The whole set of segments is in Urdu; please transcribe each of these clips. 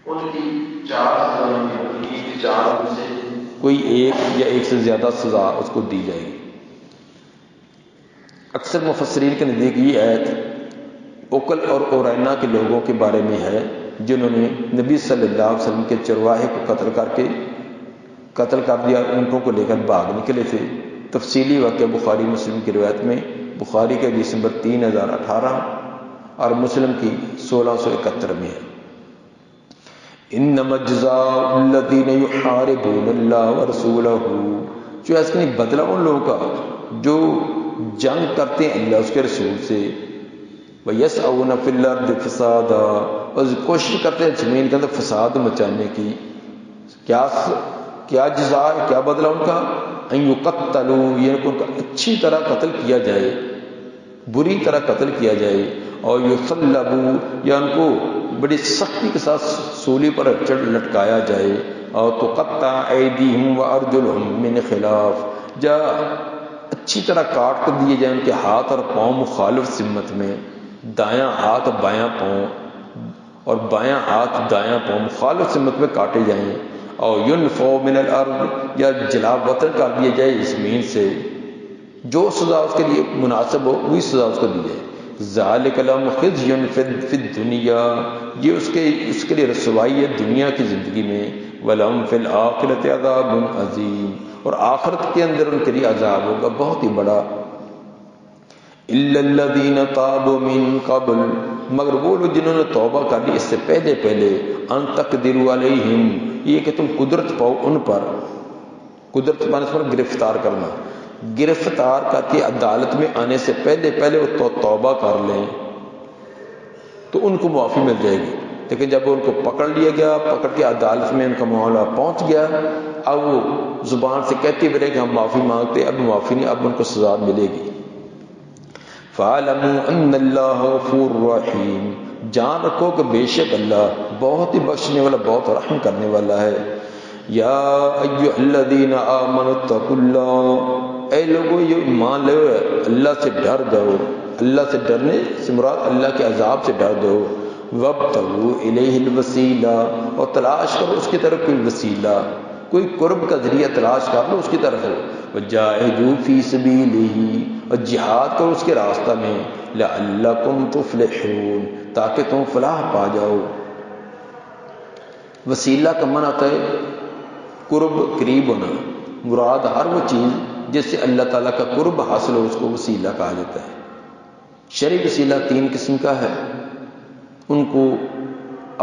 ان کی 4 سزائیں ہوگی کہ 4 میں سے کوئی ایک یا ایک سے زیادہ سزا اس کو دی جائے گی۔ اکثر مفسرین کے نزدیک یہ آیت اوکل اور اورینا کے لوگوں کے بارے میں ہے جنہوں نے نبی صلی اللہ علیہ وسلم کے چرواہے کو قتل کر دیا اور اونٹوں کو لے کر بھاگ نکلے تھے۔ تفصیلی واقعہ بخاری مسلم کی روایت میں، بخاری کے حدیث نمبر 3018 اور مسلم کی 1671 میں ہے۔ انما جزاء الذین یحاربون اللہ ورسولہ، جو اس کا بدلہ ان لوگوں کا جو جنگ کرتے ہیں اللہ اس کے رسول سے، وَيَسْعَوْنَ فِي الْأَرْضِ فَسَادًا، اور کوشش کرتے ہیں زمین کے اندر فساد مچانے کی۔ کیا جزا ہے، کیا بدلہ ان کا؟ ان یقتلوا، یہ ان کا اچھی طرح قتل کیا جائے، بری طرح قتل کیا جائے، اور یصلبوا، یا ان کو بڑی سختی کے ساتھ سولی پر لٹکایا جائے، اور تقطع ایدیہم وارجلہم من خلاف، جا اچھی طرح کاٹ کر دیے جائیں ان کے ہاتھ اور پاؤں مخالف سمت میں، دایاں ہاتھ بایاں پاؤں اور بایاں ہاتھ دایاں پاؤں مخالف سمت میں کاٹے جائیں، اور ینفوا من الارض، یا جلا وطن کر دیے جائے زمین سے، جو سزا اس کے لیے مناسب ہو وہی سزا اس کو دی جائے۔ ذالک لہم خزی فی الدنیا، یہ اس کے لیے رسوائی ہے دنیا کی زندگی میں، ولہم فی الآخرۃ عذاب عظیم، اور آخرت کے اندر ان کے لیے عذاب ہوگا بہت ہی بڑا۔ الا الذین تابوا من قبل، مگر وہ لوگ جنہوں نے توبہ کر لی اس سے پہلے، ان تقدروا علیہم، یہ کہ تم قدرت پاؤ ان پر، قدرت پانے پر گرفتار کرنا، گرفتار کر کے عدالت میں آنے سے پہلے وہ توبہ کر لیں تو ان کو معافی مل جائے گی۔ لیکن جب ان کو پکڑ لیا گیا، پکڑ کے عدالت میں ان کا معاملہ پہنچ گیا، اب وہ زبان سے کہتے بھی رہے کہ ہم معافی مانگتے، اب معافی نہیں، اب ان کو سزا ملے گی۔ فَاعْلَمُوا أَنَّ اللَّهَ غَفُورٌ رَحِيمٌ، جان رکھو کہ بے شک اللہ بہت ہی بخشنے والا، بہت رحم کرنے والا ہے۔ یا ایھا الذین آمنوا اتقوا اللہ، اے لوگو یہ ایمان لے اللہ سے ڈر جاؤ، اللہ سے ڈرنے سے مراد اللہ کے عذاب سے ڈر جاؤ۔ وابتغوا الیہ الوسیلہ، اور تلاش کرو اس کی طرف کوئی وسیلہ، کوئی قرب کا ذریعہ تلاش کر لو اس کی طرف۔ وجاہدوا فی سبیلہ، اور جہاد کرو اس کے راستہ میں، لعلکم تفلحون، تاکہ تم فلاح پا جاؤ۔ وسیلہ کا معنی آتا ہے قرب، قریب ہونا، مراد ہر وہ چیز جس سے اللہ تعالیٰ کا قرب حاصل ہو اس کو وسیلہ کہا جاتا ہے۔ شرعی وسیلہ 3 قسم کا ہے، ان کو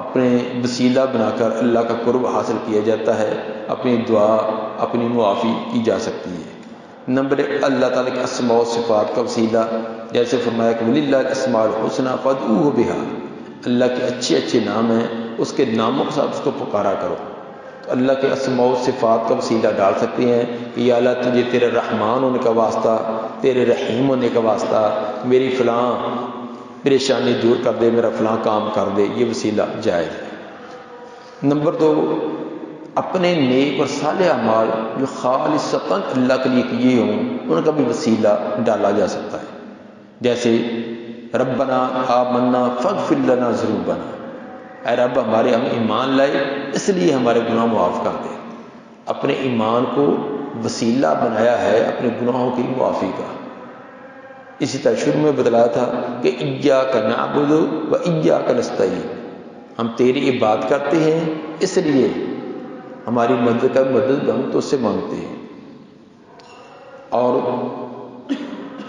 اپنے وسیلہ بنا کر اللہ کا قرب حاصل کیا جاتا ہے، اپنی دعا، اپنی معافی کی جا سکتی ہے۔ نمبر 1 اللہ تعالیٰ کے اسماء و صفات کا وسیلہ، جیسے فرمایا کہ وَلِلَّهِ الْأَسْمَاءُ الْحُسْنَىٰ فَادْعُوهُ بِهَا، اللہ کے اچھے نام ہیں، اس کے ناموں کے ساتھ اس کو پکارا کرو۔ تو اللہ کے اسماء و صفات کا وسیلہ ڈال سکتے ہیں کہ یا اللہ تجھے تیرے رحمان ہونے کا واسطہ، تیرے رحیم ہونے کا واسطہ، میری فلاں پریشانی دور کر دے، میرا فلاں کام کر دے، یہ وسیلہ جائز ہے۔ نمبر 2 اپنے نیک اور صالح اعمال جو خالصتاً اللہ کے لیے کیے ہوں ان کا بھی وسیلہ ڈالا جا سکتا ہے، جیسے ربنا آمنا فاغفر لنا ذنوبنا، اے رب ہمارے ہم ایمان لائے اس لیے ہمارے گناہ معاف کر دے۔ اپنے ایمان کو وسیلہ بنایا ہے اپنے گناہوں کی معافی کا۔ اسی طرح شروع میں بتلایا تھا کہ ایاک نعبد و ایاک نستعین، ہم تیری عبادت کرتے ہیں اس لیے ہماری مدد ہم تو اس سے مانگتے ہیں۔ اور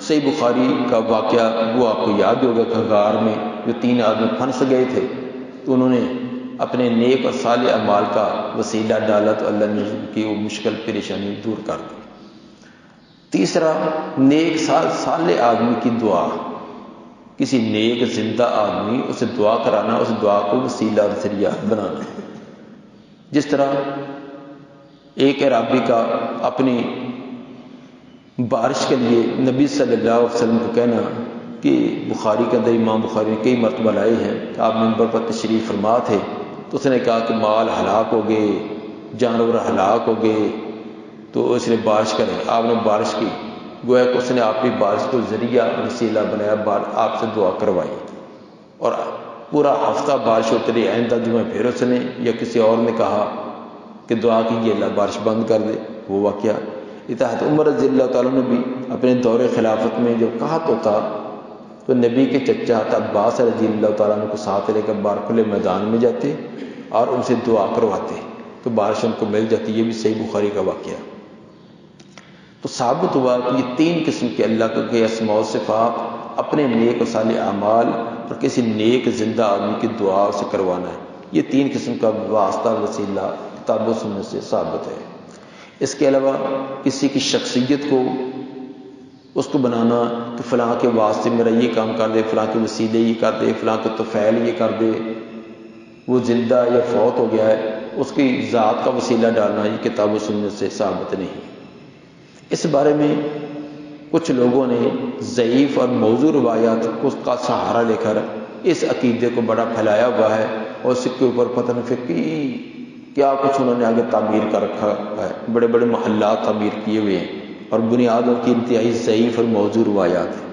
صحیح بخاری کا واقعہ وہ آپ کو یاد ہوگا کہ غار میں جو 3 آدمی پھنس گئے تھے تو انہوں نے اپنے نیک اور صالح اعمال کا وسیلہ ڈالا تو اللہ نے ان کی وہ مشکل پریشانی دور کر دی۔ تیسرا نیک صالح آدمی کی دعا، کسی نیک زندہ آدمی اسے دعا کرانا، اس دعا کو وسیلہ ذریعہ بنانا۔ جس طرح ایک عرابی کا اپنی بارش کے لیے نبی صلی اللہ علیہ وسلم کو کہنا کہ بخاری کے اندر امام بخاری نے کئی مرتبہ لائے ہیں کہ آپ منبر پر تشریف فرما تھے تو اس نے کہا کہ مال ہلاک ہو گئے، جانور ہلاک ہو گئے، تو اس نے بارش کرے، آپ نے بارش کی، گویا کہ اس نے آپ کی بارش کو ذریعہ وسیلہ بنایا، آپ سے دعا کروائی۔ اور پورا ہفتہ بارش ہوتی رہی، آئندہ جمعہ پھر اس نے یا کسی اور نے کہا کہ دعا کیجیے اللہ بارش بند کر دے، وہ واقعہ۔ اتحاد عمر رضی اللہ تعالیٰ نے بھی اپنے دور خلافت میں جب کہا تو تھا تو نبی کے چچا عباس رضی اللہ تعالیٰ عنہ کو ساتھ لے کر باہر کھلے میدان میں جاتے اور ان سے دعا کرواتے تو بارش ان کو مل جاتی۔ یہ بھی صحیح بخاری کا واقعہ۔ تو ثابت ہوا کہ یہ تین قسم کے اللہ کے اسماء و صفات اپنے نیک و صالح اعمال اور کسی نیک زندہ آدمی کی دعا سے کروانا ہے، یہ تین قسم کا واسطہ وسیلہ کتاب و سنت سے ثابت ہے۔ اس کے علاوہ کسی کی شخصیت کو اس کو بنانا کہ فلاں کے واسطے میرا یہ کام کر دے، فلاں کے وسیلے یہ کر دے، فلاں کے طفیل یہ کر دے، وہ زندہ یا فوت ہو گیا ہے اس کی ذات کا وسیلہ ڈالنا، یہ کتاب و سنت سے ثابت نہیں۔ اس بارے میں کچھ لوگوں نے ضعیف اور موضوع روایات کا سہارا لے کر اس عقیدے کو بڑا پھیلایا ہوا ہے اور اس کے اوپر پتہ نہیں فقی کیا کچھ انہوں نے آگے تعمیر کر رکھا ہے، بڑے بڑے محلات تعمیر کیے ہوئے ہیں اور بنیادوں کی انتہائی ضعیف اور موضوع روایات ہیں۔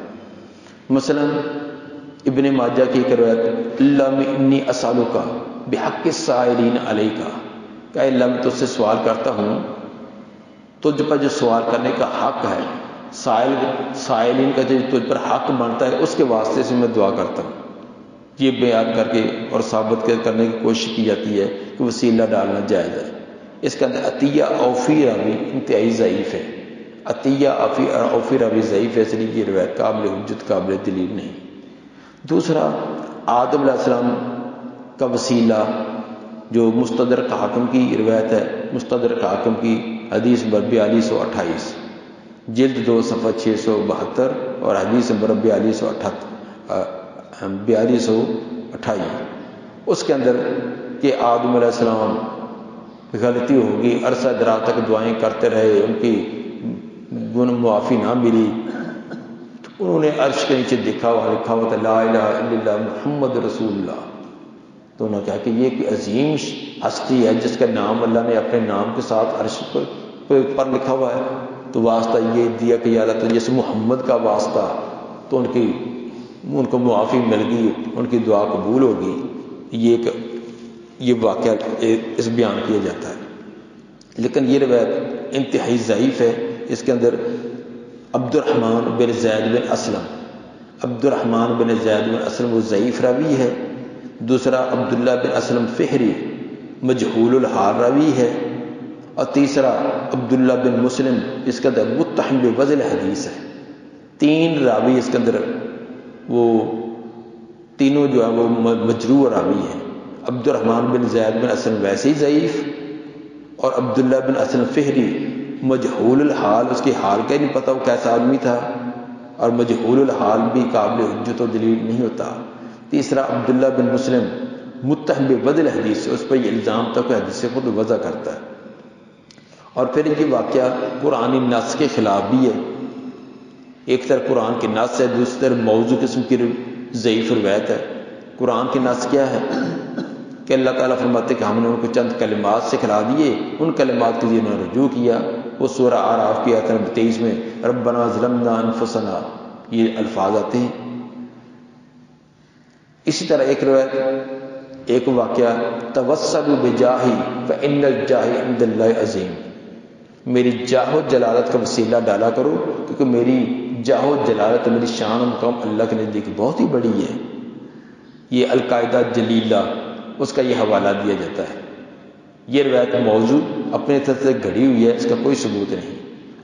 مثلا ابن ماجہ کی ایک روایت، اللہ انی اسالک بحق السائلین علیک، کہ اللہ میں تجھ سے سوال کرتا ہوں، تجھ پر جو سوال کرنے کا حق ہے، سائلین کا جو تجھ پر حق بنتا ہے اس کے واسطے سے میں دعا کرتا ہوں۔ یہ بیان کر کے اور ثابت کرنے کی کوشش کی جاتی ہے کہ وسیلہ ڈالنا جائز ہے۔ اس کے اندر عطیہ اوفی راوی انتہائی ضعیف ہے، عطیہ اوفی راوی ضعیف ہے، اس لیے یہ روایت قابل حجت قابل دلیل نہیں۔ دوسرا آدم علیہ السلام کا وسیلہ جو مستدرک حاکم کی روایت ہے، مستدرک حاکم کی حدیث نمبر 4228، جلد 2 صفحہ 672 اور حدیث نمبر 4228، اس کے اندر کہ آدم علیہ السلام غلطی ہوگی، عرصہ دراز تک دعائیں کرتے رہے، ان کی گناہ معافی نہ ملی، تو انہوں نے عرش کے نیچے لکھا ہوا تھا لا الہ الا اللہ محمد رسول اللہ، تو انہوں نے کہا کہ یہ کوئی عظیم ہستی ہے جس کا نام اللہ نے اپنے نام کے ساتھ عرش پر لکھا ہوا ہے، تو واسطہ یہ دیا کہ یا اللہ جیسے محمد کا واسطہ، تو ان کو معافی مل گئی، ان کی دعا قبول ہوگی۔ یہ واقعہ اس بیان کیا جاتا ہے، لیکن یہ روایت انتہائی ضعیف ہے۔ اس کے اندر عبد الرحمن بن زید بن اسلم وہ ضعیف راوی ہے، دوسرا عبداللہ بن اسلم فہری مجہول الحال راوی ہے، اور تیسرا عبداللہ بن مسلم اس کے اندر متہم بوضع حدیث ہے۔ تین راوی اس کے اندر، وہ تینوں جو ہے وہ مجروح راوی ہیں۔ عبد الرحمن بن زید بن اسلم ویسے ہی ضعیف، اور عبداللہ بن اسلم فہری مجہول الحال، اس کی حال کا ہی نہیں پتہ وہ کیسا آدمی تھا، اور مجہول الحال بھی قابل حجت و دلیل نہیں ہوتا۔ تیسرا عبداللہ بن مسلم متہم بوضع حدیث، اس پر یہ الزام تک حدیث سے خود وضع کرتا ہے، اور پھر یہ واقعہ قرآنی نص کے خلاف بھی ہے۔ ایک طرف قرآن کی نص ہے، دوسری طرف موضوع قسم کی ضعیف روایت ہے۔ قرآن کی نص کیا ہے کہ اللہ تعالیٰ فرماتے کہ ہم نے ان کو چند کلمات سکھلا دیے، ان کلمات کے لیے انہوں نے رجوع کیا۔ وہ سورہ اعراف کی آیت نمبر 23 میں ربنا ظلمنا انفسنا یہ الفاظ آتے ہیں۔ اسی طرح ایک روایت، ایک واقعہ، توسلوا بجاہی فإن الجاہ عند اللہ عظیم، میری جاہ و جلالت کا وسیلہ ڈالا کرو کیونکہ میری جاہ و جلالت، میری شان و مقام اللہ کے نزدیک بہت ہی بڑی ہے۔ یہ القاعدہ جلیلہ اس کا یہ حوالہ دیا جاتا ہے۔ یہ روایت موضوع اپنے طرف سے گھڑی ہوئی ہے، اس کا کوئی ثبوت نہیں۔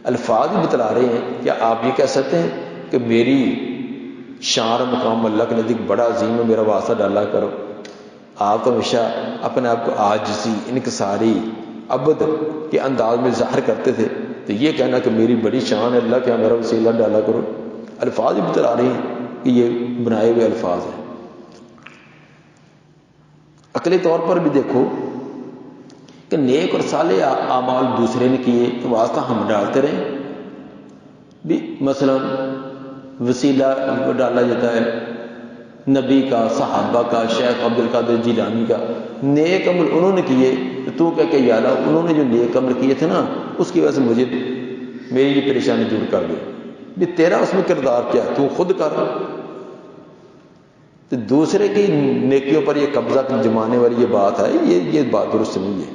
الفاظ ہی بتلا رہے ہیں، کیا آپ یہ کہہ سکتے ہیں کہ میری شان و مقام اللہ کے نزدیک بڑا عظیم ہے، میرا واسطہ ڈالا کرو؟ آپ تو ہمیشہ اپنے آپ کو عاجزی، انکساری، عبد کے انداز میں ظاہر کرتے تھے، تو یہ کہنا کہ میری بڑی شان ہے اللہ کیا میرا وسیلہ ڈالا کرو، الفاظ ہی بتلا رہے ہیں کہ یہ بنائے ہوئے الفاظ ہیں۔ عقلی طور پر بھی دیکھو کہ نیک اور صالح اعمال دوسرے نے کیے تو واسطہ ہم ڈالتے رہیں بھی، مثلا وسیلہ ڈالا جاتا ہے نبی کا، صحابہ کا، شیخ عبد القادر جیلانی کا، نیک عمل انہوں نے کیے تو کہہ کہ یا اللہ انہوں نے جو نیک عمل کیے تھے نا اس کی وجہ سے مجھے میری یہ پریشانی دور کر دے بھی، تیرا اس میں کردار کیا، تو خود کر۔ تو تو دوسرے کی نیکیوں پر یہ قبضہ جمانے والی یہ بات ہے، یہ بات درست نہیں ہے۔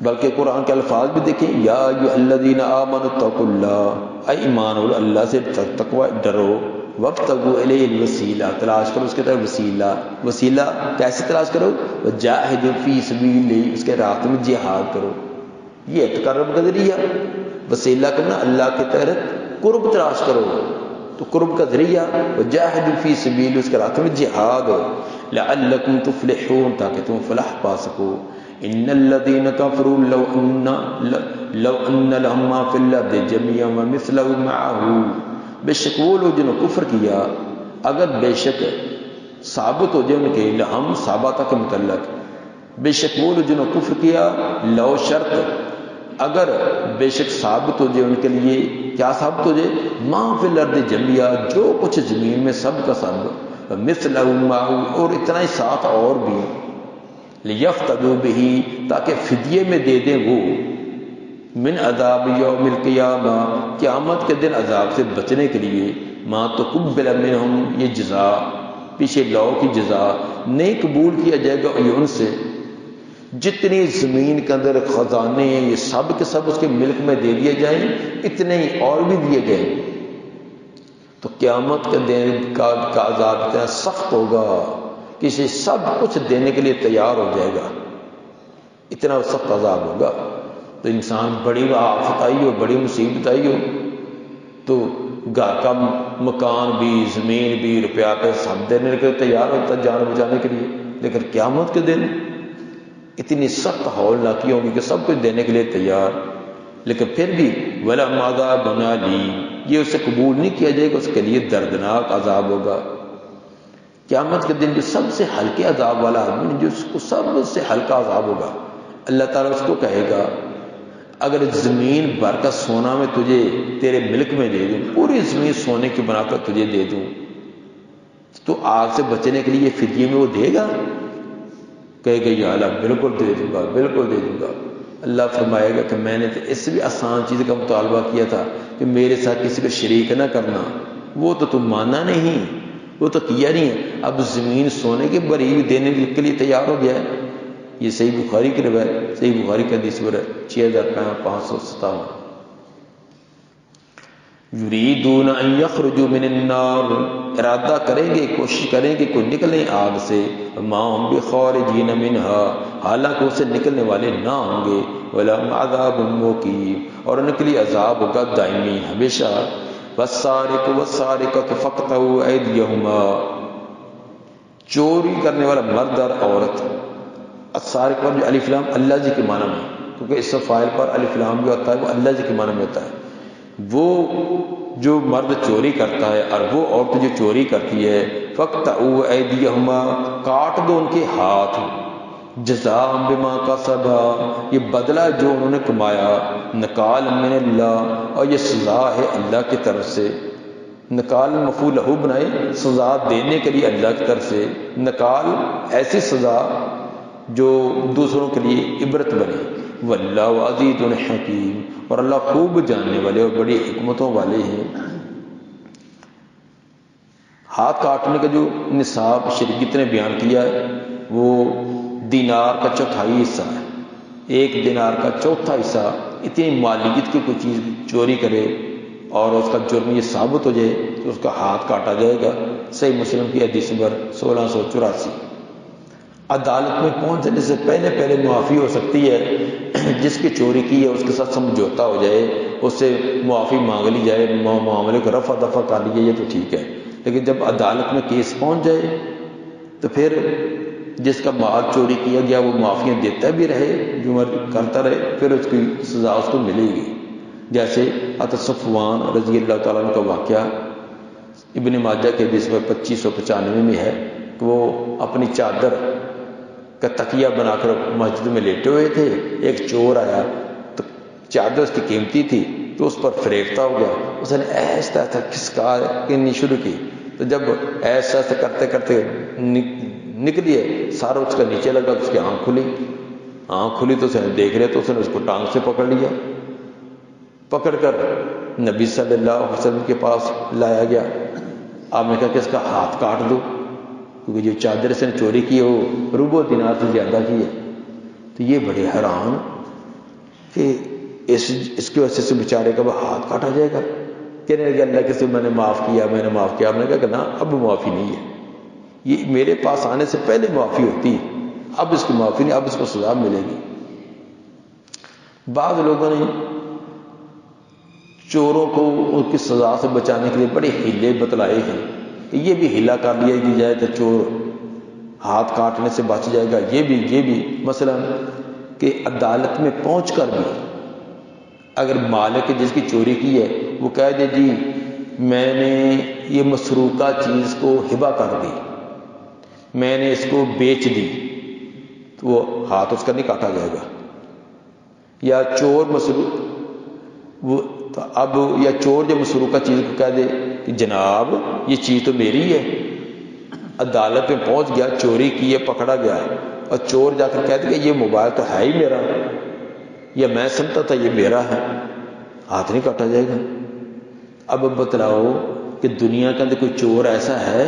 بلکہ قرآن کے الفاظ بھی دیکھیں، یا ایھا الذین آمنوا اتقوا اللہ، اے ایمان والو اللہ سے تقوی ڈرو، وابتغوا الیہ الوسیلہ، تلاش کرو اس کے طرف وسیلہ کیسے تلاش کرو؟ وجاہدوا فی سبیلہ، اس کے راستے میں جہاد کرو۔ یہ تقرب کا ذریعہ، وسیلہ کرنا اللہ کے تحت قرب تلاش کرو، تو قرب کا ذریعہ وجاہدوا فی سبیلہ، اس کے راستے میں جہاد ہو، لعلکم تفلحون، تاکہ تم فلاح پا سکو۔ ان الذين كفروا لو ان لهم ما في الارض جميعا ومثله معه، بے شک وہ لوگ جنہوں نے کفر کیا، اگر بے شک ثابت ہو جائے ان کے لہم ثابتہ کے متعلق، بے شک وہ لوگ جنہوں نے کفر کیا، لو شرط اگر بے شک ثابت ہو جائے ان کے لیے، کیا ثابت ہو جائے؟ ما فی الارض جميعا، جو کچھ زمین میں سب کا سب، مثلہ معه، اور اتنا ہی ساتھ اور بھی، لیفتدوا بہ، تاکہ فدیے میں دے دیں وہ، من عذاب یوم القیامہ، قیامت کے دن عذاب سے بچنے کے لیے، ما تقبل منہم، یہ جزا پیچھے لو کی جزا، نہیں قبول کیا جائے گا یہ ان سے، جتنی زمین کے اندر خزانے ہیں یہ سب کے سب اس کے ملک میں دے دیے جائیں، اتنے ہی اور بھی دیے گئے، تو قیامت کے دن کا عذاب اتنا سخت ہوگا، کسی سب کچھ دینے کے لیے تیار ہو جائے گا، اتنا سخت عذاب ہوگا۔ تو انسان بڑی آفت آئی ہو، بڑی مصیبت آئی ہو، تو گھر کا مکان بھی، زمین بھی، روپیہ پہ سب دینے کے لیے تیار ہوتا ہے جان بچانے کے لیے، لیکن قیامت کے دن اتنی سخت ہولناکی ہوگی کہ سب کچھ دینے کے لیے تیار، لیکن پھر بھی وَلَهُمْ عَذَابٌ أَلِيمٌ، یہ اسے قبول نہیں کیا جائے گا، اس کے لیے دردناک عذاب ہوگا۔ قیامت کے دن جو سب سے ہلکے عذاب والا آدمی، جو اس کو سب سے ہلکا عذاب ہوگا، اللہ تعالیٰ اس کو کہے گا اگر زمین بھر کا سونا میں تجھے تیرے ملک میں دے دوں، پوری زمین سونے کی بنا کر تجھے دے دوں، تو آگ سے بچنے کے لیے فدیے میں وہ دے گا؟ کہے گا یا اللہ بالکل دے دوں گا، بالکل دے دوں گا۔ اللہ فرمائے گا کہ میں نے تو اس سے بھی آسان چیز کا مطالبہ کیا تھا کہ میرے ساتھ کسی کو شریک نہ کرنا، وہ تو تم ماننا نہیں، وہ تو کیا نہیں ہے، اب زمین سونے کے بری دینے کے لیے تیار ہو گیا ہے۔ یہ صحیح بخاری کی روایت، صحیح بخاری کا حدیث نمبر 6557۔ یریدون ان یخرجوا من النار، ارادہ کریں گے، کوشش کریں گے کوئی نکلیں آگ سے، ما هم بخارجین منہا، حالانکہ اسے نکلنے والے نہ ہوں گے، ولہم عذاب مقیم، اور ان کے لیے عذاب ہوگا دائمی ہمیشہ۔ والسارق والسارقۃ فاقطعوا ایدیہما، چوری کرنے والا مرد اور عورت، السارق پر جو الف لام اللہ جی کے معنی میں، کیونکہ اس سے فاعل پر الف لام جو ہوتا ہے وہ اللہ جی کے معنی میں ہوتا ہے، وہ جو مرد چوری کرتا ہے اور وہ عورت جو چوری کرتی ہے، فاقطعوا ایدیہما، کاٹ دو ان کے ہاتھ، جزاء بما کسبا، یہ بدلہ جو انہوں نے کمایا، نکال من اللہ، اور یہ سزا ہے اللہ کی طرف سے، نکال مفعول لہو بنائے، سزا دینے کے لیے اللہ کی طرف سے، نکال ایسی سزا جو دوسروں کے لیے عبرت بنے، واللہ عزیز حکیم، اور اللہ خوب جاننے والے اور بڑی حکمتوں والے ہیں۔ ہاتھ کاٹنے کا جو نصاب شریعت نے بیان کیا ہے وہ دینار کا چوتھائی حصہ ہے، ایک دینار کا چوتھا حصہ، اتنی مالیت کی کوئی چیز چوری کرے اور اس کا جرم یہ ثابت ہو جائے تو اس کا ہاتھ کاٹا جائے گا۔ صحیح مسلم کی حدیث نمبر 1684۔ عدالت میں پہنچنے سے پہلے معافی ہو سکتی ہے، جس کی چوری کی ہے اس کے ساتھ سمجھوتا ہو جائے، اس سے معافی مانگ لی جائے، معاملے کو رفع دفع کر لی جائے تو ٹھیک ہے، لیکن جب عدالت میں کیس پہنچ جائے تو پھر جس کا مال چوری کیا گیا وہ معافیاں دیتا بھی رہے، جو مرضی کرتا رہے، پھر اس کی سزا اس کو ملے گی۔ جیسے حضرت صفوان رضی اللہ تعالیٰ عنہ کا واقعہ ابن ماجہ کے حدیث میں 2595 میں ہے کہ وہ اپنی چادر کا تکیہ بنا کر مسجد میں لیٹے ہوئے تھے، ایک چور آیا تو چادر اس کی قیمتی تھی تو اس پر فریفتہ ہو گیا، اس نے ایسا کھسکا کرنی شروع کی، تو جب ایسا کرتے کرتے نکلی ہے سارا اس کا نیچے لگا تو اس کی آنکھ کھلی تو اس نے دیکھ رہے تو اس نے اس کو ٹانگ سے پکڑ لیا، پکڑ کر نبی صلی اللہ علیہ وسلم کے پاس لایا گیا. آپ نے کہا کہ اس کا ہاتھ کاٹ دو، کیونکہ جو چادر اس نے چوری کی ہے وہ ربع دینار سے زیادہ کی ہے. تو یہ بڑے حیران کہ اس کی وجہ سے بیچارے کا وہ ہاتھ کاٹا جائے گا. کہنے لگے اللہ کے سے میں نے معاف کیا، میں نے معاف کیا. آپ نے کہا کہ نا اب معافی نہیں ہے، یہ میرے پاس آنے سے پہلے معافی ہوتی ہے، اب اس کی معافی نہیں، اب اس کو سزا ملے گی. بعض لوگوں نے چوروں کو ان کی سزا سے بچانے کے لیے بڑے ہیلے بتلائے ہیں کہ یہ بھی ہیلا کر لیا جائے تو چور ہاتھ کاٹنے سے بچ جائے گا. یہ بھی مثلا کہ عدالت میں پہنچ کر بھی اگر مالک جس کی چوری کی ہے وہ کہہ دے جی میں نے یہ مسروقہ چیز کو ہبہ کر دی، میں نے اس کو بیچ دی، تو وہ ہاتھ اس کا نہیں کاٹا جائے گا. یا چور یا چور جو مسروقہ چیز کو کہہ دے کہ جناب یہ چیز تو میری ہے، عدالت میں پہنچ گیا، چوری کی ہے، پکڑا گیا، اور چور جا کر کہہ دے کہ یہ موبائل تو ہے ہی میرا، یا میں سمجھتا تھا یہ میرا ہے، ہاتھ نہیں کاٹا جائے گا. اب بتلاؤ کہ دنیا کے اندر کوئی چور ایسا ہے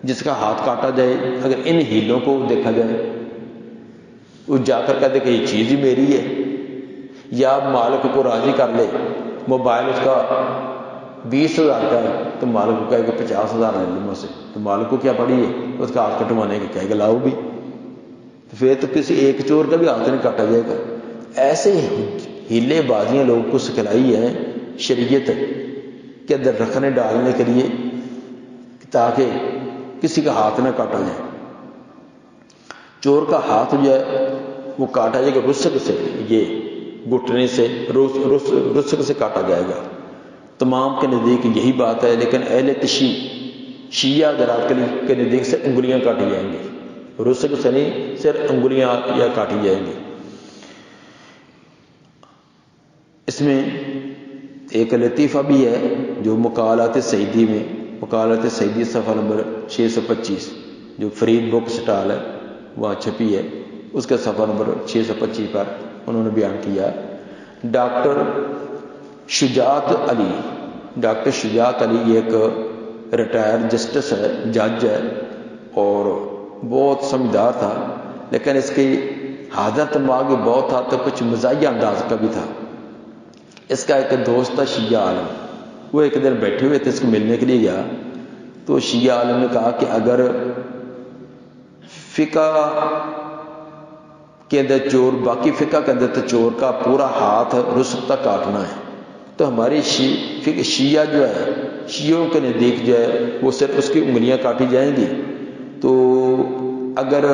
جس کا ہاتھ کاٹا جائے اگر ان ہیلوں کو دیکھا جائے؟ وہ جا کر کہہ دے کہ یہ چیز ہی میری ہے. یا مالک کو راضی کر لے، موبائل اس کا 20,000 کا ہے تو مالک کو کہے کہ 50,000 لے لوں مجھ سے، تو مالک کو کیا پڑی ہے اس کا ہاتھ کٹوانے کی، کہے گا لاؤ بھی. پھر تو کسی ایک چور کا بھی ہاتھ نہیں کاٹا جائے گا. ایسے ہیلے بازیاں لوگوں کو سکھلائی ہیں شریعت کے اندر رکھنے ڈالنے کے لیے تاکہ کسی کا ہاتھ نہ کاٹا جائے. چور کا ہاتھ جو ہے وہ کاٹا جائے گا رسک سے، یہ گھٹنے سے رسک سے کاٹا جائے گا. تمام کے نزدیک یہی بات ہے، لیکن اہل تشیع شیعہ حضرات کے نزدیک سے انگلیاں کاٹی جائیں گی، رسک سے نہیں، صرف انگلیاں یا کاٹی جائیں گی. اس میں ایک لطیفہ بھی ہے جو مقالات سعیدی میں، مقالات سعیدی صفحہ نمبر 625 جو فرید بک سٹال ہے وہاں چھپی ہے، اس کا صفحہ نمبر 625 پر انہوں نے بیان کیا. ڈاکٹر شجاعت علی ایک ریٹائر جسٹس ہے، جج ہے، اور بہت سمجھدار تھا، لیکن اس کی حاضر دماغ بھی بہت تھا تو کچھ مزاحیہ انداز کا بھی تھا. اس کا ایک دوست تھا شیعہ عالم، وہ ایک دن بیٹھے ہوئے تھے، اس کو ملنے کے لیے گیا تو شیعہ عالم نے کہا کہ اگر فقہ کے اندر چور، باقی فقہ کے اندر تو چور کا پورا ہاتھ رسک تک کاٹنا ہے، تو ہماری شیعہ جو ہے، شیعوں کے نزدیک جو ہے وہ صرف اس کی انگلیاں کاٹی جائیں گی. تو اگر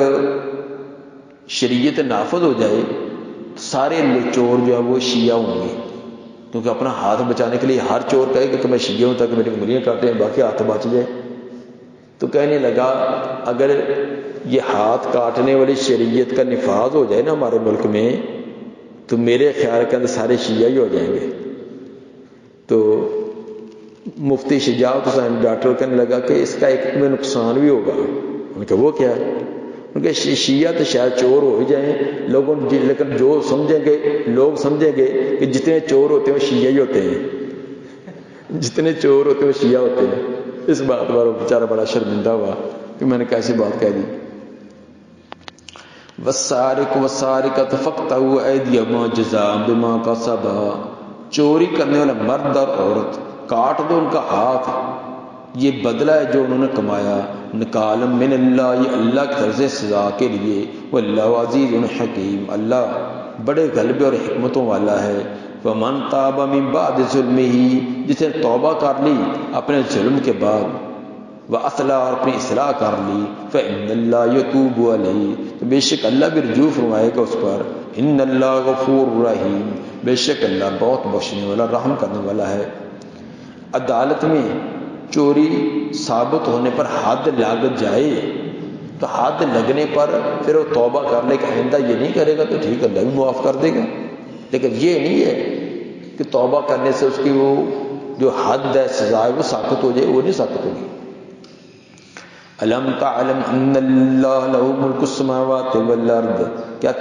شریعت نافذ ہو جائے تو سارے چور جو ہے وہ شیعہ ہوں گے، کیونکہ اپنا ہاتھ بچانے کے لیے ہر چور کہے کہ میں شیعہ ہوں تاکہ میری انگلیاں کاٹیں باقی ہاتھ بچ جائے. تو کہنے لگا اگر یہ ہاتھ کاٹنے والی شریعت کا نفاذ ہو جائے نا ہمارے ملک میں تو میرے خیال کے اندر سارے شیعہ ہی ہو جائیں گے. تو مفتی شجاعت حسین ڈاکٹر کہنے لگا کہ اس کا ایک میں نقصان بھی ہوگا. ان کا وہ کیا ہے؟ ان کے شیعہ تو شاید چور ہو ہی جائیں لوگوں، لیکن جو لوگ سمجھیں گے کہ جتنے چور ہوتے ہیں وہ شیعہ ہی ہوتے ہیں، جتنے چور ہوتے ہیں وہ شیعہ ہوتے ہیں. اس بات پر وہ بیچارہ بڑا شرمندہ ہوا کہ میں نے کیسی بات کہہ دی. والسارق والسارقۃ فاقطعوا ایدیہما جزاء بما کسبا، چوری کرنے والا مرد اور عورت کاٹ دو ان کا ہاتھ، یہ بدلہ ہے جو انہوں نے کمایا، نکالا من اللہ، یہ اللہ کی طرف سے سزا کے لیے. واللہ عزیز حکیم، اللہ بڑے غلبے اور حکمتوں والا ہے. ومن تاب من بعد ظلمہ، جس نے توبہ کر لی اپنے ظلم کے بعد، واصلح، اور اپنی اصلاح کر لی، فإن اللہ یتوب علیہ، تو بے شک اللہ بھی رجوع فرمائے گا اس پر. ان اللہ غفور رحیم، بے شک اللہ بہت بخشنے والا، رحم کرنے والا ہے. عدالت میں چوری ثابت ہونے پر حد لگ جائے تو حد لگنے پر پھر وہ توبہ کر لے کہ آئندہ یہ نہیں کرے گا تو ٹھیک ہے اللہ بھی معاف کر دے گا. لیکن یہ نہیں ہے کہ توبہ کرنے سے اس کی وہ جو حد ہے، سزا ہے، وہ ساقط ہو جائے، وہ نہیں ساقط ہوگی. الم تعلم ان اللہ لہ ملک السماوات والارض، کیا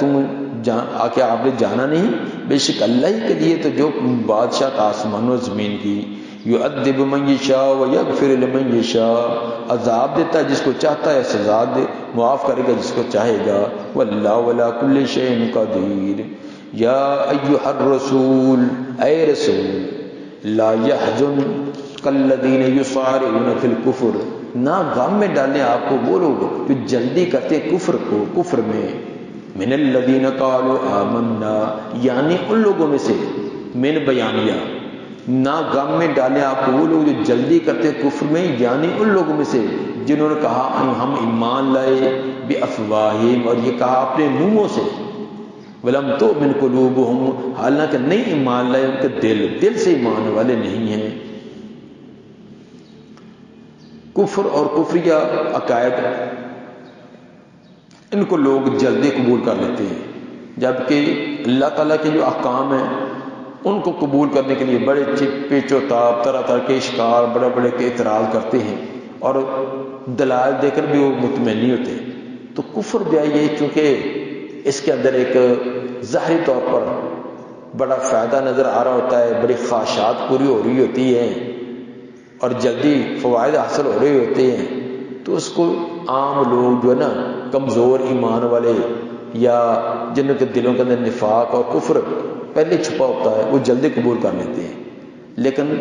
آپ نے جانا نہیں بے شک اللہ ہی کے لیے تو جو بادشاہ آسمان و زمین کی، یعذب من یشاء ویغفر لمن یشاء، عذاب دیتا ہے جس کو چاہتا ہے، سزا دے معاف کرے گا جس کو چاہے گا، واللہ علی کل شیء قدیر۔ یا ایھا الرسول، اے رسول، لا یحزنک الذین یصارعون فی الکفر، نہ غم میں ڈالیں آپ کو وہ لوگ جو جلدی کرتے کفر میں، من الذین قالوا آمنا، یعنی ان لوگوں میں سے، من بیانیہ، نہ غم میں ڈالیں آپ کو وہ لوگ جو جلدی کرتے کفر میں، یعنی ان لوگوں میں سے جنہوں نے کہا ہم ایمان لائے، بافواہہم، اور یہ کہا اپنے منہوں سے، ولم تؤمن قلوبہم، حالانکہ نہیں ایمان لائے ان کے دل سے ایمان والے نہیں ہیں۔ کفر اور کفریہ عقائد ان کو لوگ جلدی قبول کر لیتے ہیں، جبکہ اللہ تعالیٰ کے جو احکام ہیں ان کو قبول کرنے کے لیے بڑے پیچ و تاب، طرح طرح کے اشکال، بڑے بڑے کے اعتراض کرتے ہیں، اور دلائل دے کر بھی وہ مطمئن نہیں ہوتے۔ تو کفر بھی یہ چونکہ اس کے اندر ایک ظاہری طور پر بڑا فائدہ نظر آ رہا ہوتا ہے، بڑی خواہشات پوری ہو رہی ہوتی ہیں اور جلدی فوائد حاصل ہو رہے ہوتے ہیں، تو اس کو عام لوگ جو ہے نا کمزور ایمان والے یا جن کے دلوں کے اندر نفاق اور کفر پہلے چھپا ہوتا ہے وہ جلدی قبول کر لیتے ہیں، لیکن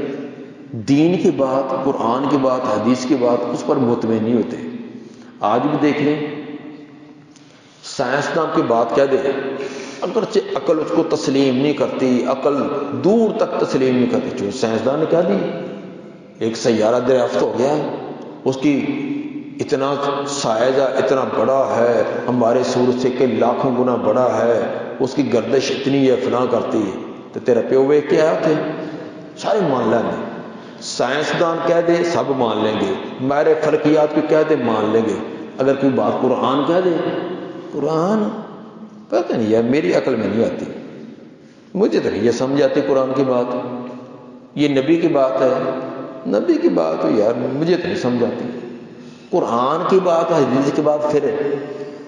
دین کی بات، قرآن کی بات، حدیث کی بات اس پر مطمئن نہیں ہوتے۔ آج بھی دیکھ لیں، سائنسدان کی بات کہہ دے، اگرچہ عقل اس کو تسلیم نہیں کرتی، عقل دور تک تسلیم نہیں کرتی، جو سائنسدان نے کہہ دی ایک سیارہ دریافت ہو گیا، اس کی اتنا سائزہ اتنا بڑا ہے، ہمارے سورج سے کئی لاکھوں گنا بڑا ہے، اس کی گردش اتنی ہے، فلاں کرتی ہے، تو تیرا پیو وے کیا ہے، سارے مان لیں گے۔ سائنسدان کہہ دے سب مان لیں گے، ماہر فلکیات کو کہہ دے مان لیں گے، اگر کوئی بات قرآن کہہ دے، قرآن پتہ نہیں یار میری عقل میں نہیں آتی، مجھے تو نہیں یہ سمجھ آتی قرآن کی بات، یہ نبی کی بات ہے، نبی کی بات ہو یار مجھے تو نہیں سمجھ آتی، قرآن کی بات حدیث کی بات پھر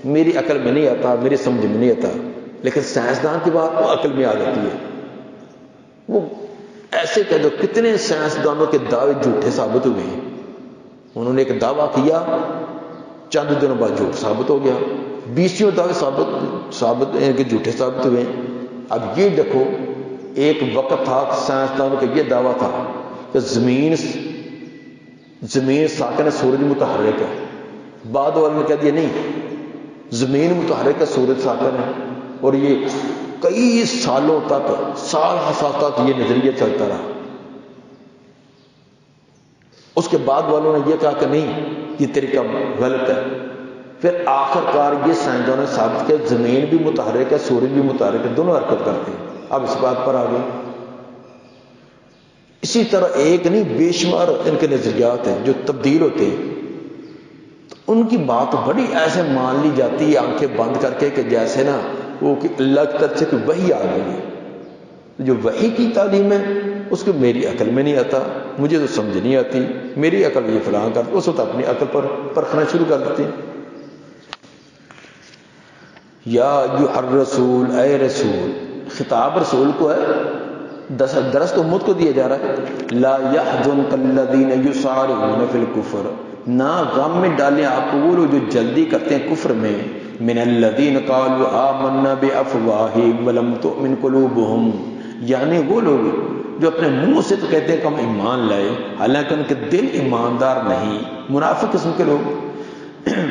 میری عقل میں نہیں آتا، میری سمجھ میں نہیں آتا، لیکن سائنسدان کی بات وہ عقل میں آ جاتی ہے۔ وہ ایسے کہہ دو کتنے سائنسدانوں کے دعوے جھوٹے ثابت ہوئے ہیں، انہوں نے ایک دعویٰ کیا چند دنوں بعد جھوٹ ثابت ہو گیا، 20 دعوے ثابت کہ جھوٹے ثابت ہوئے ہیں۔ اب یہ دیکھو ایک وقت تھا سائنسدانوں کا یہ دعویٰ تھا کہ زمین ساکن ہے، سورج متحرک ہے، بعد والوں نے کہہ دیا نہیں زمین متحرک ہے، سورج ساکن ہے، اور یہ کئی سالوں تک، سال تک یہ نظریہ چلتا رہا۔ اس کے بعد والوں نے یہ کہا کہ نہیں یہ طریقہ غلط ہے، پھر آخر کار یہ سائنسدانوں نے ثابت کیا زمین بھی متحرک ہے، سورج بھی متحرک ہے، دونوں حرکت کرتے ہیں۔ اب اس بات پر آ گئے، اسی طرح ایک نہیں بے شمار ان کے نظریات ہیں جو تبدیل ہوتے ہیں، تو ان کی بات بڑی ایسے مان لی جاتی ہے آنکھیں بند کر کے کہ جیسے نا وہ کہ اللہ کی طرف سے کوئی وحی آ گئی ہے۔ جو وحی کی تعلیم ہے اس کو میری عقل میں نہیں آتا، مجھے تو سمجھ نہیں آتی، میری عقل یہ فلاں کرتی، اس وقت اپنی عقل پر پرکھنا شروع کر دیتے ہیں۔ یا ایھا الرسول، اے رسول، خطاب رسول کو ہے، درست امت کو دیا جا رہا ہے۔ لا یحزنک الذین یسارعون فی الکفر، نہ غم میں ڈالیں آپ کو وہ لوگ جو جلدی کرتے ہیں کفر میں، من الذین قالوا آمنا بافواہہم ولم تؤمن قلوبہم، یعنی وہ لوگ جو اپنے منہ سے تو کہتے ہیں کہ ہم ایمان لائے، حالانکہ ان کے دل ایماندار نہیں، منافق قسم کے لوگ۔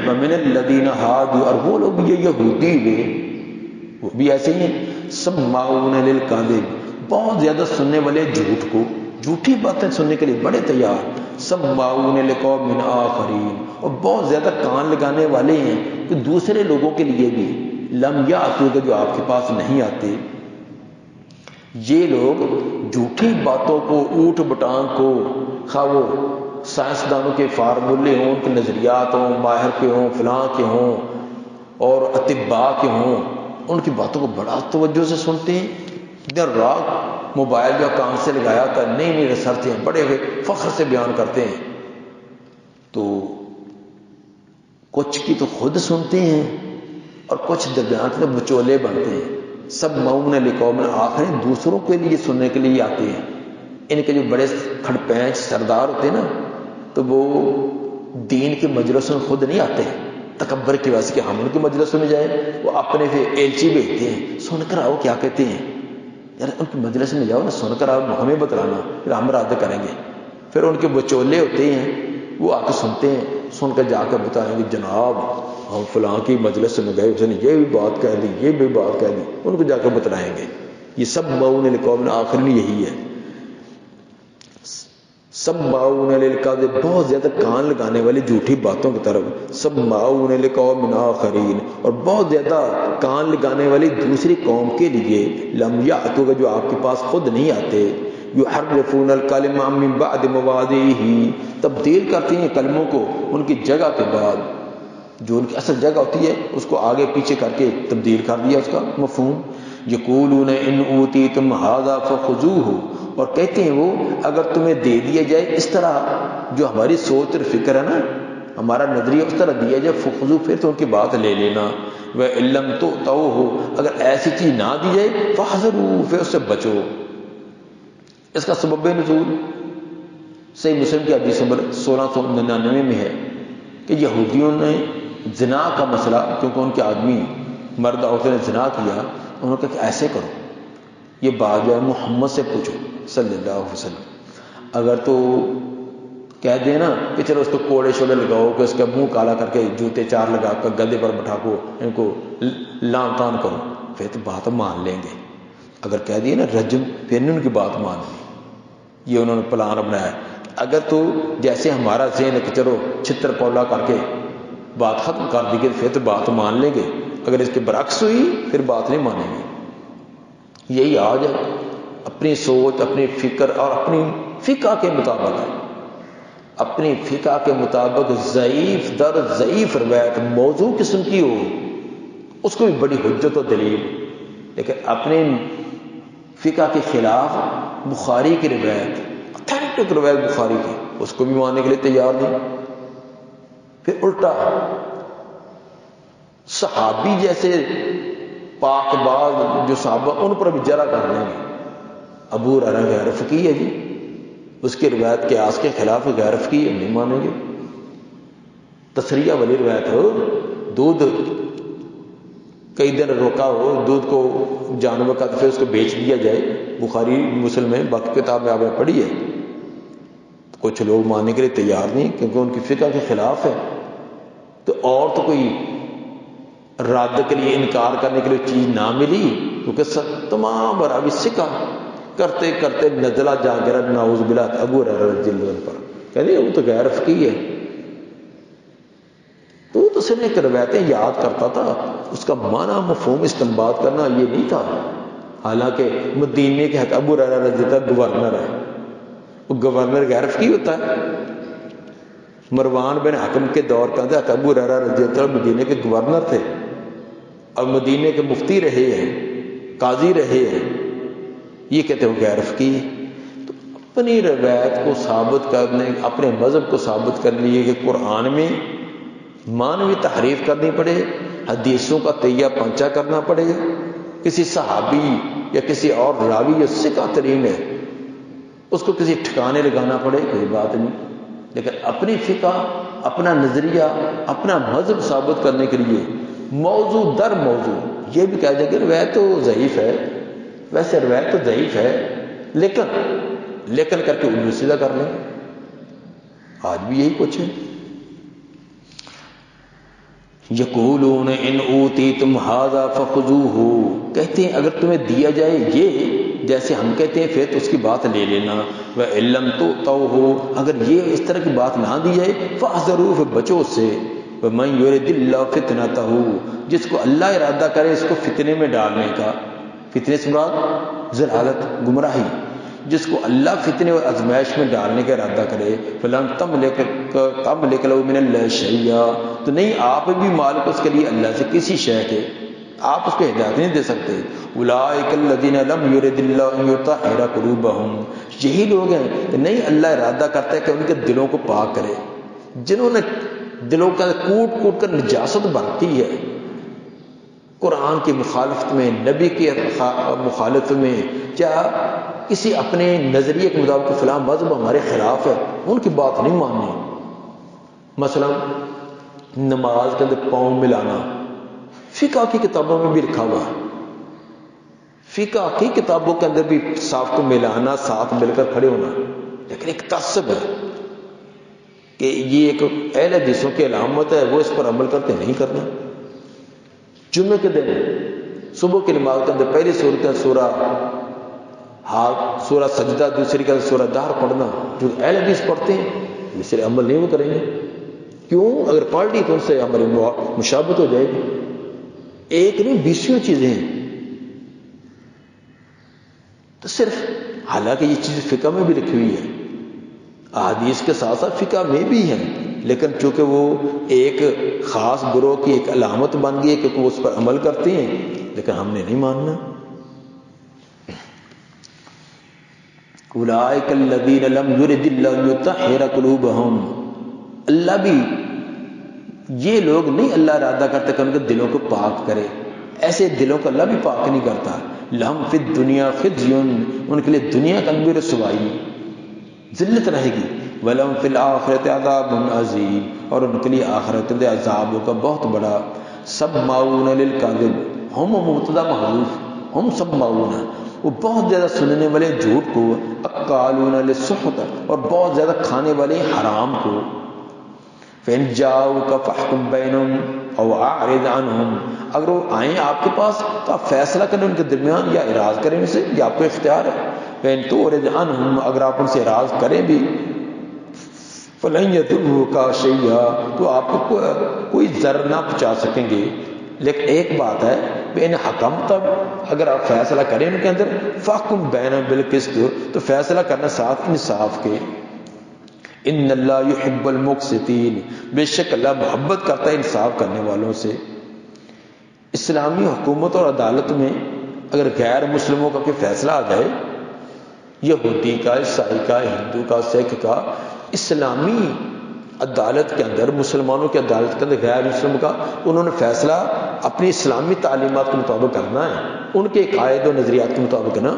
ومن الذین ہادوا، اور وہ لوگ یہ یہودی ہوئے وہ بھی ایسے ہی ہیں، سماعون للکذب، بہت زیادہ سننے والے جھوٹ کو، جھوٹی باتیں سننے کے لیے بڑے تیار، سماعون لقوم آخرین، اور بہت زیادہ کان لگانے والے ہیں کہ دوسرے لوگوں کے لیے بھی، لم یاتوک، جو آپ کے پاس نہیں آتے۔ یہ لوگ جھوٹی باتوں کو، اوٹ بٹان کو، خواہ وہ سائنسدانوں کے فارمولے ہوں، ان کے نظریات ہوں، ماہر کے ہوں، فلاں کے ہوں، اور اطباء کے ہوں، ان کی باتوں کو بڑا توجہ سے سنتے ہیں، دن رات موبائل کا کان سے لگایا تھا، نئی نئی ریسرچ ہیں، بڑے فخر سے بیان کرتے ہیں، تو کچھ کی تو خود سنتے ہیں اور کچھ درمیان میں بچولے بنتے ہیں، سب مؤمن لقوم آخر دوسروں کے لیے سننے کے لیے آتے ہیں. ان کے جو بڑے کھڑ پینچ سردار ہوتے ہیں نا تو وہ دین کے مجلسوں میں خود نہیں آتے ہیں تکبر کی وجہ سے کہ ہم ان کے مجلسوں میں جائیں. وہ اپنے پھر ایلچی بھیجتے ہیں, سن کر آؤ کیا کہتے ہیں, یار ان کے مجلس میں جاؤ نا, سن کر آؤ, ہمیں بتلانا, پھر ہم رد کریں گے. پھر ان کے بچولے ہوتے ہیں وہ آ کے سنتے ہیں, سن کر جا کر بتائیں گے جناب ہم فلاں کی مجلس میں گئے, اس نے یہ بھی بات کہہ دی, یہ بھی بات کہہ دی, ان کو جا کر بتلائیں گے. یہ سب مؤمن لقوم آخر میں یہی ہے. سب معاون للکاذب, بہت زیادہ کان لگانے والی جھوٹی باتوں کی طرف. سب معاون لقوم آخرین, اور بہت زیادہ کان لگانے والی دوسری قوم کے لیے. لم یاتوا, جو آپ کے پاس خود نہیں آتے. یحرفون الکلم من بعد مواضعہ, تبدیل کرتی ہیں کلموں کو ان کی جگہ کے بعد, جو ان کی اصل جگہ ہوتی ہے اس کو آگے پیچھے کر کے تبدیل کر دیا اس کا مفہوم. یقولون ان اوتیتم ھذا فخذوہ, اور کہتے ہیں وہ اگر تمہیں دے دیا جائے اس طرح جو ہماری سوچ اور فکر ہے نا, ہمارا نظریہ اس طرح دیا جائے, فخذو, پھر تو ان کی بات لے لینا. وَإِن لَّمْ تُؤْتَوْهُ, اگر ایسی چیز نہ دی جائے, فاحذروا, پھر اس سے بچو. اس کا سبب نزول صحیح مسلم کی حدیث نمبر 1699 میں ہے کہ یہودیوں نے زنا کا مسئلہ, کیونکہ ان کے آدمی مرد عورتوں نے زنا کیا, انہوں نے کہا کہ ایسے کرو, یہ بات جو ہے محمد سے پوچھو صلی اللہ علیہ وسلم. اگر تو کہہ دیں نا کہ چلو اس کو کوڑے شوڑے لگاؤ, کہ اس کا منہ کالا کر کے جوتے 4 لگا کر گدے پر بٹھا کو ان کو لان تان کرو, پھر تو بات مان لیں گے. اگر کہہ دیے نا رجم, پھر نہیں ان کی بات مان لی. یہ انہوں نے پلان بنایا. اگر تو جیسے ہمارا ذہن ہے کہ چلو چھتر پولا کر کے بات ختم کر دی گئی, پھر تو بات مان لیں گے. اگر اس کے برعکس ہوئی پھر بات نہیں مانیں گے. یہی آج ہے, اپنی سوچ, اپنی فکر اور اپنی فقہ کے مطابق ہے, اپنی فقہ کے مطابق ضعیف در ضعیف روایت موضوع قسم کی ہو اس کو بھی بڑی حجت و دلیل, لیکن اپنے فقہ کے خلاف بخاری کی روایت, اتھینٹک روایت بخاری کی, اس کو بھی ماننے کے لیے تیار نہیں. پھر الٹا صحابی جیسے پاک باز جو صحابہ, ان پر بھی جرا کر لیں گے. ابو ہریرہ غیر فقیہ ہے جی, اس کی روایت قیاس کے خلاف غیر فقیہ, ہم نہیں مانیں گے. تصریح والی روایت ہو, دودھ کئی دن روکا ہو دودھ کو جانور کا, پھر اس کو بیچ دیا جائے, بخاری مسلم میں, باقی کتاب میں آپ نے پڑھی ہے. کچھ لوگ ماننے کے لیے تیار نہیں کیونکہ ان کی فقہ کے خلاف ہے. تو اور تو کوئی رد کے لیے, انکار کرنے کے لیے چیز نہ ملی, کیونکہ تمام راوی سکہ کرتے کرتے نزلہ جا گرا نعوذ باللہ ابو ہریرہ رضی اللہ عنہ پر, کہتے وہ تو غیر فقیہ ہے. تو صرف ایک روایتیں یاد کرتا تھا, اس کا معنی مفہوم استنباط کرنا یہ نہیں تھا. حالانکہ مدینے کے حق ابو ہریرہ رضی اللہ عنہ گورنر ہے, وہ گورنر غیر فقیہ ہوتا ہے. مروان بن حکم کے دور کا تھا, ابو ہریرہ رضی اللہ عنہ مدینے کے گورنر تھے اور مدینے کے مفتی رہے ہیں, قاضی رہے ہیں. یہ کہتے ہیں غیر فقیہ. تو اپنی روایت کو ثابت کرنے, اپنے مذہب کو ثابت کرنے لیے کہ قرآن میں معنوی تحریف کرنی پڑے, حدیثوں کا تیہ پنچا کرنا پڑے, کسی صحابی یا کسی اور راوی یا ثقہ ترین ہے اس کو کسی ٹھکانے لگانا پڑے, کوئی بات نہیں. لیکن اپنی فقہ, اپنا نظریہ, اپنا مذہب ثابت کرنے کے لیے موضوع در موضوع یہ بھی کہا جائے کہ روایت تو ضعیف ہے, ویسے روایت تو ضعیف ہے, لیکن کر کے الو سیدھا کر لیں. آج بھی یہی کچھ ہے. یقولون ان اوتیتم ھذا فخذوہ, کہتے ہیں اگر تمہیں دیا جائے یہ جیسے ہم کہتے ہیں پھر تو اس کی بات لے لینا. وَإِن لَّمْ تُؤْتَوْهُ, اگر یہ اس طرح کی بات نہ دی جائے, فاحذروا, پھر بچو اس سے. وَمَن يُرِدِ اللَّهُ فِتْنَتَهُ, جس کو اللہ ارادہ کرے اس کو فتنے میں ڈالنے کا, فتنے سے مراد ضلالت, گمراہی, جس کو اللہ فتنے اور ازمائش میں ڈالنے کا ارادہ کرے, فلن تملک له من اللہ شیئا, تو نہیں آپ بھی مالک اس کے لیے اللہ سے کسی شے کے, آپ اس کو ہدایت نہیں دے سکتے. اولئک الذین لم یرد اللہ ان یطہر قلوبہم, یہی لوگ ہیں کہ نہیں اللہ ارادہ کرتا ہے کہ ان کے دلوں کو پاک کرے, جنہوں نے دلوں کا کوٹ کوٹ کر نجاست برتی ہے قرآن کی مخالفت میں، نبی کی مخالفت میں، کیا کسی اپنے نظریے کے مطابق فلاں مذہب ہمارے خلاف ہے، ان کی بات نہیں ماننی۔ مثلا نماز کے اندر پاؤں ملانا فقہ کی کتابوں میں بھی لکھا ہوا ہے، فقہ کی کتابوں کے اندر بھی صاف کو ملانا، ساتھ مل کر کھڑے ہونا، لیکن ایک تعصب ہے کہ یہ ایک اہل حدیثوں کی علامت ہے، وہ اس پر عمل کرتے نہیں کرنا۔ جمعے کے دن صبح کی نماز کے اندر پہلی صورت سورہ سجدہ، دوسری کا سورہ دہر پڑھنا، جو اہل حدیث پڑھتے ہیں اس سے عمل نہیں وہ کریں گے۔ کیوں؟ اگر پڑھ لی تو ان سے ہماری مشابہت ہو جائے گی۔ ایک نہیں 20 چیزیں ہیں، تو صرف حالانکہ یہ چیز فقہ میں بھی لکھی ہوئی ہے، احادیث کے ساتھ ساتھ فقہ میں بھی ہے، لیکن چونکہ وہ ایک خاص گروہ کی ایک علامت بن گئی ہے کہ وہ اس پر عمل کرتے ہیں، لیکن ہم نے نہیں ماننا۔ اولئک الذین لم یرد اللہ یطہر قلوبہم، اللہ بھی یہ لوگ نہیں اللہ ارادہ کرتا کہ ان کے دلوں کو پاک کرے، ایسے دلوں کو اللہ بھی پاک نہیں کرتا۔ لہم فی الدنیا خزی، ان کے لیے دنیا کا اندر رسوائی، ذلت رہے گی۔ ولہم فی الآخرۃ عذاب عظیم، اور ان کے لیے آخرت کے عذاب کا بہت بڑا۔ سماعون للکذب، ہم مبتدا محذوف، ہم سماعون، وہ بہت زیادہ سننے والے جھوٹ کو، اکالون للسحت، اور بہت زیادہ کھانے والے حرام کو۔ فإن جاؤک فاحکم بینہم او اعرض عنہم، اگر وہ آئیں آپ کے پاس تو آپ فیصلہ کریں ان کے درمیان، یا اعراض کریں ان سے، یہ آپ کو اختیار ہے۔ فإن تعرض عنہم، اگر آپ ان سے اعراض کریں بھی، فلن یضروک شیئا، تو آپ کو کوئی ضرر نہ پہنچا سکیں گے۔ لیکن ایک بات ہے، بین حکم تب، اگر آپ فیصلہ کریں ان کے اندر، فاحکم بینہم بالقسط، تو فیصلہ کرنا ساتھ انصاف کے۔ ان اللہ یحب المقسطین، بے شک اللہ محبت کرتا ہے انصاف کرنے والوں سے۔ اسلامی حکومت اور عدالت میں اگر غیر مسلموں کا کوئی فیصلہ آ جائے، یہودی کا، عیسائی کا، ہندو کا، سکھ کا، اسلامی عدالت کے اندر، مسلمانوں کی عدالت کے اندر غیر مسلم کا، انہوں نے فیصلہ اپنی اسلامی تعلیمات کے مطابق کرنا ہے، ان کے عقائد و نظریات کے مطابق نا۔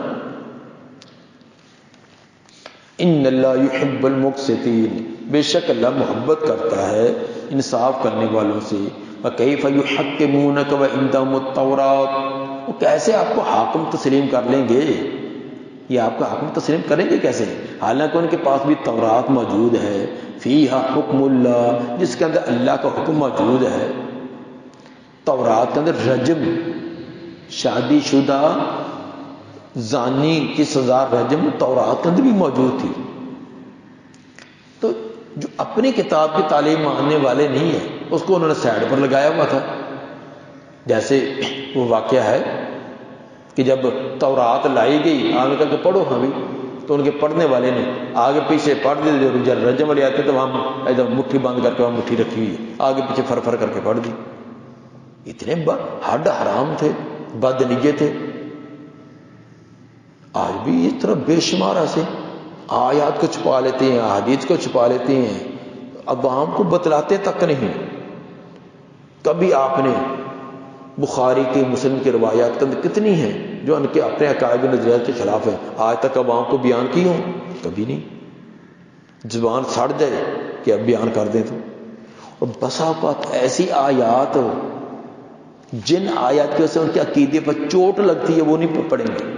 ان اللہ یحب المقسطین، بے شک اللہ محبت کرتا ہے انصاف کرنے والوں سے۔ وکیف یحکمونک وعندہم التوراۃ، وہ کیسے آپ کو حاکم تسلیم کر لیں گے، یہ آپ کو حاکم تسلیم کریں گے کیسے، حالانکہ ان کے پاس بھی تورات موجود ہے، فیہا حکم اللہ، جس کے اندر اللہ کا حکم موجود ہے۔ تورات کے اندر رجم، شادی شدہ زانی کی سزا رجم، تورات کے اندر بھی موجود تھی۔ تو جو اپنی کتاب کی تعلیم ماننے والے نہیں ہیں، اس کو انہوں نے سائڈ پر لگایا ہوا تھا۔ جیسے وہ واقعہ ہے کہ جب تورات لائی گئی، آگے کر کے پڑھو ہمیں، تو ان کے پڑھنے والے نے آگے پیچھے پڑھ دی، جو رجم والے آتے تو وہاں ایک دم مٹھی بند کر کے وہاں مٹھی رکھی ہوئی ہے، آگے پیچھے فر فر کر کے پڑھ دی۔ اتنے حد حرام تھے، بد نیت تھے۔ آج بھی اس طرح بے شمار ایسے آیات کو چھپا لیتے ہیں، احادیث کو چھپا لیتے ہیں، عوام کو بتلاتے تک نہیں۔ کبھی آپ نے بخاری کی، مسلم کی روایات کے اندر کتنی ہیں جو ان کے اپنے عقائد و نظریات کے خلاف ہیں، آج تک عوام کو بیان کی ہوں؟ کبھی نہیں۔ زبان سڑ جائے کہ اب بیان کر دیں تو۔ اور بسا اوقات ایسی آیات، جن آیات کی وجہ سے ان کے عقیدے پر چوٹ لگتی ہے، وہ نہیں پڑھیں گے،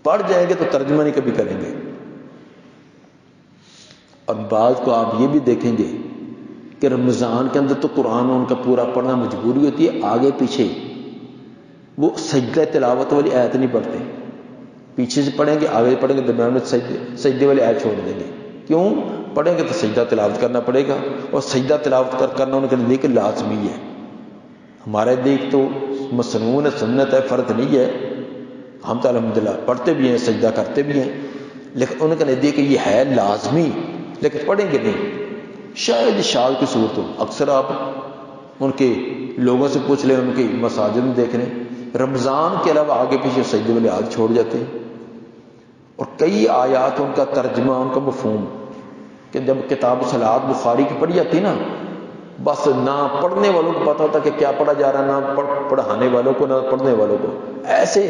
پڑھ جائیں گے تو ترجمہ نہیں کبھی کریں گے۔ اور بعض کو آپ یہ بھی دیکھیں گے کہ رمضان کے اندر تو قرآن ان کا پورا پڑھنا مجبوری ہوتی ہے، آگے پیچھے وہ سجدہ تلاوت والی آیت نہیں پڑھتے، پیچھے سے پڑھیں گے، آگے پڑھیں گے، درمیان میں سجدے والی آیت چھوڑ دیں گے۔ کیوں؟ پڑھیں گے تو سجدہ تلاوت کرنا پڑے گا، اور سجدہ تلاوت کرنا ان کے نزدیک لازمی ہے۔ ہمارے نزدیک تو مسنون سنت ہے، فرض نہیں ہے۔ ہم تو الحمدللہ پڑھتے بھی ہیں، سجدہ کرتے بھی ہیں، لیکن ان کے نزدیک یہ ہے لازمی، لیکن پڑھیں گے نہیں۔ شاید شاذ کی صورت ہو، اکثر آپ ان کے لوگوں سے پوچھ لیں، ان کی مساجد میں دیکھ لیں، رمضان کے علاوہ آگے پیچھے سجدے والے آیات چھوڑ جاتے ہیں۔ اور کئی آیات ان کا ترجمہ، ان کا مفہوم، کہ جب کتاب صلاۃ بخاری کی پڑھی جاتی نا، بس نہ پڑھنے والوں کو پتہ ہوتا کہ کیا پڑھا جا رہا ہے، نہ پڑھانے والوں کو، نہ پڑھنے والوں کو. ایسے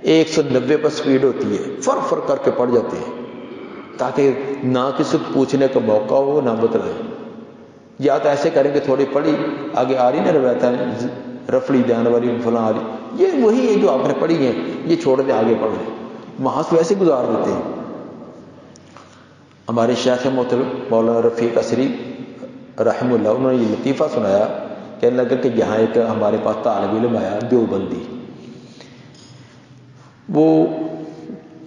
190 پر سپیڈ ہوتی ہے، فر کر کے پڑھ جاتے ہیں تاکہ نہ کسی کو پوچھنے کا موقع ہو، نہ بتلائیں. یا تو ایسے کریں کہ تھوڑی پڑھی آگے آ رہی نا روایت ہے رفڑی دان والی فلاں آ رہی، یہ وہی ہے جو آپ نے پڑھی ہیں، یہ چھوڑ دیں آگے پڑھ لیں، وہاں سے ویسے گزار دیتے ہیں. ہمارے شیخ محترم مولانا رفیق اثری رحمہ اللہ، انہوں نے یہ لطیفہ سنایا. کہنے لگا کہ یہاں ایک ہمارے پاس طالب علم آیا دیوبندی، وہ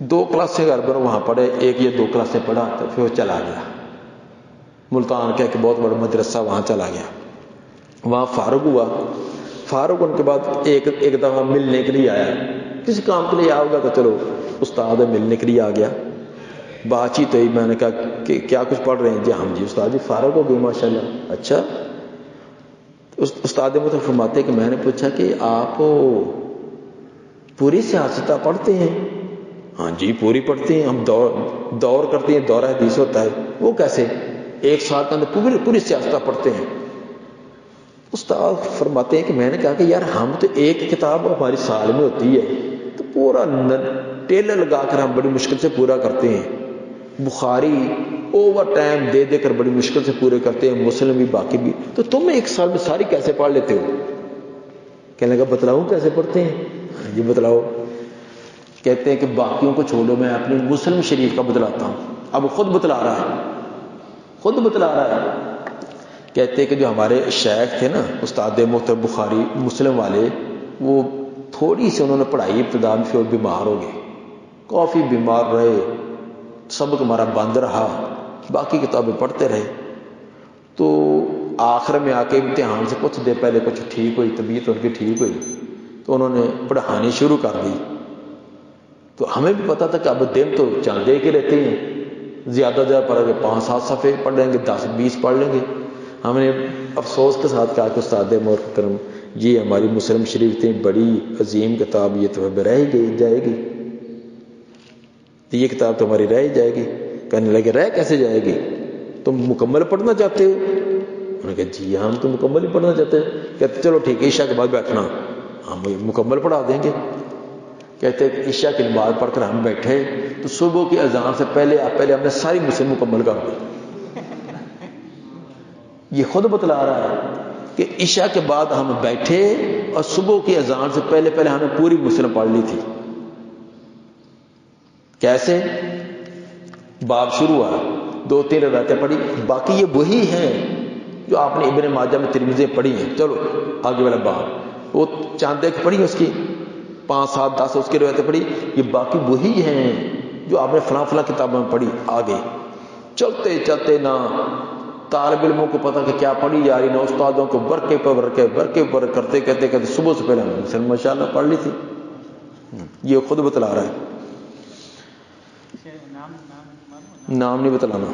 2 کلاسیں گھر وہاں پڑھے، 1 یا 2 کلاسیں پڑھا تو پھر وہ چلا گیا ملتان کا ایک بہت بڑا مدرسہ، وہاں چلا گیا. وہاں فارغ ہوا، فارغ ہونے کے بعد ایک دفعہ ملنے کے لیے آیا، کسی کام کے لیے آیا ہوگا تو چلو استاد ملنے کے لیے آ گیا. بات چیت ہوئی، میں نے کہا کہ کیا کچھ پڑھ رہے ہیں؟ جی ہم جی استاد جی فارغ ہو گئے ماشاء اللہ. اچھا. استاد مجھے فرماتے کہ میں نے پوچھا کہ آپ پوری سیاستہ پڑھتے ہیں؟ ہاں جی پوری پڑھتے ہیں ہم، دور کرتے ہیں، دورہ حدیث ہوتا ہے. وہ کیسے؟ 1 سال کے اندر پوری سیاستہ پڑھتے ہیں. استاد فرماتے ہیں کہ میں نے کہا کہ یار ہم تو ایک کتاب ہماری سال میں ہوتی ہے تو پورا ٹیلر لگا کر ہم بڑی مشکل سے پورا کرتے ہیں. بخاری اوور ٹائم دے کر بڑی مشکل سے پورے کرتے ہیں، مسلم بھی باقی بھی، تو تم 1 سال میں ساری کیسے پڑھ لیتے ہو؟ کہنے لگا بتلاؤ کیسے پڑھتے ہیں؟ جی بتلاؤ. کہتے ہیں کہ باقیوں کو چھوڑو، میں اپنی مسلم شریف کا بتلاتا ہوں. اب خود بتلا رہا ہے. کہتے ہیں کہ جو ہمارے شیخ تھے نا استاد محترم بخاری مسلم والے، وہ تھوڑی سی انہوں نے پڑھائی ابتدا میں، پھر بیمار ہو گئے، کافی بیمار رہے، سبق ہمارا بند رہا، باقی کتابیں پڑھتے رہے. تو آخر میں آ کے امتحان سے کچھ دیر پہلے کچھ ٹھیک ہوئی، طبیعت ان کی ٹھیک ہوئی تو انہوں نے پڑھانی شروع کر دی. تو ہمیں بھی پتا تھا کہ اب دن تو چاندے کے رہتے ہیں، زیادہ پڑھ گے 5-7 صفحے پڑھ لیں گے، 10-20 پڑھ لیں گے. ہم نے افسوس کے ساتھ کہا کہ استاد محترم یہ ہماری مسلم شریف اتنی بڑی عظیم کتاب، یہ تو رہ جائے گی، یہ کتاب تو ہماری رہ جائے گی. کہنے لگے رہ کیسے جائے گی؟ تم مکمل پڑھنا چاہتے ہو؟ انہوں نے کہا جی ہم تو مکمل ہی پڑھنا چاہتے ہیں. کہتے چلو ٹھیک ہے عشاء کے بعد بیٹھنا، ہم مکمل پڑھا دیں گے. کہتے ہیں کہ عشاء کی نماز پڑھ کر ہم بیٹھے تو صبح کی اذان سے پہلے ہم نے ساری مسلم مکمل کر دی. یہ خود بتلا رہا ہے کہ عشاء کے بعد ہم بیٹھے اور صبح کی اذان سے پہلے ہم نے پوری مسلم پڑھ لی تھی. کیسے؟ باب شروع ہوا، 2-3 روایتیں پڑھی، باقی یہ وہی ہیں جو آپ نے ابن ماجہ میں ترمذی پڑھی ہیں. چلو آگے والا باب، وہ چاند ایک پڑھی اس کی 5-7-10 اس کی روایتیں پڑھی، یہ باقی وہی ہیں جو آپ نے فلاں کتابوں میں پڑھی. آگے چلتے نہ طالب علموں کو پتہ کہ کیا پڑھی جا رہی، نہ استادوں کو برکے پر کرتے کہتے صبح سے پہلے ہم ماشاءاللہ پڑھ لی تھی. یہ خود بتلا رہا ہے، نام نہیں بتلانا.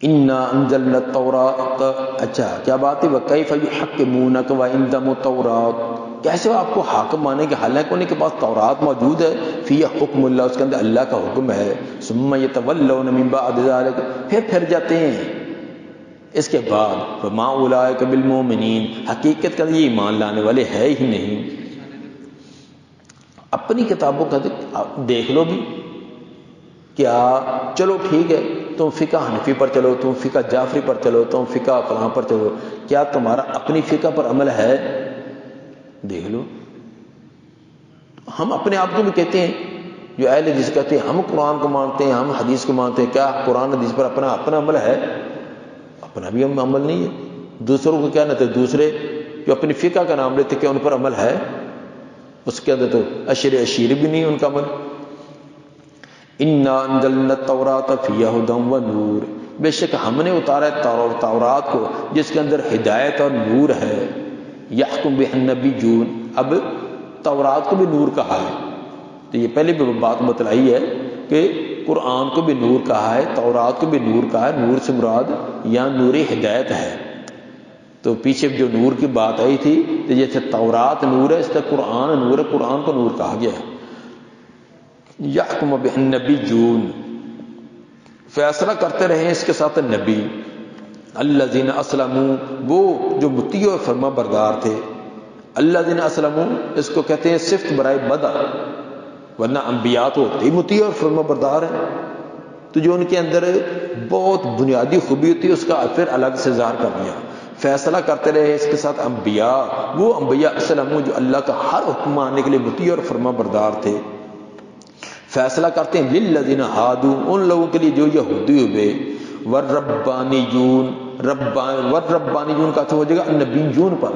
انا انزلنا التوراۃ، اچھا کیا بات ہے، وکیف یحکمونک وعندہم التوراۃ، کیسے آپ کو حاکم مانے کہ حالانکہ ان کے پاس تورات موجود ہے، فیہا حکم اللہ، اس کے اندر اللہ کا حکم ہے، ثم یتولون من بعد ذلک، پھر جاتے ہیں اس کے بعد، فما اولئک بالمؤمنین، حقیقت کا یہ ایمان لانے والے ہے ہی نہیں. اپنی کتابوں کا دیکھ لو بھی کیا، چلو ٹھیک ہے تم فقہ حنفی پر چلو، تم فقہ جعفری پر چلو، تم فقہ فلاں پر چلو، کیا تمہارا اپنی فقہ پر عمل ہے؟ دیکھ لو. ہم اپنے آپ کو بھی کہتے ہیں، جو اہل حدیث کہتے ہیں ہم قرآن کو مانتے ہیں، ہم حدیث کو مانتے ہیں، کیا قرآن حدیث پر اپنا عمل ہے؟ اپنا بھی عمل نہیں ہے. دوسروں کو کیا نہ، دوسرے جو اپنی فقہ کا نام لیتے کہ ان پر عمل ہے، اس کے اندر تو اشیر بھی نہیں ان کا عمل. انا انزلنا التوراۃ فیہا ھدی ونور، بے شک ہم نے اتارا ہے تورات کو جس کے اندر ہدایت اور نور ہے. یحکم بہ النبیون، اب تورات کو بھی نور کہا ہے، تو یہ پہلے بھی بات بتلائی ہے کہ قرآن کو بھی نور کہا ہے، تورات کو بھی نور کہا ہے. نور سے مراد یا نور ہدایت ہے. تو پیچھے جو نور کی بات آئی تھی تو جیسے تورات نور ہے، اس طرح قرآن نور ہے، قرآن کو نور کہا گیا ہے. یحکم بہ النبیون، فیصلہ کرتے رہے اس کے ساتھ نبی، الذین اسلموا، وہ جو مطیع اور فرما بردار تھے. الذین اسلموا اس کو کہتے ہیں صفت برائے بدا، ورنہ انبیاء تو ہوتے ہی مطیع اور فرما بردار ہیں. تو جو ان کے اندر بہت بنیادی خوبی ہوتی ہے اس کا پھر الگ سے ظاہر کر دیا. فیصلہ کرتے رہے اس کے ساتھ انبیاء، وہ انبیاء اسلموا جو اللہ کا ہر حکم ماننے کے لیے مطیع اور فرما بردار تھے. فیصلہ کرتے ہیں للذین ہادوا، ان لوگوں کے لیے جو یہودی ہوئے، والربانیون، والربانیون کا تو ہو جائے گا النبیون پر.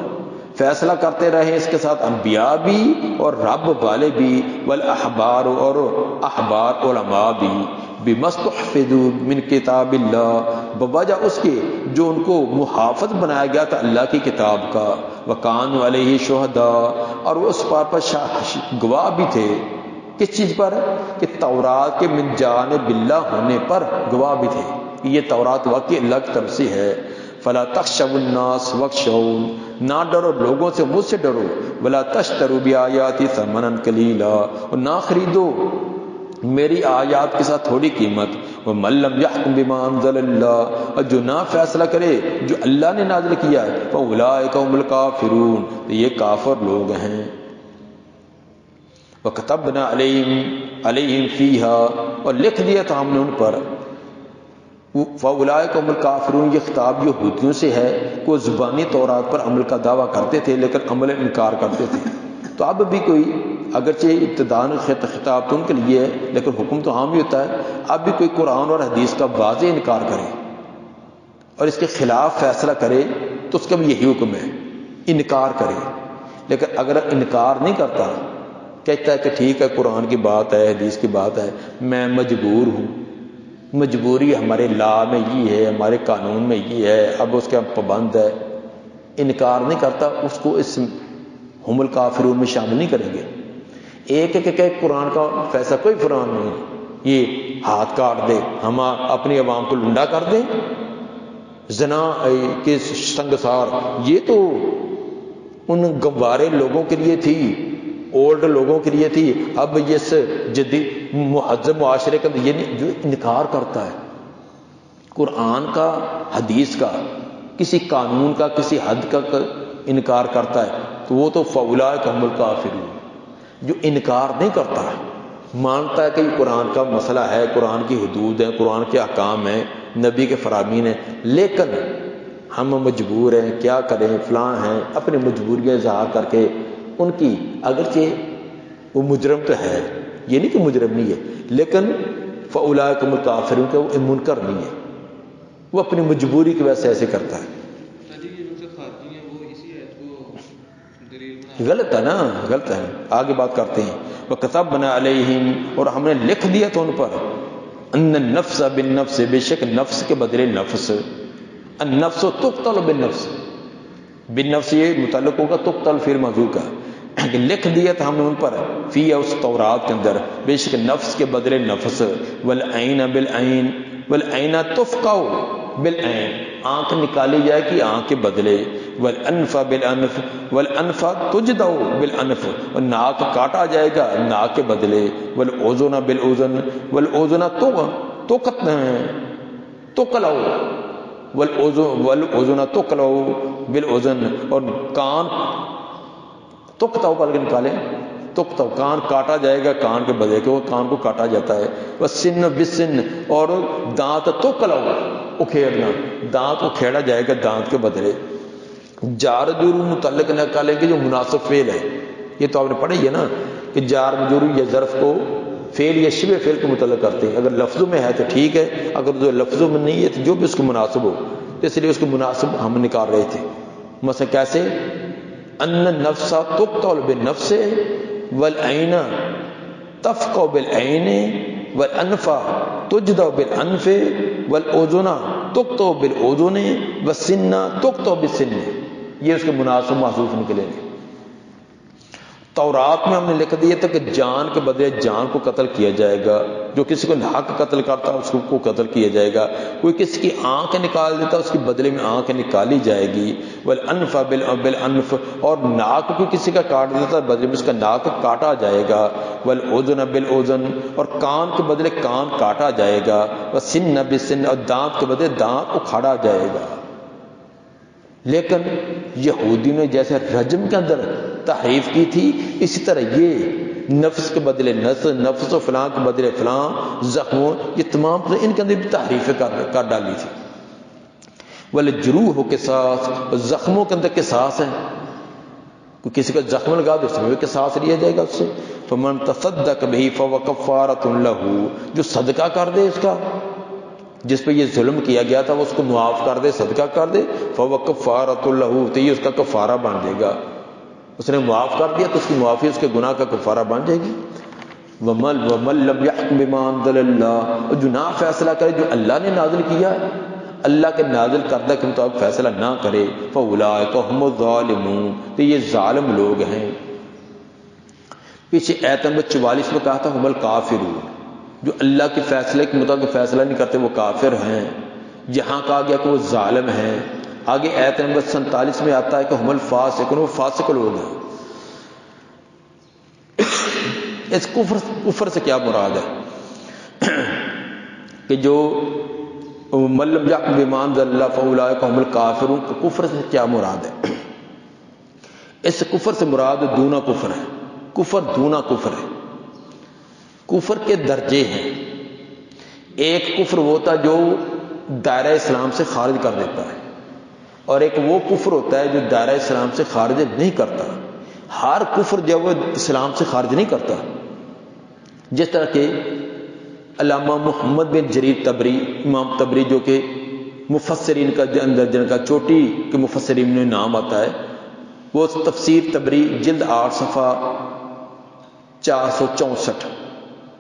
فیصلہ کرتے رہے اس کے ساتھ انبیاء بھی اور رب والے بھی، والاحبار اور احبار علماء بھی، بمستحفظوا من کتاب اللہ، بوجہ اس کے جو ان کو محافظ بنایا گیا تھا اللہ کی کتاب کا. وکانوا علیہ شہداء، اور وہ اس بات پر گواہ بھی تھے. کس چیز پر؟ کہ تورات کے من جانب اللہ ہونے پر گواہ بھی تھے کہ یہ تورات واقعی اللہ کی طرف سے ہے. فلا تخشوا الناس واخشون، نہ ڈرو لوگوں سے، مجھ سے ڈرو. ولا تشتروا بآیاتی ثمنا قلیلا، اور نہ خریدو میری آیات کے ساتھ تھوڑی قیمت. ومن لم يحكم بما انزل اللہ، اور جو نہ فیصلہ کرے جو اللہ نے نازل کیا ہے، فاولئک هم الکافرون، تو یہ کافر لوگ ہیں. وَكَتَبْنَا عَلَيْهِمْ فِيهَا، اور لکھ دیا تھا ہم نے ان پر. فَأُولَٰئِكَ هُمُ الْكَافِرُونَ، یہ خطاب یہودیوں سے ہے کہ وہ زبانی تورات پر عمل کا دعویٰ کرتے تھے لیکن عمل انکار کرتے تھے. تو اب بھی کوئی اگرچہ ابتداء خطاب تو ان کے لیے ہے لیکن حکم تو عام ہی ہوتا ہے. اب بھی کوئی قرآن اور حدیث کا واضح انکار کرے اور اس کے خلاف فیصلہ کرے تو اس کا بھی یہی حکم ہے، انکار کرے. لیکن اگر انکار نہیں کرتا، کہتا ہے کہ ٹھیک ہے قرآن کی بات ہے، حدیث کی بات ہے، میں مجبور ہوں، مجبوری ہمارے لا میں یہ ہے، ہمارے قانون میں یہ ہے، اب اس کا پابند ہے، انکار نہیں کرتا، اس کو اس ہم الکافرون میں شامل نہیں کریں گے. ایک کہ قرآن کا فیصلہ کوئی قرآن نہیں، یہ ہاتھ کاٹ دے، ہم اپنی عوام کو لنڈا کر دیں، زنا کے سنگسار، یہ تو ان گوارے لوگوں کے لیے تھی، اولڈ لوگوں کے لیے تھی. اب اس جدید مہذب معاشرے کا یہ جو انکار کرتا ہے قرآن کا، حدیث کا، کسی قانون کا، کسی حد کا انکار کرتا ہے تو وہ تو فاولئک هم الکافرون. جو انکار نہیں کرتا، مانتا ہے کہ یہ قرآن کا مسئلہ ہے، قرآن کی حدود ہے، قرآن کے احکام ہیں، نبی کے فرامین ہیں، لیکن ہم مجبور ہیں، کیا کریں، فلاں ہیں، اپنی مجبوریاں اظہار کر کے ان کی، اگرچہ وہ مجرم تو ہے، یہ نہیں کہ مجرم نہیں ہے، لیکن فاولئک هم الکافرون کہ وہ منکر نہیں ہے، وہ اپنی مجبوری کی وجہ سے ایسے کرتا ہے. غلط ہے نا، غلط ہے. آگے بات کرتے ہیں. وَكَتَبْنَا عَلَيْهِمْ، اور ہم نے لکھ دیا تھا ان پر، ان النفس بالنفس، بے شک نفس کے بدلے نفس، النفس تقتل بالنفس، بالنفس یہ متعلق ہوگا تقتل فعل محذوف کا، کہ لکھ دیا تھا ہم نے ان پر فی اس تورات کے اندر، بے شک نفس کے بدلے نفس، والعین بالعین، والعین تفقع بالعین، آنکھ نکالی جائے کہ آنکھ کے بدلے، والانف بالانف، والانف تجدع بالانف، اور ناک کاٹا جائے گا ناک کے بدلے، والاذن بالاذن، والاذن تقلع، والاذن تقلع بالاذن، اور کان تقطع پل کے نکالے، تقطع کان کاٹا جائے گا کان کے بدلے کہ وہ کان کو کاٹا جاتا ہے. والسن بالسن، اور دانت تقلع، اکھیڑنا، دانت اکھیڑا جائے گا دانت کے بدلے. جار مجرور متعلق نکالیں گے جو مناسب فعل ہے، یہ تو آپ نے پڑھی ہے نا کہ جار مجرور یا ظرف کو فعل یا شبہ فعل کو متعلق کرتے ہیں. اگر لفظوں میں ہے تو ٹھیک ہے، اگر جو لفظوں میں نہیں ہے تو جو بھی اس کو مناسب ہو، اس لیے اس کو مناسب ہم نکال رہے تھے. مثلا کیسے؟ ان النفس تقتل بالنفس، والعین تفقع بالعین، والانف تجدع بالانف، والاذن تقطع بالاذن، والسن تقطع بالسن. یہ اس کے مناسب محذوف نکلیں گے. تورات میں ہم نے لکھ دیا تھا کہ جان کے بدلے جان کو قتل کیا جائے گا، جو کسی کو ناحق قتل کرتا اس کو قتل کیا جائے گا، کوئی کسی کی آنکھ نکال دیتا اس کے بدلے میں آنکھ نکالی جائے گی، والانف بالانف، اور ناک کو کسی کا کاٹ دیتا بدلے میں اس کا ناک کاٹا جائے گا، والاذن بالاذن، اور کان کے بدلے کان کاٹا جائے گا، والسن بالسن، اور دانت کے بدلے دانت اکھاڑا جائے گا۔ لیکن یہودی نے جیسے رجم کے اندر تحریف کی تھی، اسی طرح یہ نفس کے بدلے نفس و فلاں کے بدلے فلاں، زخموں، یہ تمام ان کے اندر بھی تحریفیں کر ڈالی تھی۔ والجروح قصاص، زخموں کے اندر قصاص ہے، کوئی کسی کا زخم لگا دو اس میں بھی قصاص لیا جائے گا اس سے۔ فمن تصدق به فهو کفارۃ له، جو صدقہ کر دے اس کا، جس پہ یہ ظلم کیا گیا تھا وہ اس کو معاف کر دے، صدقہ کر دے، فهو کفارۃ له، تو یہ اس کا کفارہ بن جائے گا، اس نے معاف کر دیا تو اس کی معافی اس کے گناہ کا کفارہ بن جائے گی۔ ومن لم يحكم بما انزل اللہ، اور جو نہ فیصلہ کرے جو اللہ نے نازل کیا ہے، اللہ کے نازل کردہ کے مطابق فیصلہ نہ کرے، فاولئک هم الظالمون، تو یہ ظالم لوگ ہیں۔ پیچھے آیت نمبر 44 میں کہا تھا هم الکافرون، جو اللہ کے فیصلے کے مطابق فیصلہ نہیں کرتے وہ کافر ہیں، یہاں کہا گیا کہ وہ ظالم ہیں۔ آگے آیت نمبر 47 میں آتا ہے کہ هم الفاسقون، وہ فاسق لوگ ہیں۔ اس کفر سے کیا مراد ہے کہ جو من لم يحكم بما انزل اللہ فاولئک هم الکافرون، کفر سے کیا مراد ہے؟ اس کفر سے مراد دونا کفر ہے، کفر دونا کفر ہے۔ کفر کے درجے ہیں، ایک کفر وہ ہوتا ہے جو دائرہ اسلام سے خارج کر دیتا ہے، اور ایک وہ کفر ہوتا ہے جو دائرہ اسلام سے خارج نہیں کرتا۔ ہر کفر جو وہ اسلام سے خارج نہیں کرتا، جس طرح کہ علامہ محمد بن جریر طبری، امام طبری جو کہ مفسرین کا اندر جن کا چوٹی کے مفسرین میں نام آتا ہے، وہ تفسیر طبری جلد 8 صفحہ 464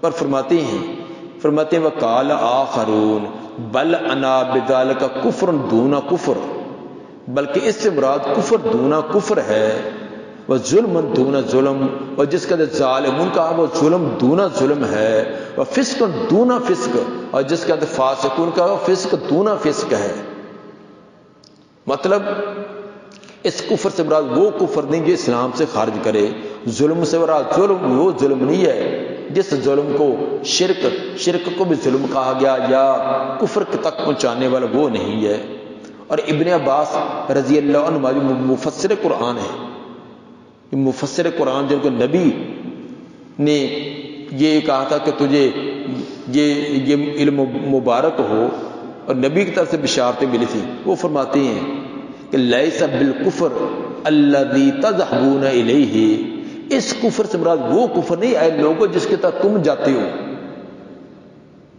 پر فرماتے ہیں وقال آخرون بل انا بذالک کفر دون کفر، بلکہ اس سے مراد کفر دونا کفر ہے، وہ ظلم دونا ظلم، اور جس کا ظالمون کا وہ ظلم دونا ظلم ہے، وہ فسق دونا فسق، اور جس کا فاسقون کا وہ فسق دونا فسق ہے۔ مطلب اس کفر سے مراد وہ کفر نہیں جو اسلام سے خارج کرے، ظلم سے مراد ظلم وہ ظلم نہیں ہے جس ظلم کو شرک کو بھی ظلم کہا گیا یا کفر تک پہنچانے والا وہ نہیں ہے۔ اور ابن عباس رضی اللہ عنہ جو مفسر قرآن ہے، مفسر قرآن جن کو نبی نے یہ کہا تھا کہ تجھے یہ علم مبارک ہو، اور نبی کی طرف سے بشارتیں ملی تھی، وہ فرماتے ہیں کہ لیس بالکفر الذی تذهبون الیہ، اس کفر سے مراد وہ کفر نہیں اے لوگوں جس کے طرف تم جاتے ہو۔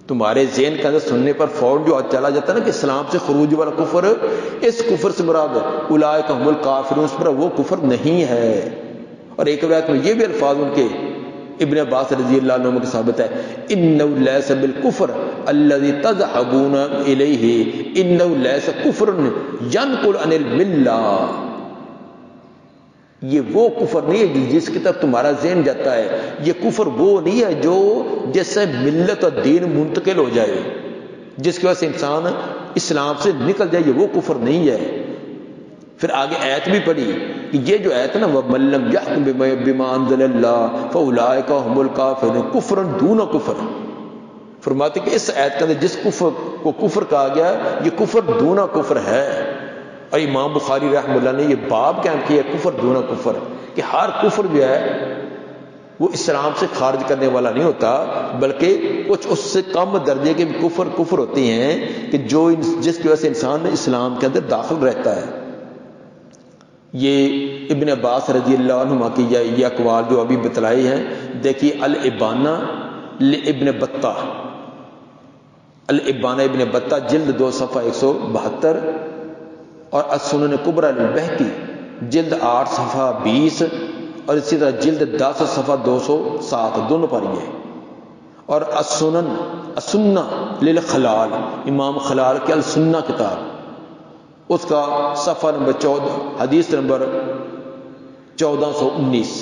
تمہارے ذہن کے اندر سننے پر فوراً جو چلا جاتا ہے نا کہ اسلام سے خروج والا کفر، اس کفر سے مراد اولئک هم الکافرون، اس پر وہ کفر نہیں ہے۔ اور ایک روایت میں یہ بھی الفاظ ان کے ابن عباس رضی اللہ عنہ کے ثابت ہے، انه ليس بالکفر الذي تذهبون الیہ انه ليس کفر ينقل عن الملہ، یہ وہ کفر نہیں ہے جس کی طرف تمہارا ذہن جاتا ہے، یہ کفر وہ نہیں ہے جو جس سے ملت اور دین منتقل ہو جائے، جس کی وجہ سے انسان اسلام سے نکل جائے، یہ وہ کفر نہیں ہے۔ پھر آگے آیت بھی پڑھی کہ یہ جو آیت ہے نا وَمَن لَّمْ يَحْكُم بِمَا أَنزَلَ اللَّهُ فَأُولَٰئِكَ هُمُ الْكَافِرُونَ كُفْرًا دُونَ کفر، فرماتے کہ اس آیت کے اندر جس کفر کو کفر کہا گیا یہ کفر دونا کفر ہے۔ اور امام بخاری رحمہ اللہ نے یہ باب قائم کیا کفر دونا کفر، کہ ہر کفر جو ہے وہ اسلام سے خارج کرنے والا نہیں ہوتا، بلکہ کچھ اس سے کم درجے کے کفر ہوتے ہیں کہ جو جس کی وجہ سے انسان اسلام کے اندر داخل رہتا ہے۔ یہ ابن عباس رضی اللہ عنہ کی یہ اقوال جو ابھی بتلائے ہیں، دیکھیے الابانہ لابن بطہ، الابانہ ابن بطہ جلد 2 صفحہ 172، اور السنن کبریٰ للبہقی جلد 8 صفحہ 20، اور اسی طرح جلد 10 صفحہ 207 دونوں پر یہ، اور السنہ للخلال امام خلال کے السنہ کتاب، اس کا صفحہ نمبر 14 حدیث نمبر 1419،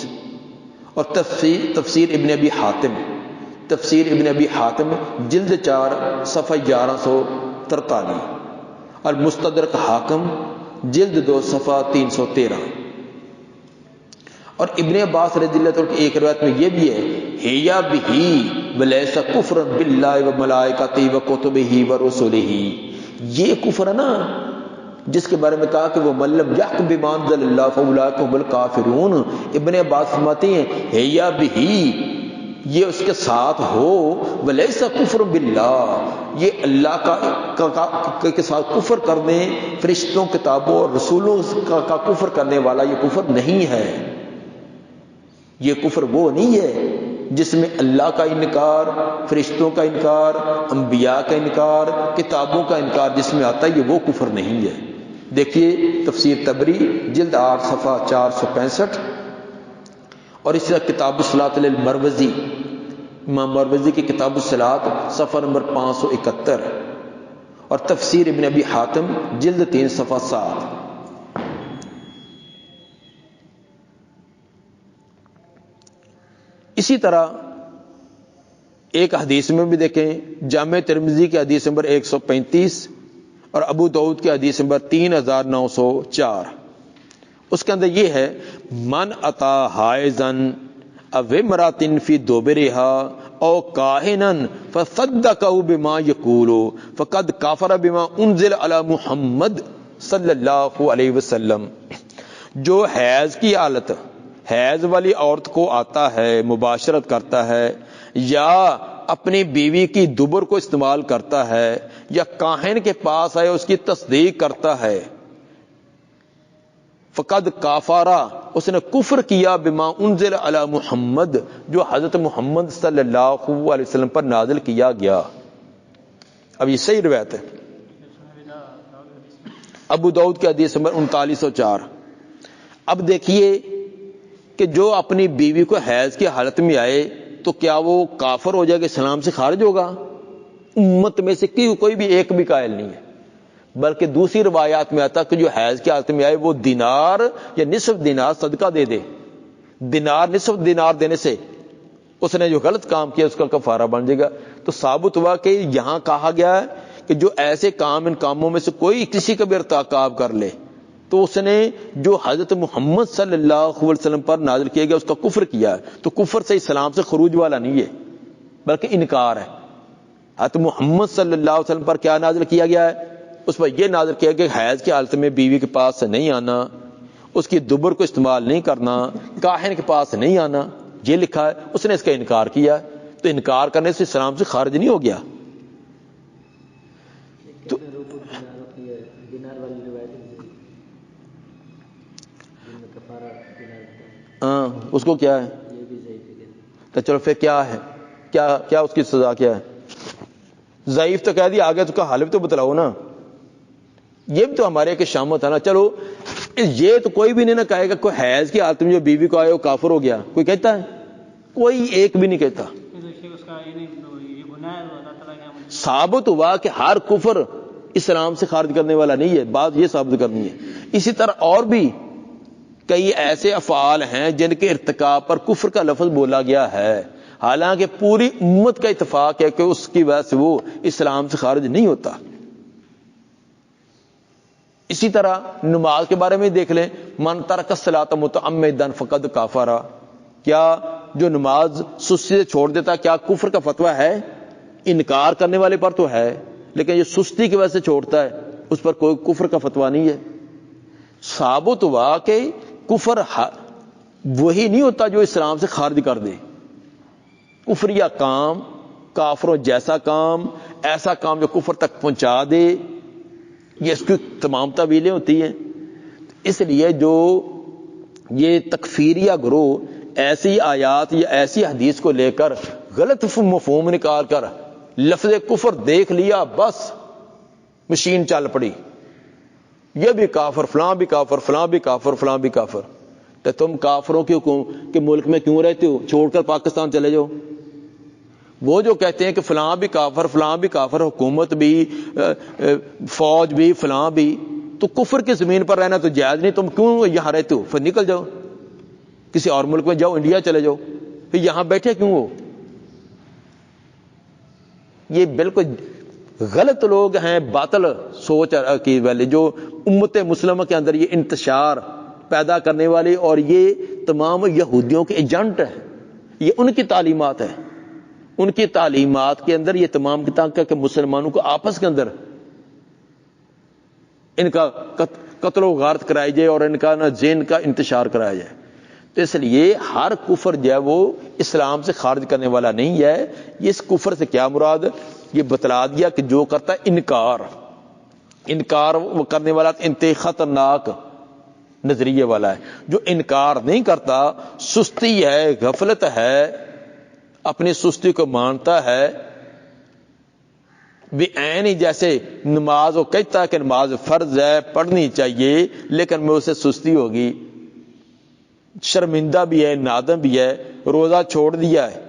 اور تفسیر ابن ابی حاتم، تفسیر ابن ابی حاتم جلد 4 صفحہ 1143، اور مستدرک حاکم جلد 2 صفحہ 313۔ اور ابن عباس رضی اللہ عنہ کی ایک روایت میں یہ بھی ہے، ہیا بہی ولیس کفر باللہ و ملائکتہ و کتبہ و رسلہ، یہ کفر ہے نا جس کے بارے میں کہا کہ وہ ملم یحکم بما انزل اللہ فاولئک هم الکافرون۔ ابن عباس فرماتے ہیں ہیا بہی، یہ اس کے ساتھ ہو، ولیس کفر باللہ، یہ اللہ کے ساتھ کفر کرنے، فرشتوں، کتابوں اور رسولوں کا کفر کرنے والا یہ کفر نہیں ہے۔ یہ کفر وہ نہیں ہے جس میں اللہ کا انکار، فرشتوں کا انکار، انبیاء کا انکار، کتابوں کا انکار جس میں آتا ہے، یہ وہ کفر نہیں ہے۔ دیکھیے تفسیر تبری جلد 8 صفحہ 465، اور اس طرح کتاب الصلاۃ للمروزی، امام مروزی کی کتاب الصلاۃ صفحہ نمبر 571، اور تفسیر ابن ابی حاتم جلد 3 صفحہ 7۔ اسی طرح ایک حدیث میں بھی دیکھیں، جامع ترمذی کی حدیث نمبر 135 اور ابو داؤد کی حدیث نمبر 3904، اس کے اندر یہ ہے، من اتا حائزن او امراتن فی دوبرہا او کاہنن فصدقہ بما یقول فقد کفر بما انزل علی محمد صلی اللہ علیہ وسلم۔ جو حیض کی حالت، حیض والی عورت کو آتا ہے، مباشرت کرتا ہے، یا اپنی بیوی کی دبر کو استعمال کرتا ہے، یا کاہن کے پاس آئے اس کی تصدیق کرتا ہے، فقد کافارا، اس نے کفر کیا، بما انزل علی محمد، جو حضرت محمد صلی اللہ علیہ وسلم پر نازل کیا گیا۔ اب یہ صحیح روایت ہے، ابو داؤد کی حدیث نمبر 3904۔ اب دیکھیے کہ جو اپنی بیوی کو حیض کی حالت میں آئے تو کیا وہ کافر ہو جائے گا، اسلام سے خارج ہوگا؟ امت میں سے کوئی بھی ایک بھی قائل نہیں ہے، بلکہ دوسری روایات میں آتا کہ جو حیض کی حالت میں آئے وہ دینار یا نصف دینار صدقہ دے دے، دینار نصف دینار دینے سے اس نے جو غلط کام کیا اس کا کفارہ بن جائے گا۔ تو ثابت ہوا کہ یہاں کہا گیا ہے کہ جو ایسے کام، ان کاموں میں سے کوئی کسی کا بھی ارتکاب کر لے تو اس نے جو حضرت محمد صلی اللہ علیہ وسلم پر نازل کیا گیا اس کا کفر کیا ہے۔ تو کفر سے اسلام سے خروج والا نہیں ہے بلکہ انکار ہے۔ حضرت محمد صلی اللہ علیہ وسلم پر کیا نازل کیا گیا ہے؟ اس پر یہ نازل کیا کہ حیض کی حالت میں بیوی کے پاس سے نہیں آنا، اس کی دبر کو استعمال نہیں کرنا، کاہن کے پاس نہیں آنا، یہ لکھا ہے۔ اس نے اس کا انکار کیا، تو انکار کرنے سے اسلام سے خارج نہیں ہو گیا۔ ہاں اس کو کیا ہے؟ تو چلو پھر کیا ہے، کیا اس کی سزا کیا ہے؟ ضعیف تو کہہ دیا، آگے تو کا حال بھی تو بتلاؤ نا۔ یہ بھی تو ہمارے کہ شامت ہے نا۔ چلو یہ تو کوئی بھی نہیں نہ کہے گا کوئی حیض کی حالت میں جو بیوی کو آئے وہ کافر ہو گیا، کوئی کہتا ہے؟ کوئی ایک بھی نہیں کہتا۔ ثابت ہوا کہ ہر کفر اسلام سے خارج کرنے والا نہیں ہے، بات یہ ثابت کرنی ہے۔ اسی طرح اور بھی کئی ایسے افعال ہیں جن کے ارتکاب پر کفر کا لفظ بولا گیا ہے، حالانکہ پوری امت کا اتفاق ہے کہ اس کی وجہ سے وہ اسلام سے خارج نہیں ہوتا۔ اسی طرح نماز کے بارے میں دیکھ لیں، من ترک الصلاۃ متعمدا فقد کفر، کیا جو نماز سستی سے چھوڑ دیتا کیا کفر کا فتویٰ ہے؟ انکار کرنے والے پر تو ہے، لیکن یہ سستی کی وجہ سے چھوڑتا ہے اس پر کوئی کفر کا فتویٰ نہیں ہے۔ ثابت ہوا کہ کفر وہی نہیں ہوتا جو اسلام سے خارج کر دے۔ کفریہ کام، کافروں جیسا کام، ایسا کام جو کفر تک پہنچا دے، یہ اس کی تمام تعویلیں ہوتی ہیں۔ اس لیے جو یہ تکفیریہ گروہ ایسی آیات یا ایسی حدیث کو لے کر غلط مفہوم نکال کر لفظ کفر دیکھ لیا، بس مشین چل پڑی، یہ بھی کافر، فلاں بھی کافر، فلاں بھی کافر، فلاں بھی کافر۔ تو تم کافروں کے ملک میں کیوں رہتے ہو؟ چھوڑ کر پاکستان چلے جاؤ۔ وہ جو کہتے ہیں کہ فلاں بھی کافر، فلاں بھی کافر، حکومت بھی، فوج بھی، فلاں بھی، تو کفر کی زمین پر رہنا تو جائز نہیں، تم کیوں یہاں رہتے ہو؟ پھر نکل جاؤ۔ کسی اور ملک میں جاؤ، انڈیا چلے جاؤ، پھر یہاں بیٹھے کیوں ہو؟ یہ بالکل غلط لوگ ہیں، باطل سوچ کی والے، جو امت مسلمہ کے اندر یہ انتشار پیدا کرنے والے، اور یہ تمام یہودیوں کے ایجنٹ ہیں، یہ ان کی تعلیمات ہے، ان کی تعلیمات کے اندر یہ تمام کتاب کہ مسلمانوں کو آپس کے اندر ان کا قتل و غارت کرائی جائے اور ان کا ذہن کا انتشار کرایا جائے۔ تو اس لیے ہر کفر جو ہے وہ اسلام سے خارج کرنے والا نہیں ہے۔ اس کفر سے کیا مراد؟ یہ بتلا دیا کہ جو کرتا ہے انکار کرنے والا انتہائی خطرناک نظریے والا ہے۔ جو انکار نہیں کرتا، سستی ہے، غفلت ہے، اپنی سستی کو مانتا ہے، بھی عین ہی جیسے نماز وہ کہتا ہے کہ نماز فرض ہے، پڑھنی چاہیے، لیکن میں اسے سستی ہوگی، شرمندہ بھی ہے، نادم بھی ہے، روزہ چھوڑ دیا ہے،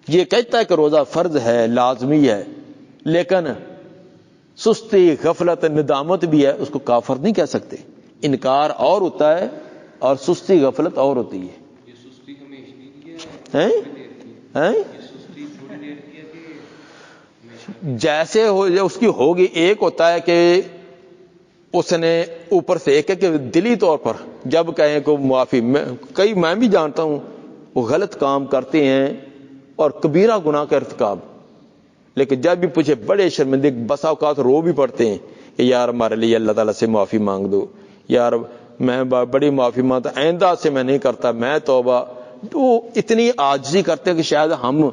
یہ کہتا ہے کہ روزہ فرض ہے، لازمی ہے، لیکن سستی، غفلت، ندامت بھی ہے، اس کو کافر نہیں کہہ سکتے۔ انکار اور ہوتا ہے اور سستی، غفلت اور ہوتی ہے۔ یہ سستی ہمیں اس لیے ہے جیسے اس کی ہوگی، ایک ہوتا ہے کہ اس نے اوپر سے، ایک ہے کہ دلی طور پر جب کہیں کو معافی، میں بھی جانتا ہوں وہ غلط کام کرتے ہیں اور کبیرہ گناہ کا ارتکاب، لیکن جب بھی پوچھے بڑے شرمندے، بسا اوقات رو بھی پڑتے ہیں کہ یار ہمارے لیے اللہ تعالیٰ سے معافی مانگ دو، یار میں بڑی معافی مانگتا، آئندہ سے میں نہیں کرتا، میں توبہ۔ وہ اتنی عاجزی کرتے ہیں کہ شاید ہم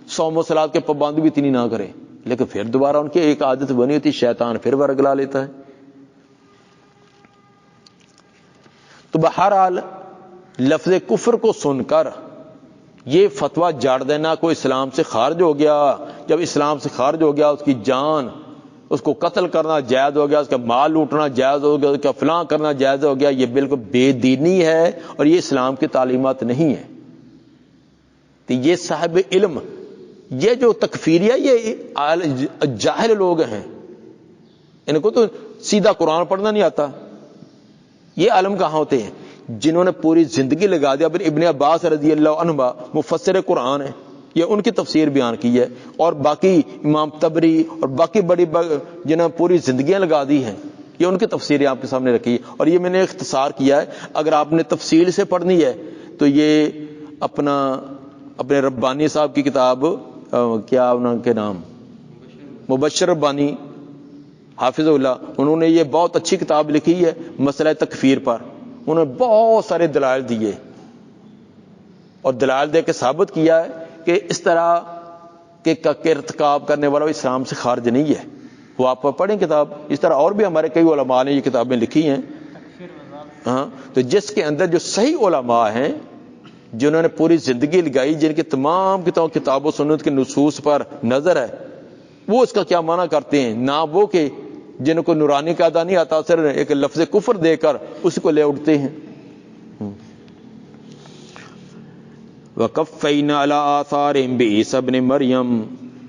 صوم و صلات کے پابند بھی اتنی نہ کریں، لیکن پھر دوبارہ ان کی ایک عادت بنی ہوتی، شیطان پھر ورگلا لیتا ہے۔ تو بہرحال لفظ کفر کو سن کر یہ فتویٰ جاڑ دینا کوئی اسلام سے خارج ہو گیا، جب اسلام سے خارج ہو گیا اس کی جان، اس کو قتل کرنا جائز ہو گیا، اس کا مال لوٹنا جائز ہو گیا، اس کا فلاں کرنا جائز ہو گیا، یہ بالکل بے دینی ہے اور یہ اسلام کی تعلیمات نہیں ہے۔ تو یہ صاحب علم، یہ جو تکفیریہ، یہ جاہل لوگ ہیں، ان کو تو سیدھا قرآن پڑھنا نہیں آتا۔ یہ عالم کہاں ہوتے ہیں؟ جنہوں نے پوری زندگی لگا دیا۔ ابن عباس رضی اللہ عنہ مفسر قرآن ہے، یہ ان کی تفسیر بیان کی ہے، اور باقی امام طبری اور باقی بڑی جنہوں نے پوری زندگیاں لگا دی ہیں، یہ ان کی تفسیریں آپ کے سامنے رکھی ہے، اور یہ میں نے اختصار کیا ہے۔ اگر آپ نے تفصیل سے پڑھنی ہے تو یہ اپنے ربانی صاحب کی کتاب، کیا انہوں کے نام، مبشر ربانی حافظ اللہ، انہوں نے یہ بہت اچھی کتاب لکھی ہے مسئلہ تکفیر پر، انہوں نے بہت سارے دلائل دیے اور دلائل دے کے ثابت کیا ہے کہ اس طرح کے ارتکاب کرنے والا اسلام سے خارج نہیں ہے۔ وہ آپ پڑھیں کتاب، اس طرح اور بھی ہمارے کئی علماء نے یہ کتابیں لکھی ہیں۔ ہاں، تو جس کے اندر جو صحیح علماء ہیں، جنہوں نے پوری زندگی لگائی، جن کے تمام کتاب و سنت کے نصوص پر نظر ہے، وہ اس کا کیا معنی کرتے ہیں، نہ وہ کہ جن کو نورانی قاعدہ نہیں آتا، صرف ایک لفظ کفر دے کر اس کو لے اٹھتے ہیں۔ وَقَفَّيْنَا عَلَىٰ آثَارِهِمْ بِعِيسَىٰ ابْنِ مَرْيَم،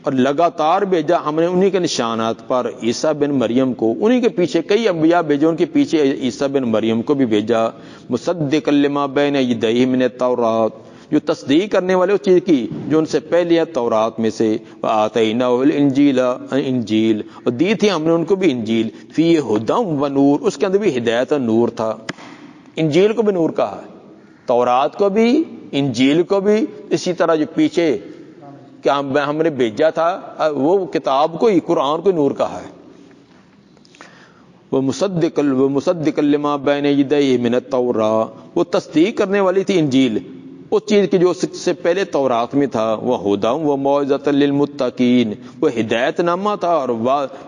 اور لگاتار بھیجا ہم نے انہی کے نشانات پر عیسیٰ بن مریم کو، انہی کے پیچھے کئی انبیاء بھیجے، ان کے پیچھے عیسیٰ بن مریم کو بھی بھیجا، مصدقا لما بین یدیہ من التوراۃ، جو تصدیق کرنے والے اس چیز کی جو ان سے پہلے ہے تورات میں سے، وآتیناہ الانجیل، انجیل، اور دی تھی ہم نے ان کو بھی انجیل، فیہ ھدی و نور، اس کے اندر بھی ہدایت اور نور تھا۔ انجیل کو بھی نور کہا ہے، تورات کو بھی، انجیل کو بھی، اسی طرح جو پیچھے کہ ہم نے بھیجا تھا وہ کتاب کو ہی، قرآن کو نور کہا ہے۔ وہ مصدق لما بین یدیہ من التوراۃ، وہ تصدیق کرنے والی تھی انجیل اس چیز کی جو اس سے پہلے تورات میں تھا، وہ ھدی و موعظۃ للمتقین، وہ ہدایت نامہ تھا اور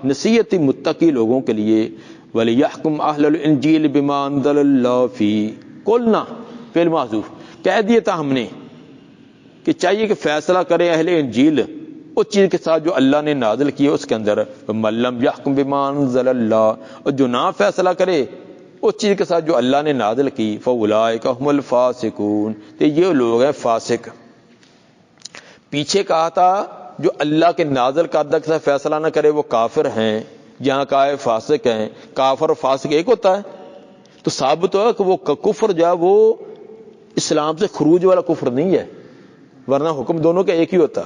نصیحت متقی لوگوں کے لیے۔ ولیحکم اہل الانجیل بما انزل اللہ فیہ، قلنا فعل محذوف، کہہ دیا تھا ہم نے کہ چاہیے کہ فیصلہ کرے اہل انجیل اس چیز کے ساتھ جو اللہ نے نازل کی ہے اس کے اندر، من لم یحکم بما انزل اللہ، اور جو نہ فیصلہ کرے اس چیز کے ساتھ جو اللہ نے نازل کی، فاولئک هم الفاسقون، تو یہ لوگ ہیں فاسق۔ پیچھے کہا تھا جو اللہ کے نازل کردہ کے ساتھ فیصلہ نہ کرے وہ کافر ہیں، یہاں کہا ہے فاسق ہیں۔ کافر اور فاسق ایک ہوتا ہے؟ تو ثابت ہوا کہ وہ کفر جو ہے وہ اسلام سے خروج والا کفر نہیں ہے، ورنہ حکم دونوں کا ایک ہی ہوتا.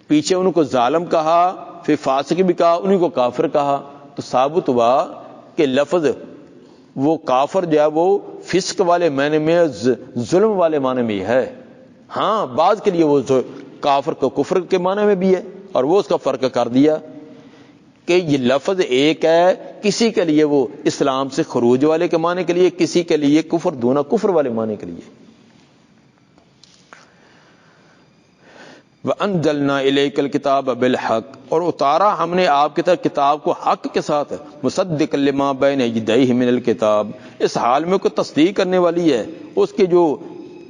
پیچھے ان کو ظالم کہا، پھر فاسق بھی کہا، انہیں کو کافر کہا، تو ثابت ہوا کہ لفظ وہ کافر جو ہے وہ فسق والے معنی میں، ظلم والے معنی میں ہے. ہاں بعض کے لیے وہ کافر کو کفر کے معنی میں بھی ہے، اور وہ اس کا فرق کر دیا کہ یہ لفظ ایک ہے، کسی کے لیے وہ اسلام سے خروج والے کے معنی کے لیے، کسی کے لیے کفر دونا کفر والے معنی کے لیے. وَأَنزَلْنَا إِلَيْكَ الْكِتَابَ بِالْحَقِّ، اور اتارا ہم نے آپ کی طرف کتاب کو حق کے ساتھ، مُصَدِّقًا لِمَا بَيْنَ يَدَيْهِ مِنَ الْكِتَابِ، اس حال میں کوئی تصدیق کرنے والی ہے اس کے جو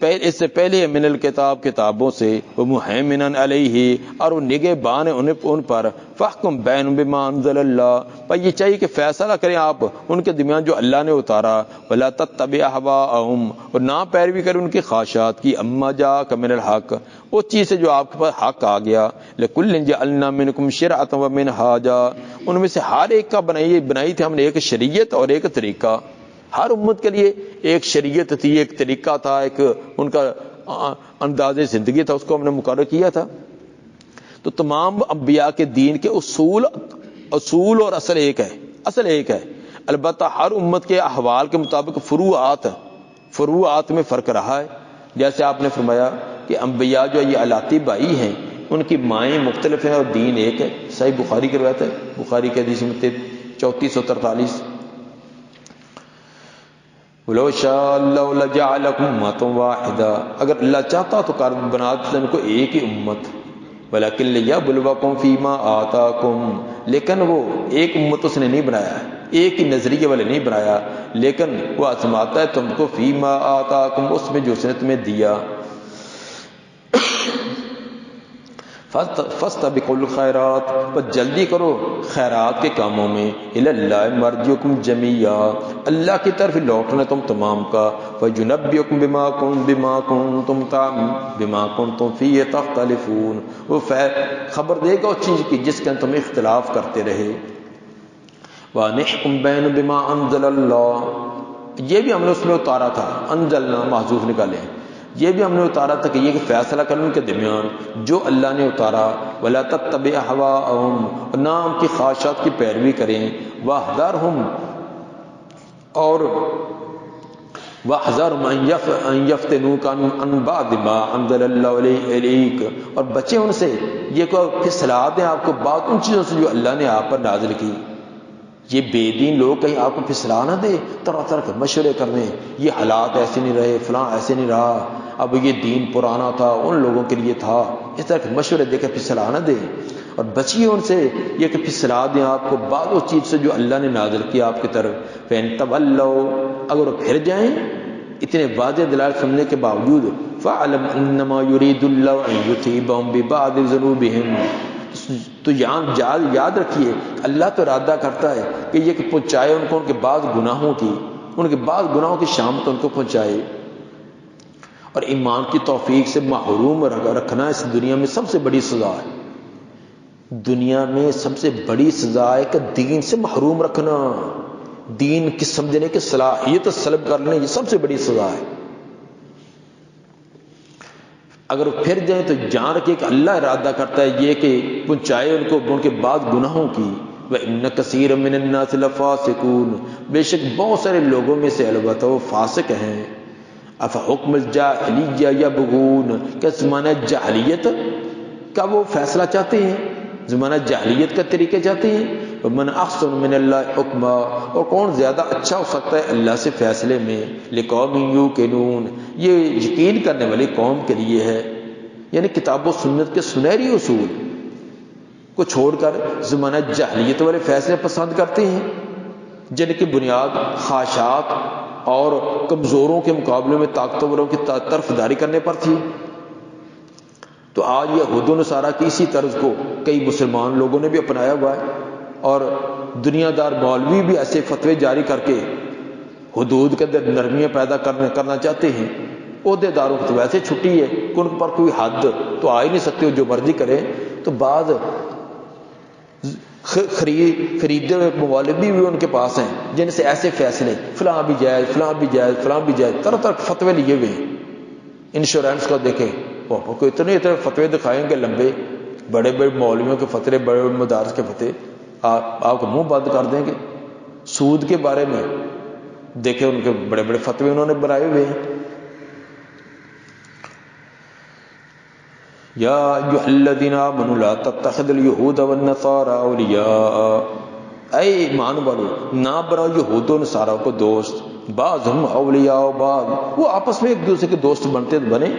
اس سے پہلے من الکتاب کتابوں سے، وَمُهَيْمِنًا عَلَيْهِ، اور وہ نگہبان ہیں ان پر. فَاحْكُم بَيْنَهُم بِمَا أَنزَلَ اللَّهُ، پر یہ چاہیے کہ فیصلہ کریں آپ ان کے درمیان جو اللہ نے اتارا. وَلَا تَتَّبِعْ أَهْوَاءَهُمْ، اور نہ پیروی کریں ان کی خواہشات کی. أَمَّا جَاءَكَ مِنَ الْحَقِّ، اس چیز سے جو آپ کے پاس حق آ گیا. لِكُلٍّ جَعَلْنَا مِنْكُمْ شِرْعَةً وَمِنْهَاجًا، ان میں سے ہر ایک کا بنائی تھی ہم نے ایک شریعت اور ایک طریقہ. ہر امت کے لیے ایک شریعت تھی، ایک طریقہ تھا، ایک ان کا انداز زندگی تھا، اس کو ہم نے مقرر کیا تھا. تو تمام انبیاء کے دین کے اصول اور اصل ایک ہے. البتہ ہر امت کے احوال کے مطابق فروعات میں فرق رہا ہے. جیسے آپ نے فرمایا کہ انبیاء جو یہ علاتی بھائی ہیں، ان کی مائیں مختلف ہیں اور دین ایک ہے. صحیح بخاری کی روایت ہے، بخاری کے حدیث میں 3443. وَلَوْ شَاءَ اللَّهُ لَجَعَلَكُمْ أُمَّةً وَاحِدَةً، اگر اللہ چاہتا تو بنا دیتا ان کو ایک ہی امت. وَلَكِنْ لِيَبْلُوَكُمْ فِي مَا آتَاكُمْ، لیکن وہ ایک امت اس نے نہیں بنایا، ایک ہی نظریے والے نہیں بنایا، لیکن وہ آزماتا ہے تم کو فی ما آتاکم، اس میں جو اس نے تمہیں دیا. فاستبقوا الخیرات، بس جلدی کرو خیرات کے کاموں میں. الی اللہ مرجعکم جمیعا، اللہ کی طرف لوٹنا تم تمام کا. فینبئکم بما کنتم فیہ تختلفون، وہ خبر دے گا اس چیز کی جس کے تم اختلاف کرتے رہے. وَأَنِحْكُمْ بَيْنَ بِمَا أَنزَلَ اللَّهُ، یہ بھی ہم نے اس میں اتارا تھا. انزلنا محذوف نکالیں، یہ بھی ہم نے اتارا تھا کہ یہ فیصلہ کرنے ان کے درمیان جو اللہ نے اتارا. وَلَا تَتَّبِعْ أَهْوَاءَهُمْ، نہ ان کی خواہشات کی پیروی کریں. وَاحْذَرْهُمْ، اور وَاحْذَرْهُمْ أَن يَفْتِنُوكَ عَن بَعْضِ مَا أَنزَلَ اللَّهُ إِلَيْكَ، اور بچیں ان سے یہ کو پھسلا دیں آپ کو بعض ان چیزوں سے جو اللہ نے آپ پر نازل کی. یہ بے دین لوگ کہیں آپ کو پھسلا نہ دے، طرح طرح کے مشورے کرنے، یہ حالات ایسے نہیں رہے، فلاں ایسے نہیں رہا، اب یہ دین پرانا تھا، ان لوگوں کے لیے تھا، اس طرح کے مشورے دے کے پھسلا نہ دے. اور بچیے ان سے یہ کہ پھسلا دیں آپ کو بعض اس چیز سے جو اللہ نے نازل کیا آپ کی طرف. فَإِن تَوَلَّوْا، اگر وہ پھر جائیں اتنے واضح دلائل سننے کے باوجود. فَاعْلَمْ أَنَّمَا يُرِيدُ اللَّهُ أَن يُصِيبَهُم بِبَعْضِ ذُنُوبِهِمْ، تو یاد رکھیے اللہ تو ارادہ کرتا ہے کہ یہ کہ پہنچائے ان کو ان کے بعض گناہوں کی شام تو ان کو پہنچائے. اور ایمان کی توفیق سے محروم رکھنا اس دنیا میں سب سے بڑی سزا ہے. دنیا میں سب سے بڑی سزا ہے کہ دین سے محروم رکھنا، دین کی سمجھنے کی صلاحیت سلب کرنا، یہ سب سے بڑی سزا ہے. اگر وہ پھر جائیں تو جان رکھیے کہ اللہ ارادہ کرتا ہے یہ کہ پہنچائے ان کو ان کے بعد گناہوں کی. وَإِنَّ كَثِيرًا مِّنَ النَّاسِ لَفَاسِقُونَ، بے شک بہت سارے لوگوں میں سے البتہ وہ فاسق ہیں. أَفَحُكْمَ الْجَاهِلِيَّةِ يَبْغُونَ، کیا زمانہ جاہلیت کا وہ فیصلہ چاہتے ہیں، زمانہ جاہلیت کا طریقے چاہتے ہیں. وَمَنْ أَحْسَنُ مِنَ اللَّهِ حُكْمًا، اور کون زیادہ اچھا ہو سکتا ہے اللہ سے فیصلے میں. لِقَوْمٍ يُوقِنُونَ، یہ یقین کرنے والی قوم کے لیے ہے. یعنی کتاب و سنت کے سنہری اصول کو چھوڑ کر زمانہ جاہلیت والے فیصلے پسند کرتے ہیں جن کی بنیاد خواہشات اور کمزوروں کے مقابلے میں طاقتوروں کی طرفداری کرنے پر تھی. تو آج یہ یہود و نصارہ کی اسی طرز کو کئی مسلمان لوگوں نے بھی اپنایا ہوا ہے، اور دنیا دار مولوی بھی ایسے فتوے جاری کر کے حدود کے اندر نرمیاں پیدا کرنا چاہتے ہیں. عہدے داروں کو تو ویسے چھٹی ہے کہ ان پر کوئی حد تو آ ہی نہیں سکتے، جو مرضی کریں. تو بعض خریدے ہوئے مولوی بھی ان کے پاس ہیں جن سے ایسے فیصلے فلاں بھی جائز، فلاں بھی جائز، فلاں بھی جائز، طرح طرح فتوے لیے ہوئے ہیں. انشورنس کا دیکھیں، وہ آپ کو اتنے فتوے دکھائیں گے لمبے، بڑے بڑے مولویوں کے فتوے، بڑے بڑے مدارس کے فتوے، آپ کو منہ بند کر دیں گے۔ سود کے بارے میں دیکھیں ان کے بڑے بڑے فتوے انہوں نے بنائے ہوئے ہیں۔ یا ایھا الذین آمنوا لا تتخذوا اليہود والنصارى اولیاء، اے ایمان والو نہ بناؤ یہود و نصارہ کو دوست، بعضهم اولیاء بعض، وہ آپس میں ایک دوسرے کے دوست بنتے بنے،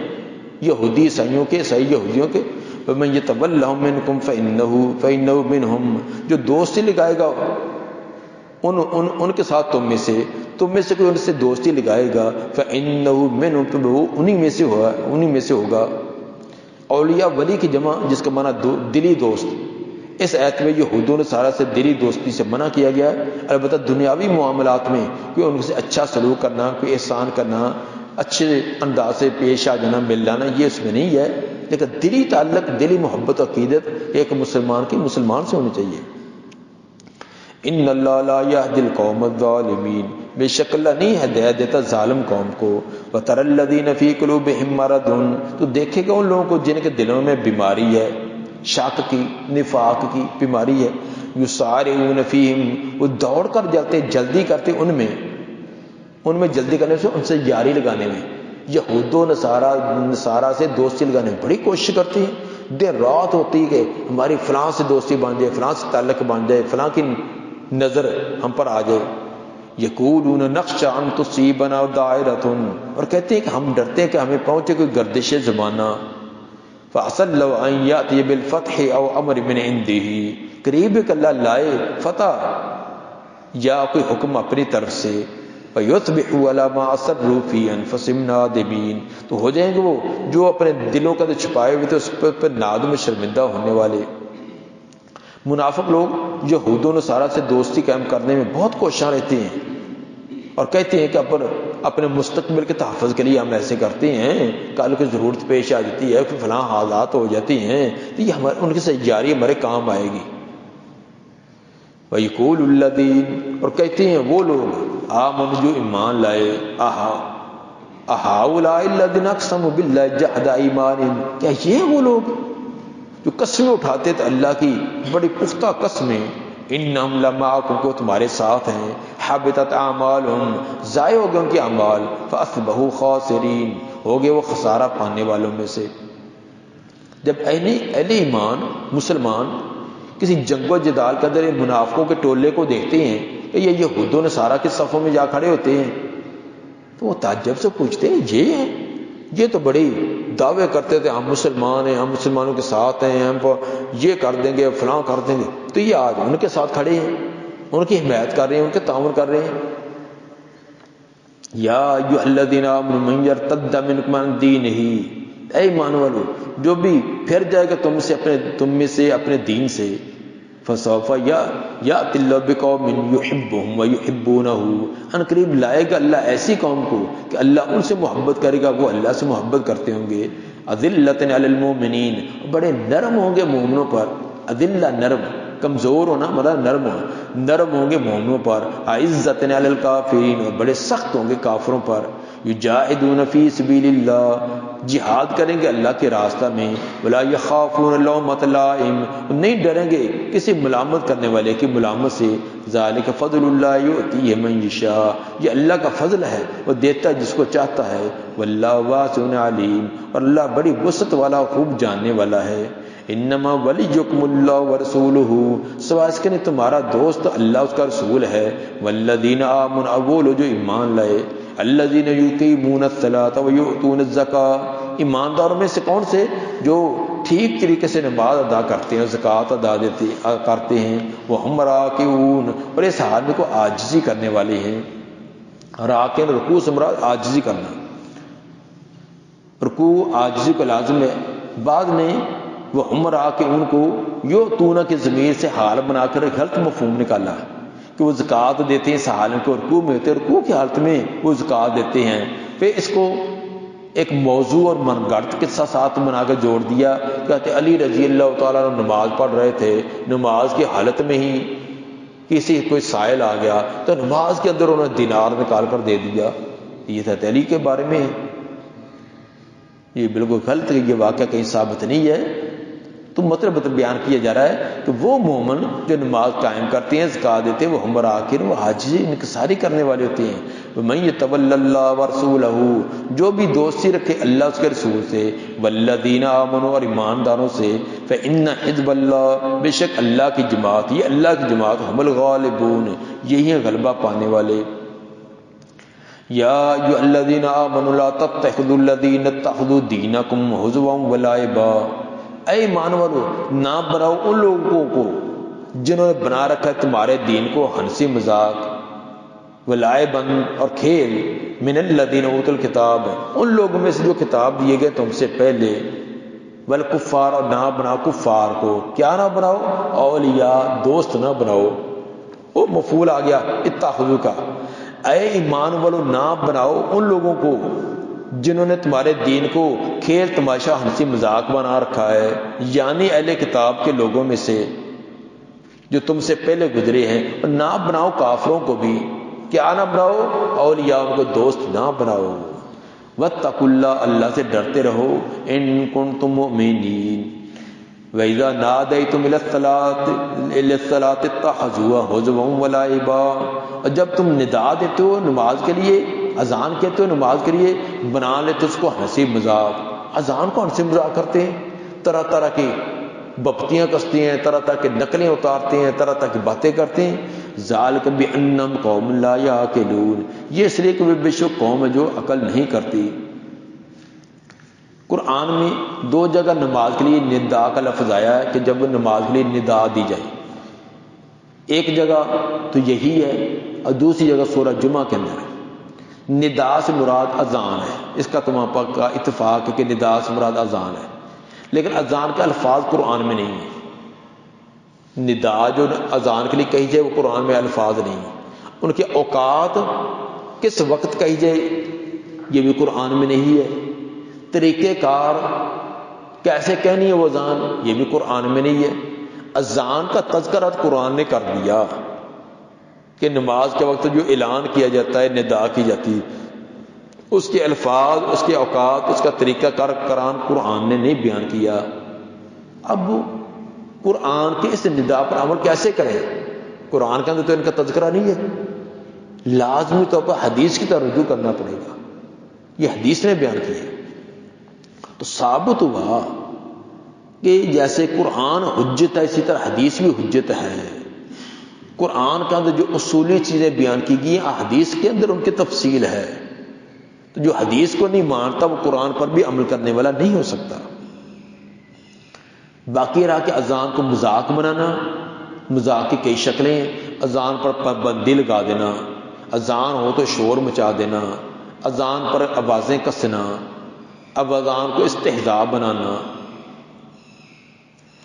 یہودی عیسائیوں کے، عیسائی یہودیوں کے۔ ومن یتولہم منکم فإنہ منہم، جو دوستی لگائے گا ان کے ساتھ تم میں سے کوئی ان سے دوستی لگائے گا، فإنہ منہم، تو وہ انہی میں سے ہوگا۔ اولیاء ولی کی جمع جس کا معنی دلی دوست، اس آیت میں یہود و نصارہ سے دلی دوستی سے منع کیا گیا ہے۔ البتہ دنیاوی معاملات میں کوئی ان سے اچھا سلوک کرنا، کوئی احسان کرنا، اچھے انداز سے پیش آ جانا، مل جانا، یہ اس میں نہیں ہے، لیکن دلی تعلق، دلی محبت و عقیدت ایک مسلمان کی مسلمان سے ہونی چاہیے۔ ان اللہ لا یہدی القوم الظالمین، بے شک اللہ نہیں ہدایت دیتا ظالم قوم کو۔ وتری الذین فی قلوبہم مرض، تو دیکھے گا ان لوگوں کو جن کے دلوں میں بیماری ہے، شک کی، نفاق کی بیماری ہے، یسارعون فیہم، وہ دوڑ کر جاتے، جلدی کرتے ان میں جلدی کرنے سے، ان سے یاری لگانے میں، یہود و نصارہ سے دوستی لگانے میں بڑی کوشش کرتی ہیں۔ دیر رات ہوتی ہے کہ ہماری فلاں سے دوستی بن جائے، فلاں سے تعلق بن جائے، فلاں کی نظر ہم پر آ جائے۔ یقولون نخشی ان تصیبنا دائرۃ، اور کہتے ہیں کہ ہم ڈرتے ہیں کہ ہمیں پہنچے کوئی گردش زمانہ، فعسى الله ان ياتي بالفتح او امر من عنده، قریب ہے کہ اللہ لائے فتح یا کوئی حکم اپنی طرف سے، فیصبحوا علی ما اسروا فی انفسهم نادمین، تو ہو جائیں گے وہ جو اپنے دلوں کا چھپائے ہوئے تھے اس پر نادم شرمندہ ہونے والے۔ منافق لوگ یہود و نصارہ سے دوستی قائم کرنے میں بہت کوشاں رہتے ہیں اور کہتے ہیں کہ اپنے مستقبل کے تحفظ کے لیے ہم ایسے کرتے ہیں، کل کو ضرورت پیش آ جاتی ہے، پھر فلاں حالات ہو جاتی ہیں تو یہ ان کی سیاری ہمارے کام آئے گی۔ وَيَقُولُ الَّذِينَ، اور کہتے ہیں وہ لوگ آمنوا جو ایمان لائے، أَهَٰؤُلَاءِ الَّذِينَ أَقْسَمُوا بِاللَّهِ جَهْدَ أَيْمَانِهِمْ، کیا یہ وہ لوگ جو قسمیں اٹھاتے تھے اللہ کی بڑی پختہ قسمیں، انہم لمعکم، کو تمہارے ساتھ ہیں، حبطت اعمالہم، ضائع ہو گئے ان کے اعمال، فاصبحوا خاسرین، ہو گئے وہ خسارہ پانے والوں میں سے۔ جب اہل ایمان مسلمان کسی جنگ و جدال کے اندر منافقوں کے ٹولے کو دیکھتے ہیں کہ یہ یہود و نصارہ کے صفوں میں جا کھڑے ہوتے ہیں تو وہ تعجب سے پوچھتے ہیں یہ تو بڑی دعوے کرتے تھے ہم مسلمان ہیں، ہم مسلمانوں کے ساتھ ہیں، ہم یہ کر دیں گے، فلاں کر دیں گے، تو یہ آج ان کے ساتھ کھڑے ہیں، ان کی حمایت کر رہے ہیں، ان کے تعاون کر رہے ہیں۔ یا ایھا الذین آمنوا من یرتد منکم عن دینہ، اے ایمان والو جو بھی پھر جائے گا تم میں سے اپنے دین سے، فسوف یأتی اللہ بقوم یحبہم ویحبونہ، ان قریب لائے گا اللہ ایسی قوم کو کہ اللہ ان سے محبت کرے گا، وہ اللہ سے محبت کرتے ہوں گے۔ اذلۃ علی المؤمنین، بڑے نرم ہوں گے مومنوں پر، اذلہ نرم، کمزور ہونا مطلب نرم ہوں گے مومنوں پر، عزت علی الکافرین، اور بڑے سخت ہوں گے کافروں پر۔ یجاہدون فی سبیل اللہ، جہاد کریں گے اللہ کے راستہ میں، ولا یخافون لومۃ لائم، نہیں ڈریں گے کسی ملامت کرنے والے کی ملامت سے۔ ذالک فضل اللہ یؤتیہ من یشاء، یہ اللہ کا فضل ہے، وہ دیتا ہے جس کو چاہتا ہے، واللہ واسع علیم، اور اللہ بڑی وسعت والا خوب جاننے والا ہے۔ انما ولیکم اللہ ورسولہ، سوائے اس کے نہیں تمہارا دوست اللہ اس کا رسول ہے، والذین آمنوا، وہ لوگ جو ایمان لائے، الذین یقیمون الصلاۃ ویؤتون الزکاۃ، ایمانداروں میں سے کون سے؟ جو ٹھیک طریقے سے نماز ادا کرتے ہیں، زکوٰۃ ادا کرتے ہیں، وہم راکعون، اور اس حال میں کو عاجزی کرنے والے ہیں۔ راکع رکوع سے مراد عاجزی کرنا، رکوع عاجزی کو لازم ہے۔ بعد میں وہ ہم راکعون کو یؤتون کے ضمیر سے حال بنا کر غلط مفہوم نکالا کہ وہ زکوٰۃ دیتے ہیں اس حال میں، رکوع میں ہوتے، رکوع کی حالت میں وہ زکوٰۃ دیتے ہیں، پھر اس کو ایک موضوع اور من گھڑت قصہ ساتھ بنا کر جوڑ دیا۔ کہتے علی رضی اللہ تعالیٰ عنہ نماز پڑھ رہے تھے، نماز کی حالت میں ہی کسی کوئی سائل آ گیا تو نماز کے اندر انہوں نے دینار نکال کر دے دیا۔ یہ تھا علی کے بارے میں۔ یہ بالکل غلط ہے، یہ واقعہ کہیں ثابت نہیں ہے. تو مطلب بیان کیا جا رہا ہے کہ وہ مومن جو نماز قائم کرتے ہیں، زکات دیتے ہیں، وہ ہم راکعون، وہ عاجزی انکساری کرنے والے ہوتے ہیں. وَمَن يَتَوَلَّ اللَّهَ وَرَسُولَهُ، جو بھی دوستی رکھے اللہ اس کے رسول سے، وَالَّذِينَ آمَنُوا، اور ایمانداروں سے، فَإِنَّ حِزْبَ اللَّهِ، بے شک اللہ کی جماعت، یہ اللہ کی جماعت، ہم الغالبون، یہی ہیں غلبہ پانے والے. یا ایھا الذین آمنوا لا تتخذوا الذین اتخذوا دینکم ہزوا ولعبا، اے ایمان والو نہ بناؤ ان لوگوں کو جنہوں نے بنا رکھا ہے تمہارے دین کو ہنسی مذاق، ولعبا، اور کھیل، من الذین اوتوا الکتاب، ان لوگوں میں سے جو کتاب دیے گئے تم سے پہلے، والکفار، اور نہ بناؤ کفار کو، کیا نہ بناؤ، اولیاء، دوست نہ بناؤ. وہ مفعول آ گیا اتخذوا کا. اے ایمان والو نہ بناؤ ان لوگوں کو جنہوں نے تمہارے دین کو کھیل تماشا ہنسی مذاق بنا رکھا ہے، یعنی اہل کتاب کے لوگوں میں سے جو تم سے پہلے گزرے ہیں. اور نہ بناؤ کافروں کو بھی، کیا نہ بناؤ، اولیاء ان کو دوست نہ بناؤ. واتقوا اللہ، اللہ سے ڈرتے رہو، ان کنتم مؤمنین. وَإِذَا نَادَيْتُمْ إِلَى الصَّلَاةِ اتَّخَذُوهَا هُزُوًا وَلَعِبًا، اور جب تم ندا دیتے ہو نماز کے لیے، اذان کہتے ہو نماز کے لیے، بنا لیتے اس کو ہنسی مذاق. اذان کو ہنسی مذاق کرتے ہیں، طرح طرح کی بپتیاں کستے ہیں، طرح طرح کی نقلیں اتارتے ہیں، طرح طرح کی باتیں کرتے ہیں. ذَلِكَ بِأَنَّهُمْ قَوْمٌ لَا يَعْقِلُونَ، یہ اس لیے کہ وہ بے شک قوم ہے جو عقل نہیں کرتی. قرآن میں دو جگہ نماز کے لیے ندا کا لفظ آیا ہے کہ جب نماز کے لیے ندا دی جائے. ایک جگہ تو یہی ہے، اور دوسری جگہ سورہ جمعہ کے اندر ہے. ندا سے مراد اذان ہے، اس کا تمام پکا اتفاق ہے کہ ندا سے مراد اذان ہے، لیکن اذان کے الفاظ قرآن میں نہیں ہیں. ندا جو اذان کے لیے کہی جائے وہ قرآن میں الفاظ نہیں ہیں. ان کے اوقات کس وقت کہی جائے یہ بھی قرآن میں نہیں ہے. طریقہ کار کیسے کہنی ہے وہ اذان یہ بھی قرآن میں نہیں ہے. اذان کا تذکرہ قرآن نے کر دیا کہ نماز کے وقت جو اعلان کیا جاتا ہے، ندا کی جاتی ہے، اس کے الفاظ، اس کے اوقات، اس کا طریقہ کار قرآن نے نہیں بیان کیا. اب قرآن کے اس ندا پر عمل کیسے کریں؟ قرآن کے اندر تو ان کا تذکرہ نہیں ہے. لازمی طور پر حدیث کی طرف رجوع کرنا پڑے گا. یہ حدیث نے بیان کیا. تو ثابت ہوا کہ جیسے قرآن حجت ہے اسی طرح حدیث بھی حجت ہے. قرآن کے اندر جو اصولی چیزیں بیان کی گئی ہیں، حدیث کے اندر ان کی تفصیل ہے. تو جو حدیث کو نہیں مانتا وہ قرآن پر بھی عمل کرنے والا نہیں ہو سکتا. باقی رہا کہ اذان کو مذاق بنانا، مذاق کی کئی شکلیں ہیں. اذان پر پابندی لگا دینا، اذان ہو تو شور مچا دینا، اذان پر آوازیں کسنا، اب اذان کو استہزاء بنانا.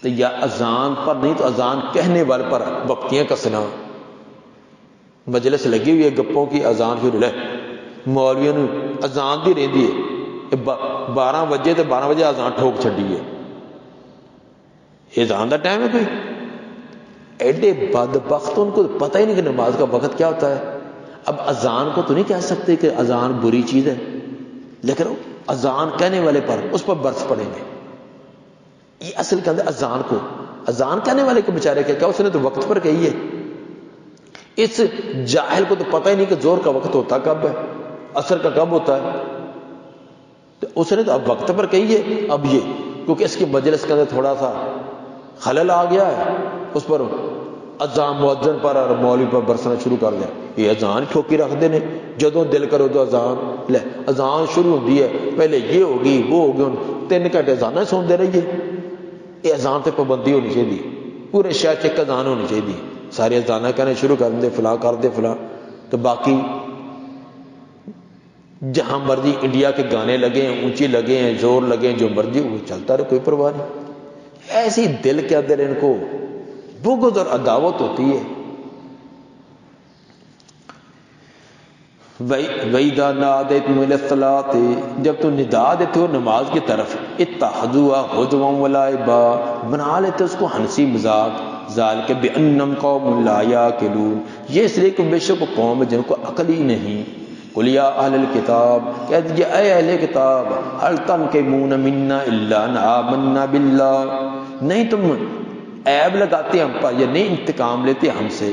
تو یا اذان پر نہیں تو اذان کہنے والے پر بپتیاں کسنا. مجلس لگی ہوئی ہے گپوں کی، اذان شروع ہے، مولویوں نے اذان دی رہندی ہے 12 بجے تو 12 بجے اذان ٹھوک چھڈی ہے. اذان دا ٹائم ہے کوئی؟ ایڈے بدبخت، ان کو پتہ ہی نہیں کہ نماز کا وقت کیا ہوتا ہے. اب اذان کو تو نہیں کہہ سکتے کہ اذان بری چیز ہے، لیکن اذان کہنے والے پر اس پر برس پڑیں گے. یہ اصل کے اندر اذان کو، اذان کہنے والے کو بیچارے کیا اس نے تو وقت پر کہی ہے. اس جاہل کو تو پتہ ہی نہیں کہ زور کا وقت ہوتا کب ہے، عصر کا کب ہوتا ہے. تو اس نے تو اب وقت پر کہی ہے. اب یہ کیونکہ اس کی مجلس کے اندر تھوڑا سا خلل آ گیا ہے، اس پر اذان مؤذن پر اور مولوی پر برسنا شروع کر دیا. یہ اذان ٹھوکی رکھ دینے، جدوں دل کرو تو اذان لے، اذان شروع ہوتی ہے، پہلے یہ ہوگی وہ ہوگی، 3 گھنٹے اذان سنتے رہیے. یہ اذان تے پابندی ہونی چاہیے، پورے شہر چ اذان ہونی چاہیے. سارے اذانیں کہنے شروع کر دیں فلاں کر دے فلاں. تو باقی جہاں مرضی انڈیا کے گانے لگے ہیں، اونچی لگے ہیں، زور لگے ہیں، جو مرضی وہ چلتا رہے، کوئی پرواہ نہیں. ایسی دل کے اندر ان کو بغض اور عداوت ہوتی ہے. وَإِذَا نَادَيْتُمْ إِلَى الصَّلَاةِ، جب تم ندا دیتے ہو نماز کی طرف، اتَّخَذُوهَا هُزُوًا وَلَعِبًا، بنا لیتے اس کو ہنسی مذاق. ذَلِكَ بِأَنَّهُمْ قَوْمٌ لَا يَعْقِلُونَ، یہ اس لیے کہ بے شک قوم ہے جن کو عقل ہی نہیں. قل یا اہل الکتاب، کہہ دیجیے اے اہل کتاب، هل تنقمون منا الا ان آمنا باللہ، نہیں تم عیب لگاتے ہم پر یا نہیں انتقام لیتے ہم سے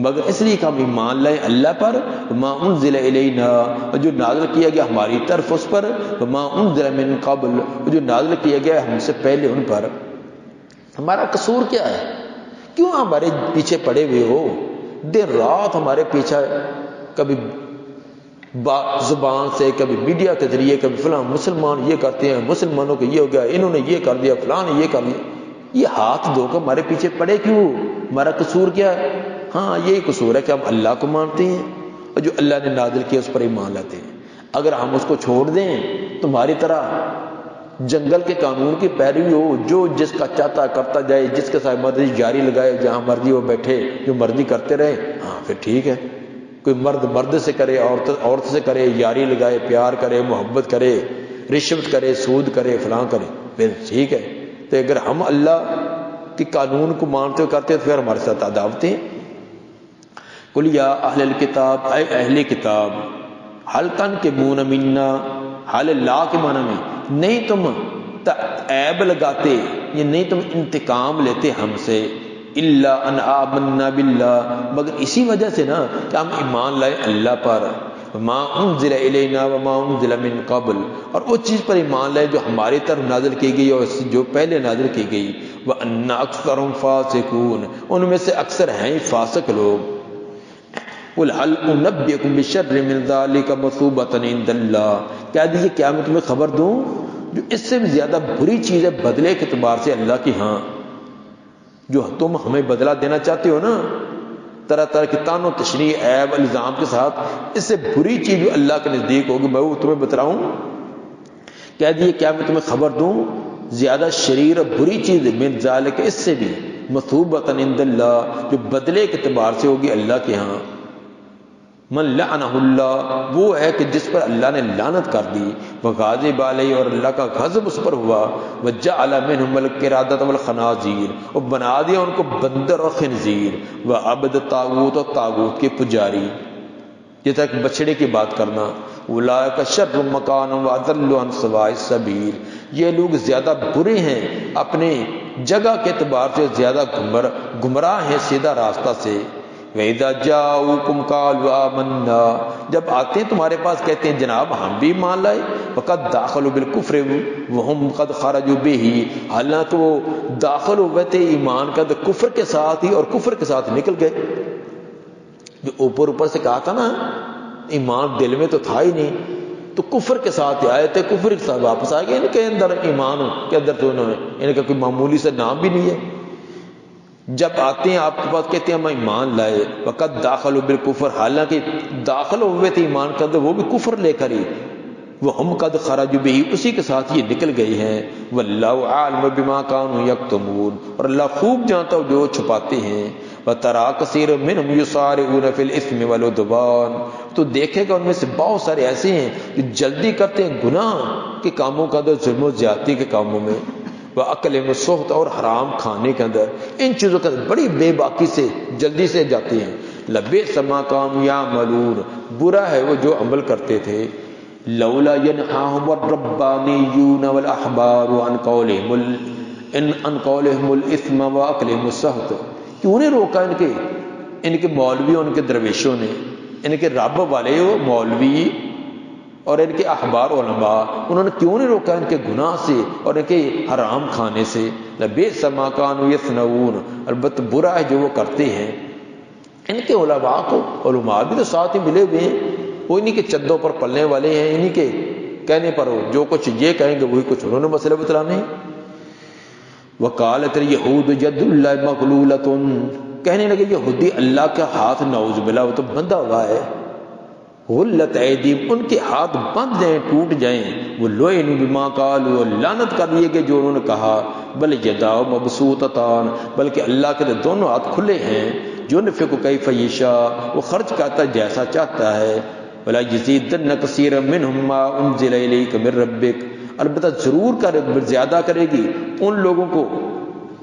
مگر اس لیے کہ ہم ایمان لائے اللہ پر، وما انزل الینا، اور جو نازل کیا گیا ہماری طرف اس پر، وما انزل من قبل، اور جو نازل کیا گیا ہم سے پہلے ان پر۔ ہمارا قصور کیا ہے؟ کیوں ہمارے پیچھے پڑے ہوئے ہو؟ دن رات ہمارے پیچھے، کبھی زبان سے، کبھی میڈیا کے ذریعے، کبھی فلاں مسلمان یہ کرتے ہیں، مسلمانوں کو یہ ہو گیا، انہوں نے یہ کر دیا، فلاں نے یہ کر دیا۔ یہ ہاتھ دھو کر ہمارے پیچھے پڑے کیوں؟ ہمارا قصور کیا ہے؟ ہاں یہی قصور ہے کہ ہم اللہ کو مانتے ہیں اور جو اللہ نے نازل کیا اس پر ایمان لاتے ہیں۔ اگر ہم اس کو چھوڑ دیں تمہاری طرح جنگل کے قانون کی پیروی ہو، جو جس کا چاہتا کرتا جائے، جس کے ساتھ مرضی جاری لگائے، جہاں مرضی وہ بیٹھے جو مرضی کرتے رہے، ہاں پھر ٹھیک ہے۔ کوئی مرد مرد سے کرے، عورت سے کرے، یاری لگائے، پیار کرے، محبت کرے، رشوت کرے، سود کرے، فلاں کرے، پھر ٹھیک ہے۔ تو اگر ہم اللہ کے قانون کو مانتے ہوئے کرتے تو پھر ہمارے ساتھ عداوتیں۔ قل یا اہل الکتاب، اے اہل کتاب، هل تنقمون منا، حال لا کے معنی میں نہیں تم عیب لگاتے، یہ نہیں تم انتقام لیتے ہم سے، الا ان آمنا باللہ، مگر اسی وجہ سے نا کہ ہم ایمان لائے اللہ پر، وما انزل الینا وما انزل من قبل، اور اس چیز پر ایمان لائے جو ہماری طرف نازل کی گئی اور جو پہلے نازل کی گئی، وان اکثرهم فاسقون، ان میں سے اکثر ہیں فاسق لوگ۔ قل هل انبئکم بشر من ذلک مثوبۃ عند اللہ، کہہ دیجیے کیا میں تمہیں خبر دوں جو اس سے بھی زیادہ بری چیز ہے بدلے کے اعتبار سے اللہ کی ہاں، جو تم ہمیں بدلہ دینا چاہتے ہو نا طرح طرح کی تان و تشریح، عیب، الزام کے ساتھ، اس سے بری چیز جو اللہ کے نزدیک ہوگی میں وہ تمہیں بتلاؤں؟ کہہ دیجیے کیا میں تمہیں خبر دوں زیادہ شریر اور بری چیز من ذالک، اس سے بھی، مثوبۃ عند اللہ، جو بدلے کے اعتبار سے ہوگی اللہ کے ہاں، من لعنہ اللہ، وہ ہے کہ جس پر اللہ نے لعنت کر دی، وغاضب علیہ، اور اللہ کا غضب اس پر ہوا، وجعل منہم القردۃ والخنازیر، اور بنا دیا ان کو بندر اور خنزیر، وعبد الطاغوت، اور طاغوت کے پجاری، جیسا کہ بچڑے کی بات کرنا، اولئک شر مکانا واضل عن سواء السبیل، یہ لوگ زیادہ برے ہیں اپنے جگہ کے اعتبار سے، زیادہ گمراہ ہیں سیدھا راستہ سے۔ وَإِذَا جَاءُوكُمْ قَالُوا آمَنَّا، جب آتے ہیں تمہارے پاس کہتے ہیں جناب ہم بھی مان لائے، وَقَدْ دَاخَلُوا بِالْكُفْرِ وَهُمْ قَدْ خَرَجُوا بِهِ، حالانکہ وہ داخل ہوئے تھے ایمان کا کفر کے ساتھ ہی، اور کفر کے ساتھ نکل گئے۔ جو اوپر سے کہا تھا نا ایمان دل میں تو تھا ہی نہیں، تو کفر کے ساتھ آئے تھے، کفر کے ساتھ واپس آ گئے، ان کے اندر ایمان کے اندر تو انہوں نے، ان کا کوئی معمولی سے نام بھی نہیں ہے۔ جب آتے ہیں آپ کے پاس کہتے ہیں ہم ایمان لائے، وقت داخل بالکفر، حالانکہ داخل ہوئے تھے ایمان کے اندر وہ بھی کفر لے کر ہی، وہ ہم قد خرجوا به، اسی کے ساتھ یہ نکل گئی ہیں، واللہ عالم بما كانوا یکتمون، اور اللہ خوب جانتا ہو جو چھپاتے ہیں، وترى كثير منهم يسارعون في الاثم والعدوان، تو دیکھے گا ان میں سے بہت سارے ایسے ہیں جو جلدی کرتے ہیں گناہ کے کاموں کا اندر، ظلم و زیادتی کے کاموں میں، وَأَكْلِهِمُ السُّحْتَ، اور حرام کھانے کے اندر، ان چیزوں کے اندر بڑی بے باکی سے جلدی سے جاتے ہیں۔ لَبِئْسَ مَا كَانُوا يَعْمَلُونَ، برا ہے وہ جو عمل کرتے تھے۔ لَوْلَا يَنْهَاهُمُ الرَّبَّانِيُّونَ وَالْأَحْبَارُ عَنْ قَوْلِهِمُ الْإِثْمَ وَأَكْلِهِمُ السُّحْتَ، کیوں نے روکا ان کے مولویوں، ان کے درویشوں نے، ان کے رب والے مولوی اور ان کے احبار علماء، انہوں نے کیوں نہیں روکا ان کے گناہ سے اور ان کے حرام کھانے سے؟ لبئس ما كانوا يصنعون، البتہ برا ہے جو وہ کرتے ہیں۔ ان کے علماء کو، علماء بھی تو ساتھ ہی ملے ہوئے ہیں، وہ انہی کے چدوں پر پلنے والے ہیں، انہی کے کہنے پر جو کچھ یہ کہیں گے وہی کچھ انہوں نے مسئلہ بتلانے ہیں۔ وقالت اليهود يد الله مغلولة، کہنے لگے یہودی اللہ کا ہاتھ نعوذ باللہ وہ تو بندھا ہوا ہے، غلت ایدیم، ان کے ہاتھ بند جائیں، ٹوٹ جائیں، وہ لعنوا بما قالوا، لعنت کر دیے گئے جو انہوں نے کہا، بل یداہ مبسوطتان، بلکہ اللہ کے دونوں ہاتھ کھلے ہیں، ينفق کیف یشاء، وہ خرچ کرتا ہے جیسا چاہتا ہے، ولا یزیدن کثیرا منہم ما انزل الیک من ربک، البتہ ضرور زیادہ کرے گی ان لوگوں کو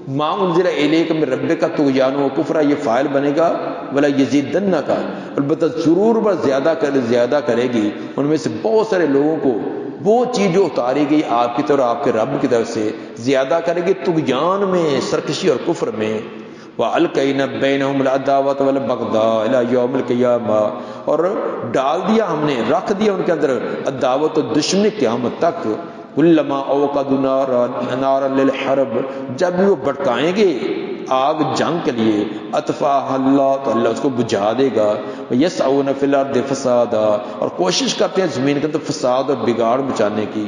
ما انزل الیک من ربک طغیان و کفر، یہ فاعل بنے گا ولا یزیدن کا، البتہ ضرور بر زیادہ کرے گی ان میں سے بہت سارے لوگوں کو وہ چیز جو اتاری گئی آپ کی طرف، آپ کے رب کی طرف سے، زیادہ کرے گی طغیان میں، سرکشی اور کفر میں۔ وَأَلْقَيْنَا بَيْنَهُمُ الْعَدَاوَةَ وَالْبَغْضَاءَ إِلَى يَوْمِ الْقِيَامَةِ، اور ڈال دیا ہم نے، رکھ دیا ان کے اندر عداوت و دشمنی قیامت تک۔ كُلَّمَا أَوْقَدُوا نَارًا لِلْحَرْبِ، جب بھی وہ بھڑکائیں گے آگ جنگ کے لیے، اطفاءها اللہ، تو اللہ اس کو بجھا دے گا۔ وَيَسْعَوْنَ فِي الْأَرْضِ فَسَادًا، اور کوشش کرتے ہیں زمین کے اندر فساد اور بگاڑ مچانے کی۔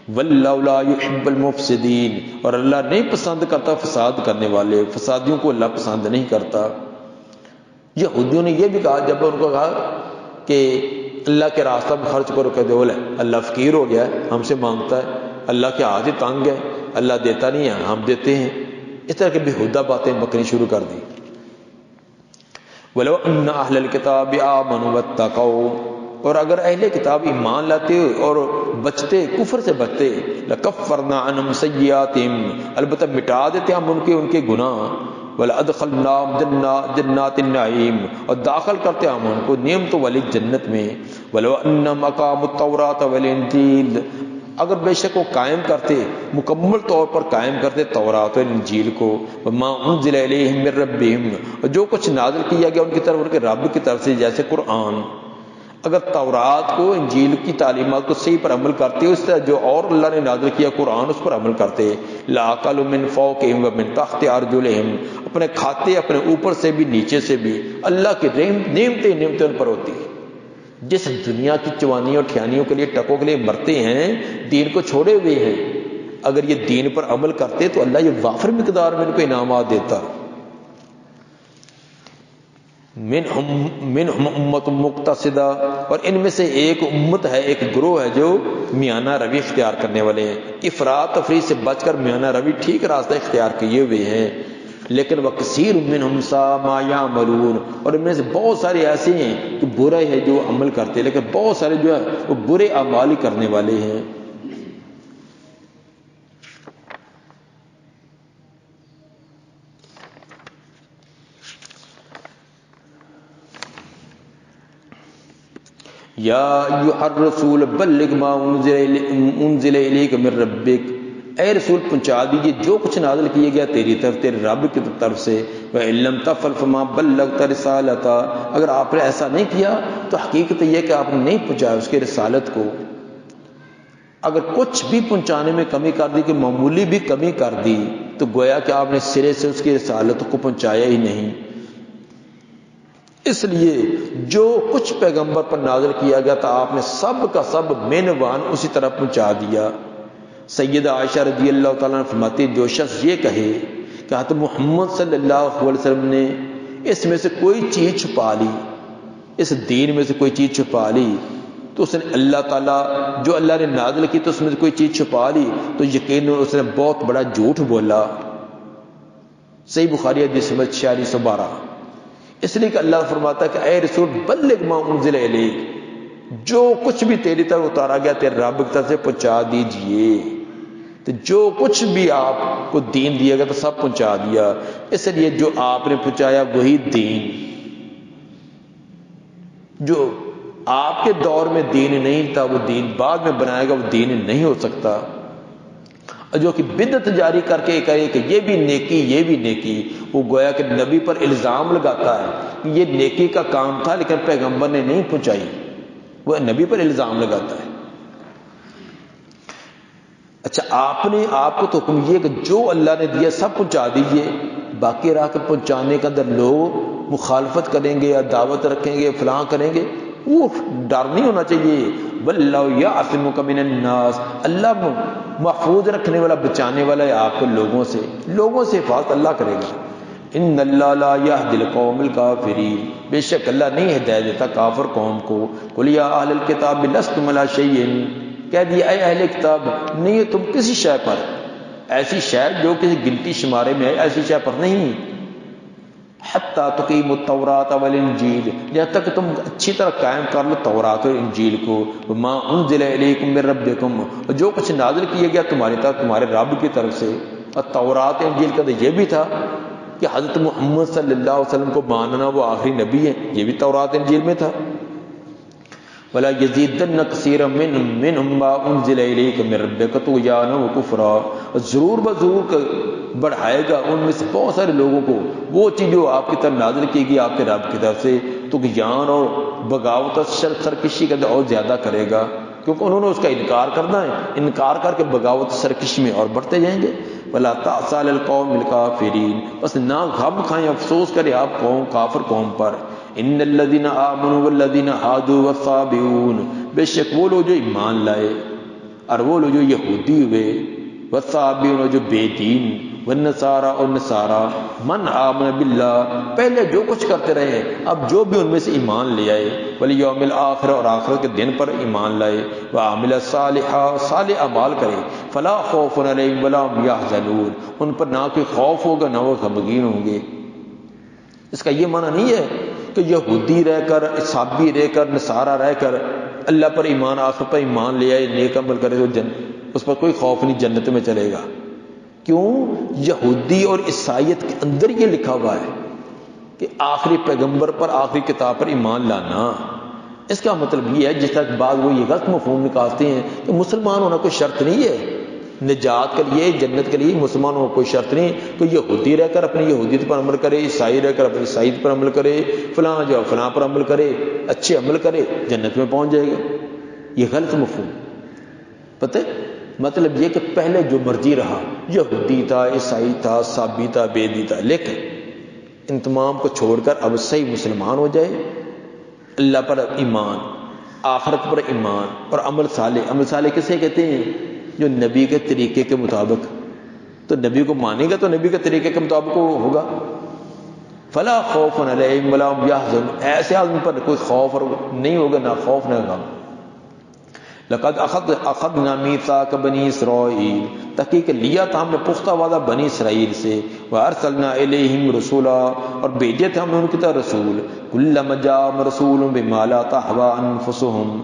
وَاللَّهُ لَا يُحِبُّ الْمُفْسِدِينَ، اور اللہ نہیں پسند کرتا فساد کرنے والے، فسادیوں کو اللہ پسند نہیں کرتا۔ یہودیوں نے یہ بھی کہا جب ان کو کہا کہ اللہ کے راستہ میں خرچ کرو، کہتے بولے اللہ فقیر ہو گیا ہے، ہم سے مانگتا ہے، اللہ کے ہاتھ ہی تنگ ہے، اللہ دیتا نہیں ہے، ہم دیتے ہیں۔ اس طرح کی بےہودہ باتیں بکری شروع کر دی۔ وَلَوْ أَنَّ أَهْلَ الْكِتَابِ آمَنُوا وَاتَّقَوْا، اور اگر اہل کتاب ایمان لاتے اور بچتے، کفر سے بچتے، لَكَفَّرْنَا عَنْهُمْ سَيِّئَاتِهِمْ، البتہ مٹا دیتے ہم ان کے گناہ، وَلَأَدْخَلْنَاهُمْ جَنَّاتِ النَّعِيمِ، اور داخل کرتے ہم ان کو نعمتوں والی جنت میں۔ وَلَوْ أَنَّهُمْ أَقَامُوا التَّوْرَاةَ وَالْإِنْجِيلَ، اگر بے شک وہ قائم کرتے، مکمل طور پر قائم کرتے تورات اور انجیل کو، وَمَا أُنزِلَ إِلَيْهِمْ مِنْ رَبِّهِمْ، اور جو کچھ نازل کیا گیا ان کی طرف ان کے رب کی طرف سے، جیسے قرآن، اگر تورات کو، انجیل کی تعلیمات کو صحیح پر عمل کرتے ہو، اس طرح جو اور اللہ نے نازل کیا قرآن اس پر عمل کرتے، لَأَكَلُوا مِنْ فَوْقِهِمْ وَمِنْ تَحْتِ أَرْجُلِهِمْ، اپنے کھاتے اپنے اوپر سے بھی نیچے سے بھی، اللہ کی نعمتیں ان پر ہوتی۔ جس دنیا کی چوانیوں اور ٹھیانیوں کے لیے، ٹکوں کے لیے مرتے ہیں، دین کو چھوڑے ہوئے ہیں، اگر یہ دین پر عمل کرتے تو اللہ یہ وافر مقدار میں ان کو انعامات دیتا۔ منہم امت مقتصدہ، اور ان میں سے ایک امت ہے، ایک گروہ ہے جو میانہ روی اختیار کرنے والے ہیں، افراط تفریط سے بچ کر میانہ روی ٹھیک راستہ اختیار کیے ہوئے ہیں۔ لیکن وکثیر منہم ساء ما یعملون، اور ان میں سے بہت سارے ایسے ہیں کہ برے ہیں جو عمل کرتے ہیں، لیکن بہت سارے جو ہے وہ برے اعمال ہی کرنے والے ہیں۔ یا ایھا الرسول بلغ ما انزل الیک من ربک، اے رسول پہنچا دیجیے جو کچھ نازل کیا گیا تیری طرف، تیرے رب کی طرف سے۔ وَإِن لَّمْ تَفْعَلْ فَمَا بَلَّغْتَ رِسَالَتَهُ، اگر آپ نے ایسا نہیں کیا تو حقیقت یہ کہ آپ نے نہیں پہنچایا اس کی رسالت کو۔ اگر کچھ بھی پہنچانے میں کمی کر دی، کہ معمولی بھی کمی کر دی، تو گویا کہ آپ نے سرے سے اس کی رسالت کو پہنچایا ہی نہیں۔ اس لیے جو کچھ پیغمبر پر نازل کیا گیا تھا آپ نے سب کا سب مینوان اسی طرح پہنچا دیا۔ سیدہ عائشہ رضی اللہ تعالیٰ عنہ فرماتی، جو شخص یہ کہے کہ حضرت محمد صلی اللہ علیہ وسلم نے اس میں سے کوئی چیز چھپا لی، اس دین میں سے کوئی چیز چھپا لی، تو اس نے اللہ تعالیٰ جو اللہ نے نازل کی تو اس میں سے کوئی چیز چھپا لی، تو یقیناً اس نے بہت بڑا جھوٹ بولا۔ صحیح بخاری حدیث نمبر 4612۔ اس لیے کہ اللہ فرماتا ہے کہ اے رسول بلغ ما انزل الیک، جو کچھ بھی تیری طرف اتارا گیا تیرے رب کی طرف سے پہنچا دیجئے۔ تو جو کچھ بھی آپ کو دین دیا گیا تو سب پہنچا دیا۔ اس لیے جو آپ نے پہنچایا وہی دین، جو آپ کے دور میں دین نہیں تھا وہ دین بعد میں بنائے گا، وہ دین نہیں ہو سکتا۔ جو کہ بدعت جاری کر کے کہے کہ یہ بھی نیکی یہ بھی نیکی، وہ گویا کہ نبی پر الزام لگاتا ہے کہ یہ نیکی کا کام تھا لیکن پیغمبر نے نہیں پہنچائی، وہ نبی پر الزام لگاتا ہے۔ اچھا آپ کو تو حکم یہ کہ جو اللہ نے دیا سب پہنچا دیجئے، باقی راہ کے پہنچانے کے اندر لوگ مخالفت کریں گے یا دعوت رکھیں گے فلاں کریں گے، وہ ڈر نہیں ہونا چاہیے۔ واللہ یعصمک من الناس، اللہ محفوظ رکھنے والا بچانے والا ہے آپ کو لوگوں سے حفاظت اللہ کرے گا۔ ان اللہ لا یہدی القوم الکافرین، بے شک اللہ نہیں ہدایت دیتا کافر قوم کو۔ قل یا اہل الکتاب لستم علی شیء، کہہ دیا اے اہل کتاب نہیں ہے تم کسی شے پر، ایسی شے جو کسی گنتی شمارے میں ہے ایسی شے پر نہیں۔ حتی تقیموا التوراۃ والانجیل، جہاں تک تم اچھی طرح قائم کر لو تورات اور انجیل کو۔ وما انزل الیکم من ربکم، اور جو کچھ نازل کیا گیا تمہاری طرف تمہارے رب کی طرف سے۔ اور تورات انجیل کا تو یہ بھی تھا کہ حضرت محمد صلی اللہ علیہ وسلم کو ماننا وہ آخری نبی ہیں، یہ بھی تورات انجیل میں تھا۔ وَلَا يَزِيدَنَّ كَثِيرًا مِّنْهُم مَّا أُنزِلَ إِلَيْكَ مِن رَّبِّكَ طُغْيَانًا وَكُفْرًا، اور ضرور بضرور بڑھائے گا ان میں سے بہت سارے لوگوں کو وہ چیز جو آپ کی طرف نازل کی گئی آپ کے رب کی طرف سے، طغیان اور بغاوت اور سرکشی کا اور زیادہ کرے گا، کیونکہ انہوں نے اس کا انکار کرنا ہے، انکار کر کے بغاوت سرکشی میں اور بڑھتے جائیں گے۔ وَلَا تَأْسَ عَلَى الْقَوْمِ الْكَافِرِينَ، بس نہ غم کھائیں، افسوس کریں آپ قوم کافر قوم پر۔ ان الذين آمنوا والذين هادوا والصابئون، بے شک وہ لوگ جو ایمان لائے اور وہ لوگ جو یہودی ہوئے، والصابئون جو بے دین، والنصارى اور نصارى، من آمن باللہ، پہلے جو کچھ کرتے رہے اب جو بھی ان میں سے ایمان لے آئے، والیوم الآخر اور آخرت کے دن پر ایمان لائے، وعمل صالحا، صالح اعمال کرے، فلا خوف علیہم ولا هم يحزنون، ان پر نہ کوئی خوف ہوگا نہ وہ غمگین ہوں گے۔ اس کا یہ معنی نہیں ہے کہ یہودی رہ کر، عیسائی رہ کر، نصارہ رہ کر اللہ پر ایمان، آخر پر ایمان لے آئے، نیک عمل کرے تو اس پر کوئی خوف نہیں، جنت میں چلے گا۔ کیوں؟ یہودی اور عیسائیت کے اندر یہ لکھا ہوا ہے کہ آخری پیغمبر پر، آخری کتاب پر ایمان لانا۔ اس کا مطلب یہ ہے، جس طرح بعض وہ یہ غلط مفہوم نکالتے ہیں کہ مسلمان ہونا کوئی شرط نہیں ہے، نجات کے لیے، جنت کے لیے مسلمان ہونا کوئی شرط نہیں، تو یہودی رہ کر اپنی یہودیت پر عمل کرے، عیسائی رہ کر اپنی عیسائیت پر عمل کرے، فلاں جو فلاں پر عمل کرے، اچھے عمل کرے، جنت میں پہنچ جائے گا۔ یہ غلط مفہوم پتہ ہے؟ مطلب یہ کہ پہلے جو مرضی رہا، یہودی تھا، عیسائی تھا، صابی تھا، بیدی تھا، لیکن ان تمام کو چھوڑ کر اب صحیح مسلمان ہو جائے، اللہ پر ایمان، آخرت پر ایمان اور عمل صالح۔ عمل صالح کسے کہتے ہیں؟ جو نبی کے طریقے کے مطابق، تو نبی کو مانے گا تو نبی کے طریقے کے مطابق ہوگا۔ فلا خوف علیہم ولا هم يحزنون، ایسے آدمی پر کوئی خوف اور نہیں ہوگا، نہ خوف نہ غم۔ لقد اخذنا میثاق بنی اسرائیل، تحقیق لیا تھا ہم نے پختہ وعدہ بنی اسرائیل سے، وارسلنا الیہم رسولا، اور بھیجے تھے ہم نے ان کی طرف رسول، کلما جاءہم رسول بما لا تہوی انفسہم،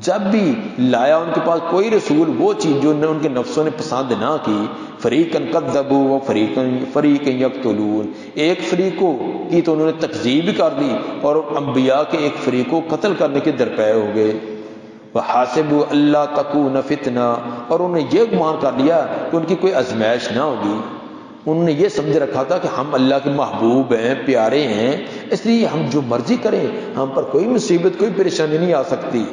جب بھی لایا ان کے پاس کوئی رسول وہ چیز جو ان کے نفسوں نے پسند نہ کی، فریقاً کذبوا و فریقاً یقتلون، ایک فریق کو کی تو انہوں نے تکذیب کر دی اور انبیاء کے ایک فریق کو قتل کرنے کے درپے ہو گئے۔ وحاسبوا اللہ تکون فتنہ، اور انہوں نے یہ گمان کر لیا کہ ان کی کوئی آزمائش نہ ہوگی، انہوں نے یہ سمجھ رکھا تھا کہ ہم اللہ کے محبوب ہیں، پیارے ہیں، اس لیے ہم جو مرضی کریں ہم پر کوئی مصیبت، کوئی پریشانی نہیں آ سکتی۔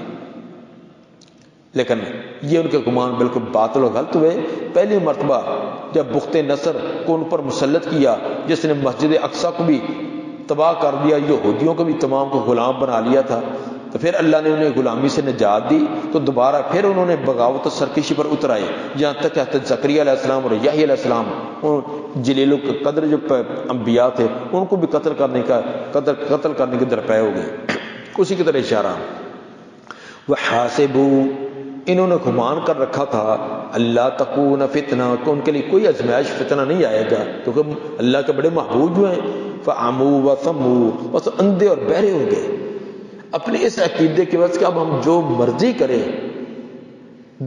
لیکن یہ ان کے گمان بالکل باطل و غلط ہوئے۔ پہلی مرتبہ جب بخت نصر کو ان پر مسلط کیا، جس نے مسجد اقصی کو بھی تباہ کر دیا، یہودیوں کو بھی تمام کو غلام بنا لیا تھا، تو پھر اللہ نے انہیں غلامی سے نجات دی، تو دوبارہ پھر انہوں نے بغاوت و سرکشی پر اتر آئے، یہاں تک کہ حضرت زکریا علیہ السلام اور یحییٰ علیہ السلام، ان جلیل القدر جو انبیاء تھے ان کو بھی قتل کرنے کے درپے ہو گئے۔ اسی کی طرح اشارہ، وحاسبوا، انہوں نے گمان کر رکھا تھا اللہ تکون فتنہ، کہ ان کے لیے کوئی آزمائش فتنہ نہیں آئے گا، کیونکہ اللہ کے بڑے محبوب جو ہیں، فعموا وصموا، بس اندھے اور بہرے ہو گئے اپنے اس عقیدے کی وجہ سے کہ اب ہم جو مرضی کریں،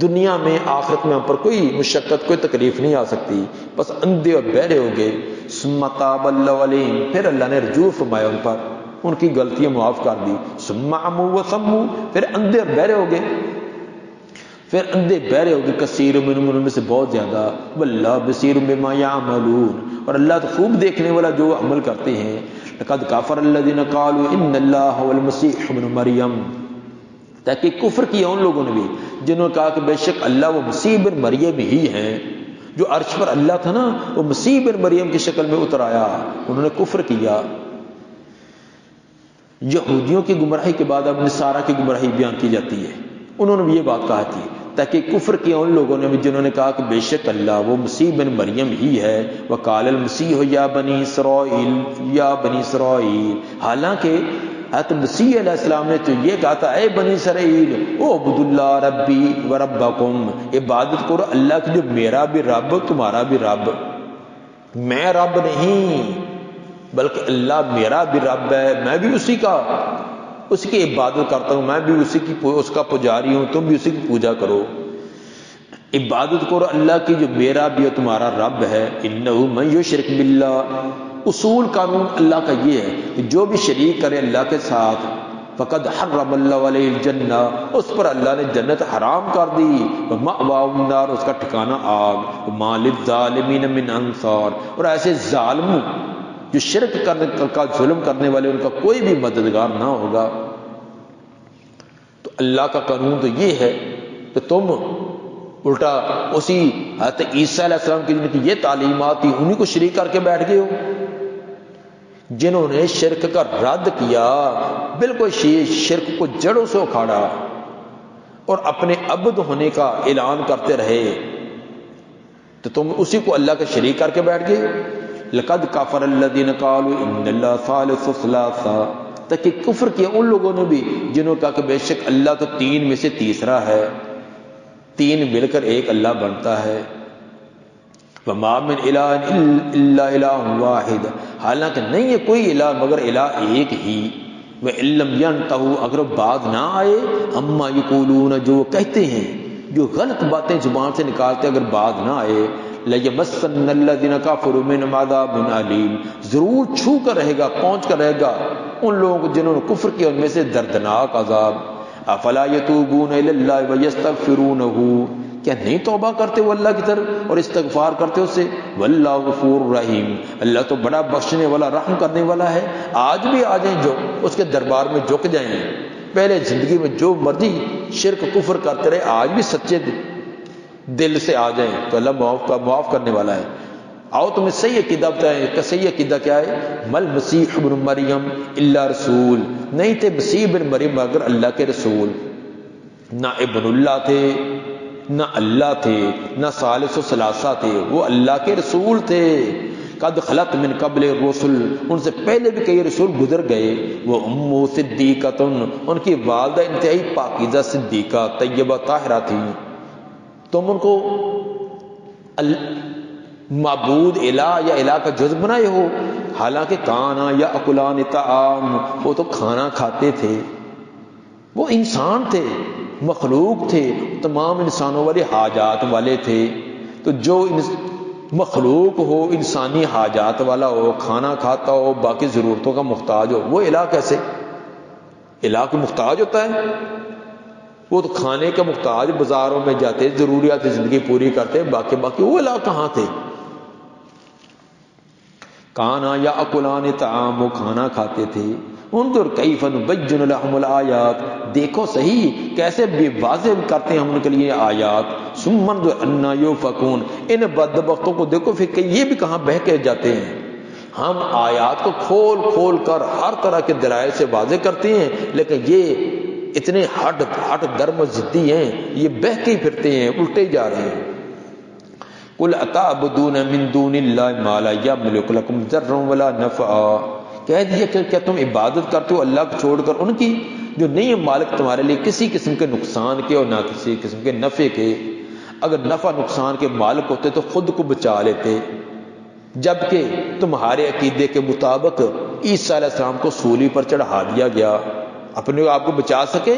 دنیا میں آخرت میں ہم پر کوئی مشقت، کوئی تکلیف نہیں آ سکتی، بس اندھے اور بہرے ہو گئے۔ ثم تاب اللہ علیہم، پھر اللہ نے رجوع فرمایا ان پر، ان کی غلطیاں معاف کر دی۔ ثم عموا وصموا، پھر اندھے اور بہرے ہو گئے، پھر اندھے بہرے ہو گئے، کثیر منہم، ان میں سے بہت زیادہ، واللہ بصیر بما یعملون، اور اللہ تو خوب دیکھنے والا جو عمل کرتے ہیں۔ لقد کفر الذین قالوا ان اللہ هو المسیح ابن مریم، تاکہ کفر کیا ان لوگوں نے بھی جنہوں نے کہا کہ بے شک اللہ وہ مسیح بن مریم ہی ہیں، جو عرش پر اللہ تھا نا وہ مسیح بن مریم کی شکل میں اتر آیا، انہوں نے کفر کیا۔ یہودیوں کی گمراہی کے بعد اب نصارہ کی گمراہی بیان کی جاتی ہے، انہوں نے بھی یہ بات کہا تھی، تاکہ کفر کیا ان لوگوں نے بھی جنہوں نے کہا کہ بے شک اللہ وہ مسیح بن مریم ہی ہے۔ وقال المسیح یا بنی اسرائیل، یا بنی اسرائیل، حالانکہ حضرت مسیح علیہ السلام نے تو یہ کہا تھا اے بنی اسرائیل اعبد اللہ ربی و ربکم، عبادت کرو اللہ کی جو میرا بھی رب تمہارا بھی رب، میں رب نہیں بلکہ اللہ میرا بھی رب ہے، میں بھی اسی کی عبادت کرتا ہوں، میں بھی اسی کا پجاری ہوں، تم بھی اسی کی پوجا کرو۔ عبادت کرو اللہ کی جو میرا بھی اور تمہارا رب ہے. انہ من یشرک باللہ، اصول قانون اللہ کا یہ ہے کہ جو بھی شریک کرے اللہ کے ساتھ فقد حرم اللہ علیہ الجنہ، اس پر اللہ نے جنت حرام کر دی. ومأواہ النار، اس کا ٹھکانہ آگ. وما للظالمین من انصار، اور ایسے ظالموں جو شرک کرنے کا ظلم کرنے والے ان کا کوئی بھی مددگار نہ ہوگا. تو اللہ کا قانون تو یہ ہے کہ تم الٹا اسی حضرت عیسیٰ علیہ السلام کی جن کی یہ تعلیمات تھی انہی کو شریک کر کے بیٹھ گئے ہو. جنہوں نے شرک کا رد کیا، بالکل شرک کو جڑوں سے اکھاڑا اور اپنے عبد ہونے کا اعلان کرتے رہے، تو تم اسی کو اللہ کا شریک کر کے بیٹھ گئے. لقد کفر الذین قالوا ان اللہ ثالث ثلاثہ، تک کہ کفر کیا ان لوگوں نے بھی جنہوں نے کہا کہ بے شک اللہ تو تین میں سے تیسرا ہے، تین مل کر ایک اللہ بنتا ہے. وما من الہ الا الہ واحد، حالانکہ نہیں ہے کوئی الہ مگر الہ ایک ہی. وَإِن لَّمْ يَنْتَهُوا، اگر بعد نہ آئے، اما یقولون، جو وہ کہتے ہیں، جو غلط باتیں زبان سے نکالتے اگر بعد نہ آئے، لَيَمَسَّنَّ الَّذِينَ كَفَرُوا مِنْهُمْ عَذَابٌ أَلِيمٌ، ضرور چھو کر رہے گا، پہنچ کر رہے گا ان لوگوں کو جنہوں نے کفر کیا ان میں سے دردناک عذاب. افلا یتوبون الی اللہ ویستغفرونہ، کیا نہیں توبہ کرتے وہ اللہ کی طرف اور استغفار کرتے اس سے. واللہ غفور رحیم، اللہ تو بڑا بخشنے والا رحم کرنے والا ہے. آج بھی آ جائیں جو اس کے دربار میں جھک جائیں، پہلے زندگی میں جو مرضی شرک کفر کرتے رہے، آج بھی سچے دل سے آ جائیں تو اللہ معاف کرنے والا ہے. آؤ تمہیں صحیح عقیدہ بتائیں کہ صحیح عقیدہ کیا ہے. مل مسیح ابن مریم الا رسول، نہیں تھے مسیح ابن مریم مگر اللہ کے رسول. نہ ابن اللہ تھے، نہ اللہ تھے، نہ ثالث و ثلاثہ تھے، وہ اللہ کے رسول تھے. قد خلت من قبل الرسل، ان سے پہلے بھی کئی رسول گزر گئے. وہ امو صدیقۃ، ان کی والدہ انتہائی پاکیزہ صدیقہ طیبہ طاہرہ تھی. تم ان کو معبود الہ یا الہ کا جز بنائے ہو، حالانکہ کانا یا اکلان طعام، وہ تو کھانا کھاتے تھے، وہ انسان تھے، مخلوق تھے، تمام انسانوں والے حاجات والے تھے. تو جو مخلوق ہو، انسانی حاجات والا ہو، کھانا کھاتا ہو، باقی ضرورتوں کا محتاج ہو، وہ الہ کیسے؟ الہ کو محتاج ہوتا ہے؟ وہ تو کھانے کا محتاج، بازاروں میں جاتے، ضروریات زندگی پوری کرتے، باقی وہ الہ کہاں تھے؟ کانا یا اکلان طعام، وہ کھانا کھاتے تھے. انظر کیف نبین لهم الآیات، دیکھو صحیح کیسے بے واضح کرتے ہیں ہم ان کے لیے آیات. ثم انظر انا یؤفکون، ان بدبختوں کو دیکھو پھر کہ یہ بھی کہاں بہہ کے جاتے ہیں. ہم آیات کو کھول کھول کر ہر طرح کے دلائل سے واضح کرتے ہیں، لیکن یہ اتنے ہٹ درم ضدی ہیں، یہ بہہ کے پھرتے ہیں، الٹے جا رہے ہیں. قل اتعبدون من دون اللہ ما لا یملک لکم ضرا ولا نفعا، کہہ دیجئے کہ کیا تم عبادت کرتے ہو اللہ کو چھوڑ کر ان کی جو نہیں ہے مالک تمہارے لیے کسی قسم کے نقصان کے اور نہ کسی قسم کے نفع کے. اگر نفع نقصان کے مالک ہوتے تو خود کو بچا لیتے، جبکہ تمہارے عقیدے کے مطابق عیسیٰ علیہ السلام کو سولی پر چڑھا دیا گیا. اپنے آپ کو بچا سکے؟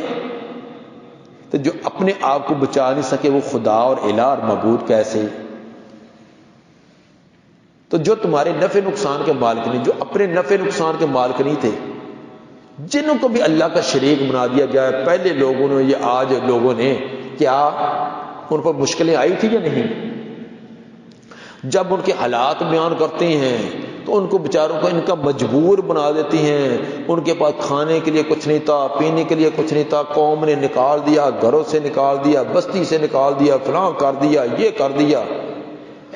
تو جو اپنے آپ کو بچا نہیں سکے وہ خدا اور الہ اور معبود کیسے؟ تو جو تمہارے نفع نقصان کے مالک نہیں، جو اپنے نفع نقصان کے مالک نہیں تھے، جنہوں کو بھی اللہ کا شریک بنا دیا گیا ہے، پہلے لوگوں نے یا آج لوگوں نے، کیا ان پر مشکلیں آئی تھی یا نہیں؟ جب ان کے حالات بیان کرتے ہیں تو ان کو بیچاروں کو ان کا مجبور بنا دیتی ہیں. ان کے پاس کھانے کے لیے کچھ نہیں تھا، پینے کے لیے کچھ نہیں تھا، قوم نے نکال دیا، گھروں سے نکال دیا، بستی سے نکال دیا، فلاں کر دیا، یہ کر دیا.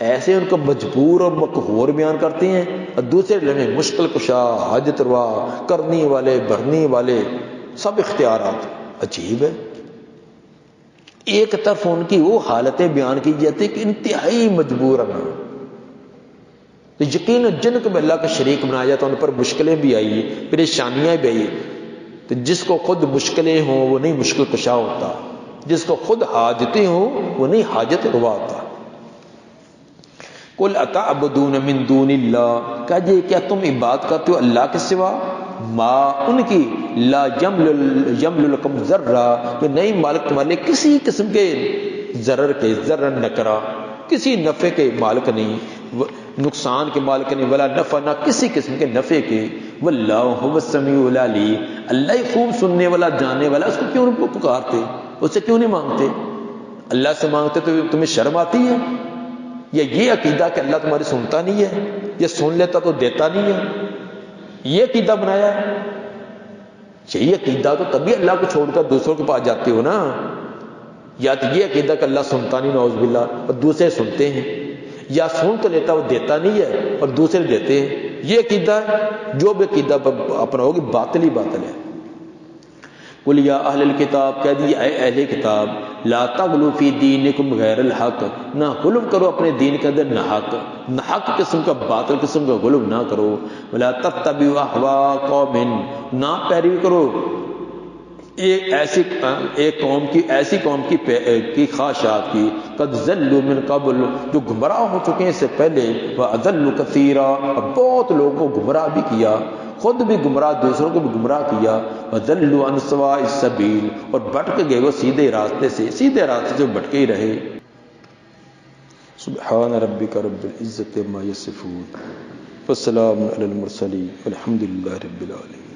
ایسے ان کو مجبور اور مقہور بیان کرتے ہیں، اور دوسرے لمحے مشکل کشا، حاجت روا، کرنے والے، بھرنے والے، سب اختیارات. عجیب ہے. ایک طرف ان کی وہ حالتیں بیان کی جاتی کہ انتہائی مجبور ہیں. تو یقیناً جن کو بھی اللہ کا شریک بنایا جاتا ان پر مشکلیں بھی آئی، پریشانیاں بھی آئی. تو جس کو خود مشکلیں ہوں وہ نہیں مشکل کشا ہوتا، جس کو خود حاجتیں ہوں وہ نہیں حاجت روا ہوتا. قل اتعبدون من دون اللہ، کہا کیا تم عبادت کرتے ہو اللہ کے سوا، ما ان کی، لا یملک لکم ذرا، کہ نہیں مالک تمہارے لیے کسی قسم کے ضرر کے، ضرر نکرا، کسی نفع کے مالک نہیں، نقصان کے مالک نہیں، ولا نفع، نہ کسی قسم کے نفع کے، واللہ هو السمیع العلیم، اللہ ہی خوب سننے والا، جاننے والا، اس کو کیوں نہیں پکارتے، اس سے کیوں نہیں مانگتے؟ اللہ سے مانگتے تو تمہیں شرم آتی ہے؟ یا یہ عقیدہ کہ اللہ تمہاری سنتا نہیں ہے، یا سن لیتا تو دیتا نہیں ہے، یہ عقیدہ بنایا ہے؟ یہی عقیدہ تو تبھی اللہ کو چھوڑ کر دوسروں کے پاس جاتے ہو نا، یا تو یہ عقیدہ کہ اللہ سنتا نہیں نعوذ باللہ اور دوسرے سنتے ہیں، یا سن تو لیتا وہ دیتا نہیں ہے اور دوسرے دیتے ہیں، یہ عقیدہ ہے؟ جو بھی عقیدہ اپنا ہوگی باطل ہی باطل ہے۔ قل یا اہل الکتاب، کہہ دیجیے اے اہل کتاب، لا تغلوا فی دینکم غیر الحق، نہ غلو کرو اپنے دین کے اندر نہ حق قسم کا، باطل قسم کا غلو نہ کرو، ولا تتبعوا اهواء قوم، نہ پیروی کرو ایک قوم کی خواہشات کی، قد ضلوا من قبل، جو گمراہ ہو چکے ہیں اس سے پہلے، واضلوا کثیرا، اور بہت لوگوں کو گمراہ بھی کیا، خود بھی گمراہ، دوسروں کو بھی گمراہ کیا، وضلوا عن سواء السبیل، اور بھٹک گئے وہ سیدھے راستے سے بھٹکے ہی رہے۔ سبحان ربک رب العزت عما یصفون، والسلام علی المرسلین، والحمد للہ رب العالمین۔